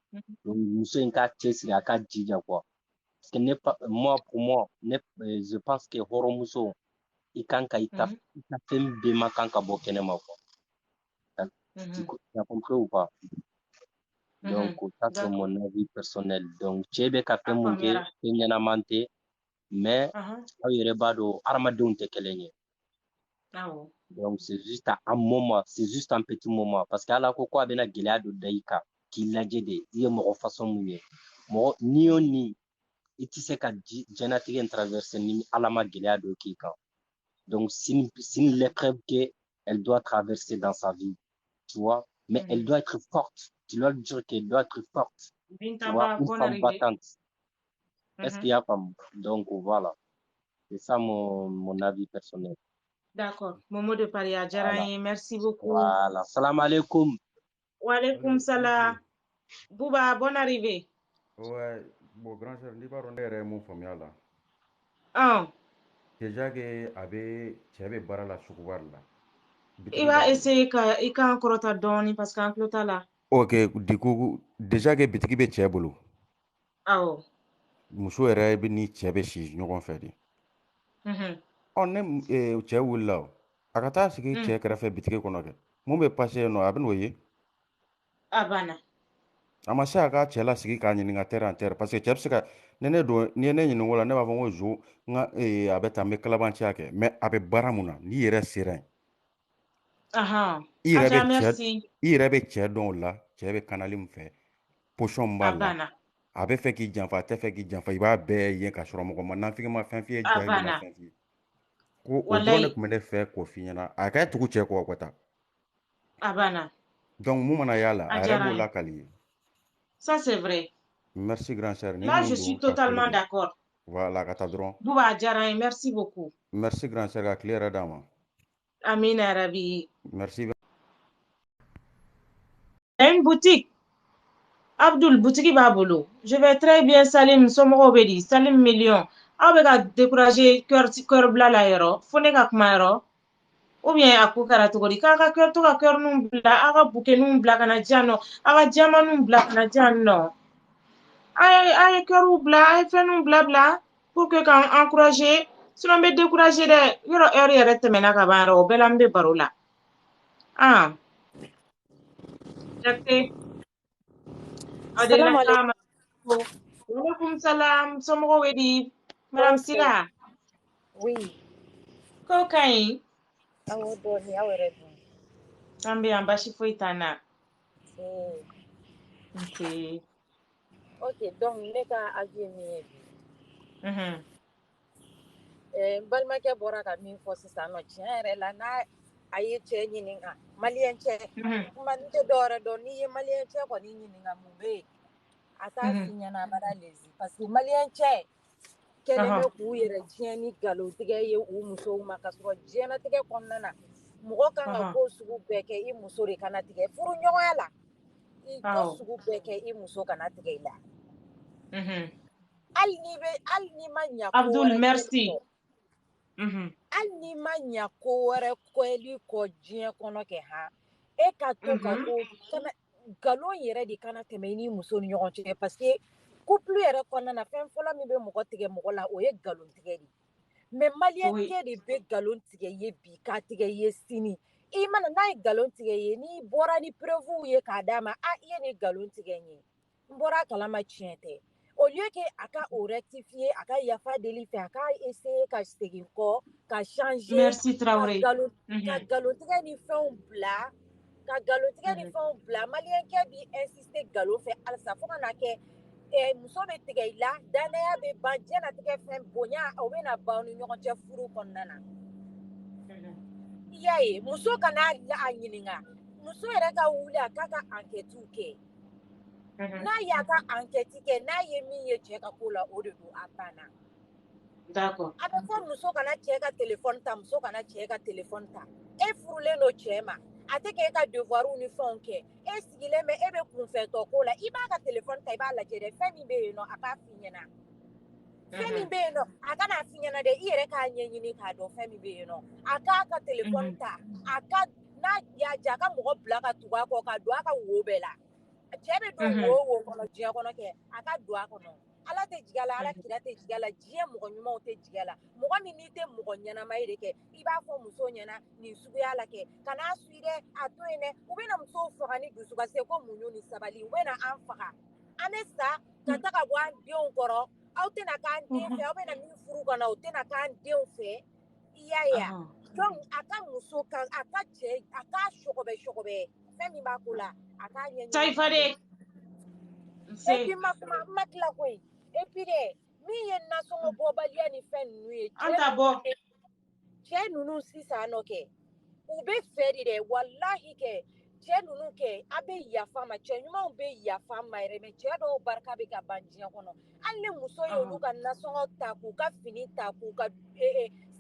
donc muso inka tesi aka jija quoi parce que n'est pas moi pour moi je pense que horo muso ikanka ita fem be ma kanka bo kenema quoi. Tu as compris ou pas? Donc ça c'est mon avis personnel. Donc chebe ka fem munke kenyana mante mais Ayerebado Armadon Tekelenye. Donc c'est juste un moment, c'est juste un petit moment. Parce qu'à la coco a bien Gileado Daika, qui l'a dit, il y a une façon mouillée. Ni, et tu sais qu'à Janati traverser ni Alama Gileado Kika. Donc c'est une l'épreuve qu'elle doit traverser dans sa vie, tu vois. Mais elle doit être forte. Tu dois dire qu'elle doit être forte. Tu vois, une femme battante. Est-ce qu'il y a femme? Donc voilà. C'est ça mon avis personnel. D'accord. Momo de Paris à Djaraï, merci beaucoup. Voilà. Salam alaikum. Wa alaikum salam. Bouba, bonne arrivée. Ouais, bon, grand cher, ni baron est mon familial là. Déjà que avait bara la soukour là. Il va essayer qu'il y encore ta donne parce qu'un clota là. Ok, du coup, déjà que bitiki be tchebolo. Muso yɛrɛ bɛ ni cɛ bɛ si ɲɔgɔn fɛ de ne cɛ wulila o a ka taa sigi cɛ kɛrɛfɛ bitigi kɔnɔ kɛ mun bɛ passé yen nɔ a bɛ n'o ye a ma se a ka cɛ la sigi k'a ɲininka terre en terre parce que cɛ bɛ se ka ni ne ye ne ɲininka o la ne b'a fɔ n ko zo n ka a bɛ taa n bɛ kalabanciya kɛ mais a bɛ baara mun na n'i yɛrɛ sera yen i yɛrɛ bɛ cɛ dɔn o la cɛ bɛ kanali min fɛ position b'a la a bɛ fɛ k'i janfa a tɛ fɛ k'i janfa i b'a bɛɛ ye ka sɔrɔ mɔgɔ ma nanfigi ma fɛn f'i ye jɔn ma fɛn f'i ye ko o dɔrɔn de tun bɛ ne fɛ k'o f'i ɲɛna a ka tugu cɛ kɔ ka taa donc mun mana y'a la a yɛrɛ b'o lakali ye ça c'est vrai merci grand sœur là je suis totalement d'accord voilà ka taa dɔrɔn Bouba diyara n ye merci beaucoup merci grand sœur ka tile yɛrɛ d'a ma amina rabi merci une boutique Abdul boutique b'a bolo je vais très bien Salim somɔgɔw bɛ di Salim million aw bɛ ka décourager cœur bila la yɔrɔ fo ne ka kuma yɔrɔ ou bien a ko kɛra cogo di k'a ka cœur to ka cœur ninw bila aw ka bouquet ninw bila ka na di yan nɔ aw ka diamant ninw bila ka na di yan nɔ a ye cœur bila a ye fɛn ninw bila pour que quand encourager sinon be décourager de yoro heure yere temena ka ban ro belambe barola jakte adela Salam alaikum. kama Walaikum salam somo wedi madame Sila Oui. ko kai Awo doni awere doni. ambe ambashi foitana Okay. Okay, donc ne ka avis mi ye bi. Balimakɛ bɔra ka min fɔ sisan nɔ tiɲɛ yɛrɛ la n'a a ye cɛ ɲininka maliyɛn cɛ kuma n tɛ dɔwɛrɛ dɔn n'i ye maliyɛn cɛ kɔni ɲininka mun bɛ yen a t'a f'i ɲɛna a bada lezi parce que maliyɛn cɛ kɛlen bɛ k'u yɛrɛ diɲɛ ni nkalontigɛ ye u musow ma ka sɔrɔ diɲɛlatigɛ kɔnɔna na mɔgɔ kan ka ko sugu bɛɛ kɛ i muso de kana tigɛ furu ɲɔgɔnya la i ko sugu bɛɛ kɛ i muso kana tigɛ i la hali n'i ma ɲa ko Abdul wɛrɛ merci hali n'i ma ɲa ko wɛrɛ kɛli kɔ diɲɛ kɔnɔ kɛ e ka to ka ko kana nkalon yɛrɛ de kana tɛmɛ i ni muso ni ɲɔgɔn cɛ parce que couple yɛrɛ kɔnɔna na fɛn fɔlɔ min bɛ mɔgɔ tigɛ mɔgɔ la o ye nkalon tigɛ de mais maliyɛnkɛ de bɛ nkalon tigɛ ye bi k'a tigɛ ye sini i mana n'a ye nkalon tigɛ ye n'i bɔra ni preuve ye k'a d'a ma i ye nin nkalon tigɛ n ye n bɔra a kalama tiɲɛ tɛ au lieu que a ka o rectifier a ka yafa deli fɛ a ka essayer ka segin kɔ ka changer merci Traoré ka nkalontigɛ ni fɛnw bila ka nkalontigɛ ni fɛnw bila maliyɛnkɛ bi insister nkalon fɛ halisa fo ka na kɛ muso bɛ tigɛ i la danaya bɛ ban diɲɛlatigɛ fɛn bonya o bɛna ban ni ɲɔgɔn cɛ furu kɔnɔna na i y'a ye muso kana a ɲininka muso yɛrɛ ka wuli a k'a ka enquête kɛ n'a y'a ka enquête kɛ n'a ye min ye cɛ ka ko la o de don a banna d'accord a bɛ fɔ muso kana cɛ ka téléphone ta muso kana cɛ ka téléphone ta e furulen don cɛ ma a tɛ k'e ka devoirs ni fɛnw kɛ e sigilen bɛ e bɛ kunfɛtɔ ko la i b'a ka téléphone ta i b'a lajɛ dɛ fɛn min bɛ yen nɔ a k'a f'i ɲɛna fɛn min bɛ yen nɔ a kana f'i ɲɛna dɛ i yɛrɛ k'a ɲɛɲini k'a dɔn fɛn min bɛ yen nɔ a k'a ka téléphone ta a ka n'a y'a diya a ka mɔgɔ bila ka tugu a kɔ ka don a ka wo bɛɛ la cɛ bɛ don wo wo kɔnɔ diɲɛ kɔnɔ kɛ a ka don a kɔnɔ ala tɛ jigi a la ala kira tɛ jigi a la diɲɛ mɔgɔ ɲumanw tɛ jigi a la mɔgɔ min n'i tɛ mɔgɔ ɲɛnama ye de kɛ i b'a fɔ muso ɲɛna nin suguya la kɛ kan'a suyi dɛ a to yen dɛ u bɛna musow faga ni dusukasi ko muɲu ni sabali u bɛna an faga an bɛ sa ka taga bɔ an denw kɔrɔ aw tɛna k'an den fɛ aw bɛna min furu kɔnɔ o tɛna k'an denw fɛ i y'a ye a donc a ka muso kan a ka cɛ a k'a sɔgɔbɛ fɛn min b'a ko la a k'a ɲɛɲini Taifade et puis ma tila koyi et puis dɛ min ye nasɔngɔ bɔbaliya ni fɛn ninnu ye cɛ ninnu sisan nɔ kɛ u bɛ fɛ de dɛ walahi kɛ cɛ ninnu kɛ a bɛ yafa ma cɛ ɲumanw bɛ yafa ma yɛrɛ mɛ cɛ dɔw barika bɛ ka ban diɲɛ kɔnɔ hali ni muso ye olu ka nasɔngɔ ta k'u ka fini ta k'u ka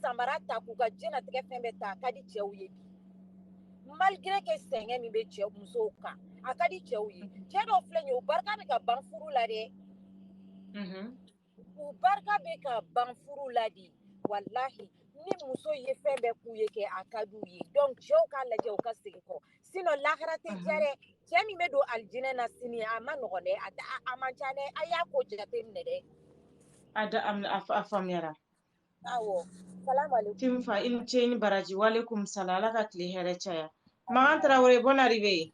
samara ta k'u ka diɲɛlatigɛ fɛn bɛɛ ta a ka di cɛw ye bi malgré que sɛgɛn min bɛ cɛ musow kan a ka di cɛw ye cɛ dɔw filɛ nin ye u barika bɛ ka ban furu la dɛ u barika bɛ ka ban furu la de walahi ni muso ye fɛn bɛɛ k'u ye kɛ a ka d'u ye donc cɛw k'a lajɛ u ka segin kɔ sinon lahara tɛ diya dɛ cɛ min bɛ don alijinɛ na sini a ma nɔgɔn dɛ a man ca dɛ a y'a ko jateminɛ dɛ a faamuyara awɔ salamu aleykum Timfa i ni ce i ni baraji walaikum salam ala ka tile hɛrɛ caya Magan Traoré bonne arrivée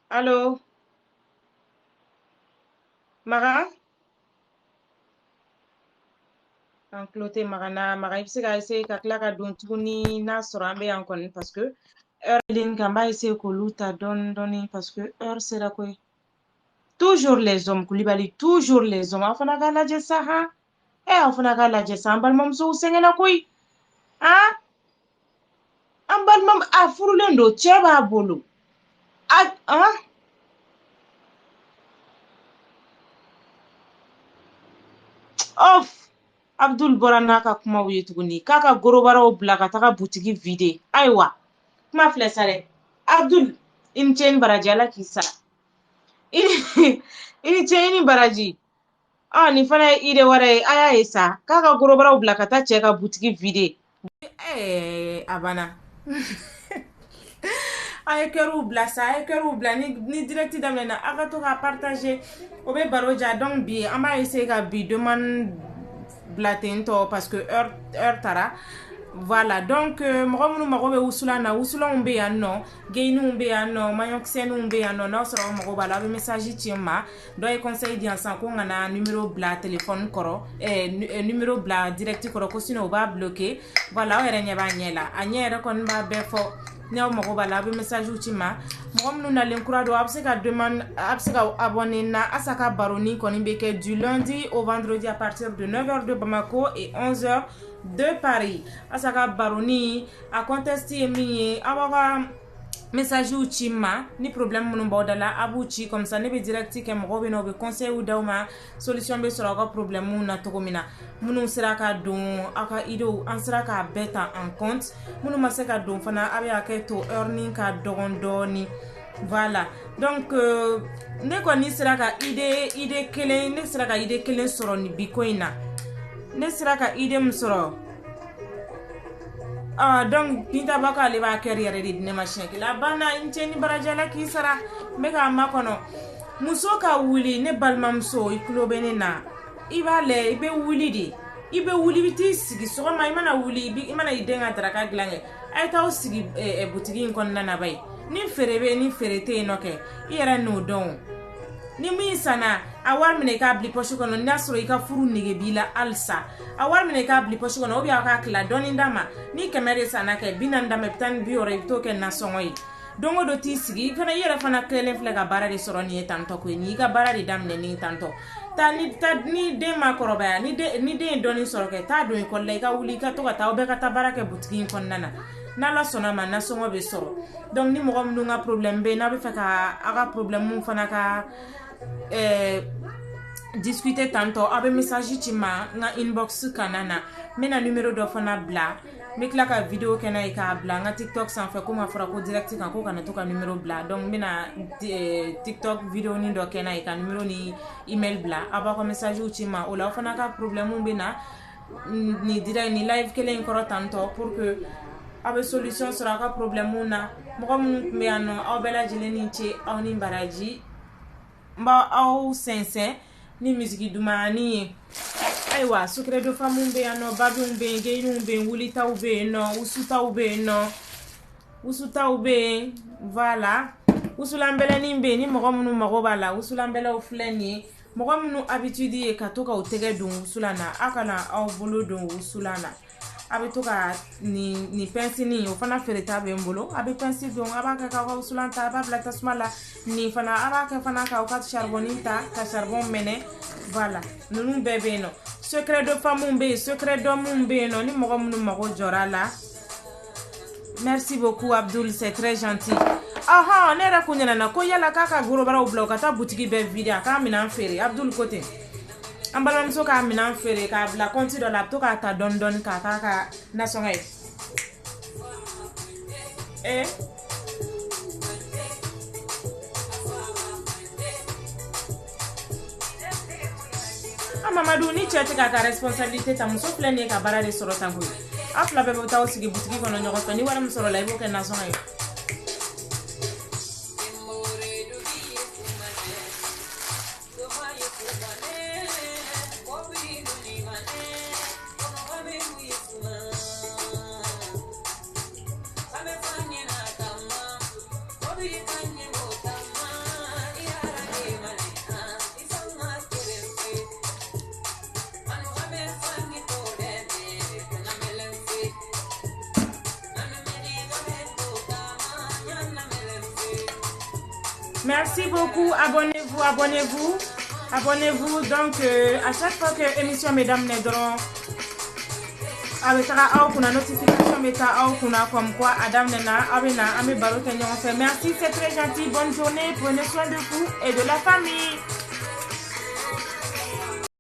allo Magan an tulo tɛ Magan na Magan i bɛ se ka essayer ka tila ka don tuguni n'a sɔrɔ an bɛ yan kɔni parce que heure nin kan n b'a essayer k'olu ta dɔɔni dɔɔni parce que heure sera koyi toujours les hommes Kulibali toujours les hommes aw fana k'a lajɛ sa han aw fana k'a lajɛ sa an balimamusow sɛgɛnna koyi an balima a furulen don cɛ b'a bolo Abdul bɔra n'a ka kumaw ye tuguni k'a ka gorobaraw bila ka taga butigi vide ayiwa kuma filɛ sa dɛ Abdul i ni ce i ni baraji ala k'i sara i ni ce i ni baraji nin fana ye ide wɛrɛ ye a y'a ye sa k'a ka gorobaraw bila ka taa cɛ ka butigi vide a banna ay keru bla sa ay keru bla ni direct damena aga to ka partager o be baroja donc bi ama essayer ka bi demande blatento parce que heure tara. Voilà, donc mɔgɔ mago bɛ wusula na wusulanw bɛ yan nɔ gayiniw bɛ yan nɔ maɲɔkisɛninw bɛ yan nɔ n'aw sɔrɔ mago b'a la a bɛ message ci n ma dɔ ye conseil di yan sisan ko n kana numéro bila téléphone kɔrɔ numéro bila direct kɔrɔ ko sinon o b'a bloquer voilà aw yɛrɛ ɲɛ b'a ɲɛ la a ɲɛ yɛrɛ kɔni b'a bɛɛ fɔ ni aw mago b'a la a bɛ message ci n ma mɔgɔ minnu nalen kura don a bɛ se ka demande a bɛ se ka abonner na Asa ka baroni kɔni bɛ kɛ du lundi au vendredi à partir de 9h de Bamako et 11h de Paris. Asa ka baroni a contesti ye min ye aw ka message ci ma ni problème minnu b'aw da la a b'u ci comme ça ne bɛ direct kɛ mɔgɔw bɛ na u bɛ conseil d'aw ma solution bɛ sɔrɔ aw ka problème na cogo min na minnu sera ka don aw ka idéw an sera k'a bɛɛ ta en compte minnu ma se ka don fana a bɛ hakɛ to heure ka dɔgɔn dɔɔni. Voilà, donc ne kɔni sera ka idée kelen ne sera ka idée kelen sɔrɔ ni bi ko in na ne sera ka idée min sɔrɔ donc Binta Bako ale b'a kɛri yɛrɛ de di ne ma siɲɛ kelen a banna n cɛ ni barajala k'i sara n bɛ k'a makɔnɔ muso ka wuli ne balimamuso i tulo bɛ ne na i b'a lajɛ i bɛ wuli de i bɛ wuli i bɛ t'i sigi sɔgɔma i mana wuli i mana i den ka daraka dilan kɛ a ye t'aw sigi butigi in kɔnɔna na ba ye ni feere bɛ ni feere tɛ yen nɔ kɛ i yɛrɛ n'o dɔn ni min sanna a wari minɛ k'a bila poche kɔnɔ n'a sɔrɔ i ka furu nege b'i la halisa a wari minɛ k'a bila poche kɔnɔ ou bien aw k'a tila dɔɔni d'a ma ni 100 de sanna kɛ 40 d'a ma i bɛ taa ni 60 i bɛ t'o kɛ nasɔngɔ ye don o don t'i sigi fana i yɛrɛ fana kelen filɛ ka baara de sɔrɔ nin ye tantɔ ko ye n'i ka baara de daminɛ ni tantɔ ni den ma kɔrɔbaya ni den ye dɔɔni sɔrɔ kɛ taa don école la i ka wuli i ka to ka taa aw bɛɛ ka taa baara kɛ butigi in kɔnɔna na n'Ala sɔnna ma nasɔngɔ bɛ sɔrɔ donc ni mɔgɔ minnu ka problème bɛ n'a bɛ fɛ ka aw ka problème fana ka discuter tantôt aw bɛ message ci ma n ka inbox kana na n bɛna numéro dɔ fana bila n bɛ tila ka video kɛ n'a ye k'a bila n ka TikTok sanfɛ komi a fɔra ko direct kan ko kana to ka numéro bila donc n bɛna TikTok video ni dɔ kɛ n'a ye ka numéro ni email bila aw b'aw ka message ci ma o la aw fana ka problème bɛ na ni direct ni live kelen in kɔrɔ tantôt pour que aw bɛ solution sɔrɔ aw ka problème na mɔgɔ minnu tun bɛ yan nɔ aw bɛɛ lajɛlen ni ce aw ni baraji n b'aw sɛnsɛn ni misiki dumani ye ayiwa secret de femme bɛ yan nɔ babiw bɛ yen gayiniw bɛ yen wulitaw bɛ yen nɔ wusutaw bɛ yen nɔ wusutaw bɛ yen voilà wusulanbɛlɛnin bɛ yen ni mɔgɔ minnu mago b'a la wusulanbɛlɛw filɛ nin ye mɔgɔ minnu habitude ye ka to ka u tɛgɛ don wusulan na aw kana aw bolo don wusulan na a bɛ to ka ni pɛnsinin o fana feereta bɛ n bolo a bɛ pɛnsi don a b'a kɛ k'aw ka wusulan ta a b'a bila tasuma la nin fana a b'a kɛ fana k'aw ka charbon ta ka charbon mɛnɛ voilà ninnu bɛɛ bɛ yen nɔ secret de femme bɛ yen secret d'homme bɛ yen nɔ ni mɔgɔ minnu mago jɔra a la merci beaucoup Abdul c'est très gentil ne yɛrɛ kun ɲɛna ko yala k'a ka gorobaraw bila u ka taa butigi bɛɛ vide a k'a minɛn feere Abdul ko ten an balimamuso k'a minɛn feere k'a bila compte dɔ la a bɛ to k'a ta dɔɔni dɔɔni k'a k'a ka nasɔngɔ ye Mamadou ni cɛ tɛ k'a ka responsabilité ta muso filɛ nin ye ka baara de sɔrɔ tan koyi aw fila bɛɛ bɛ taa sigi butigi kɔnɔ ɲɔgɔn fɛ ni wari min sɔrɔ la i b'o kɛ nasɔngɔ ye Merci beaucoup, abonnez-vous. Donc à chaque fois que émission mesdames Nedron avec la notification meta comme quoi Adam Nena Abena Ami Baro. Merci, c'est très gentil. Bonne journée, prenez soin de vous et de la famille.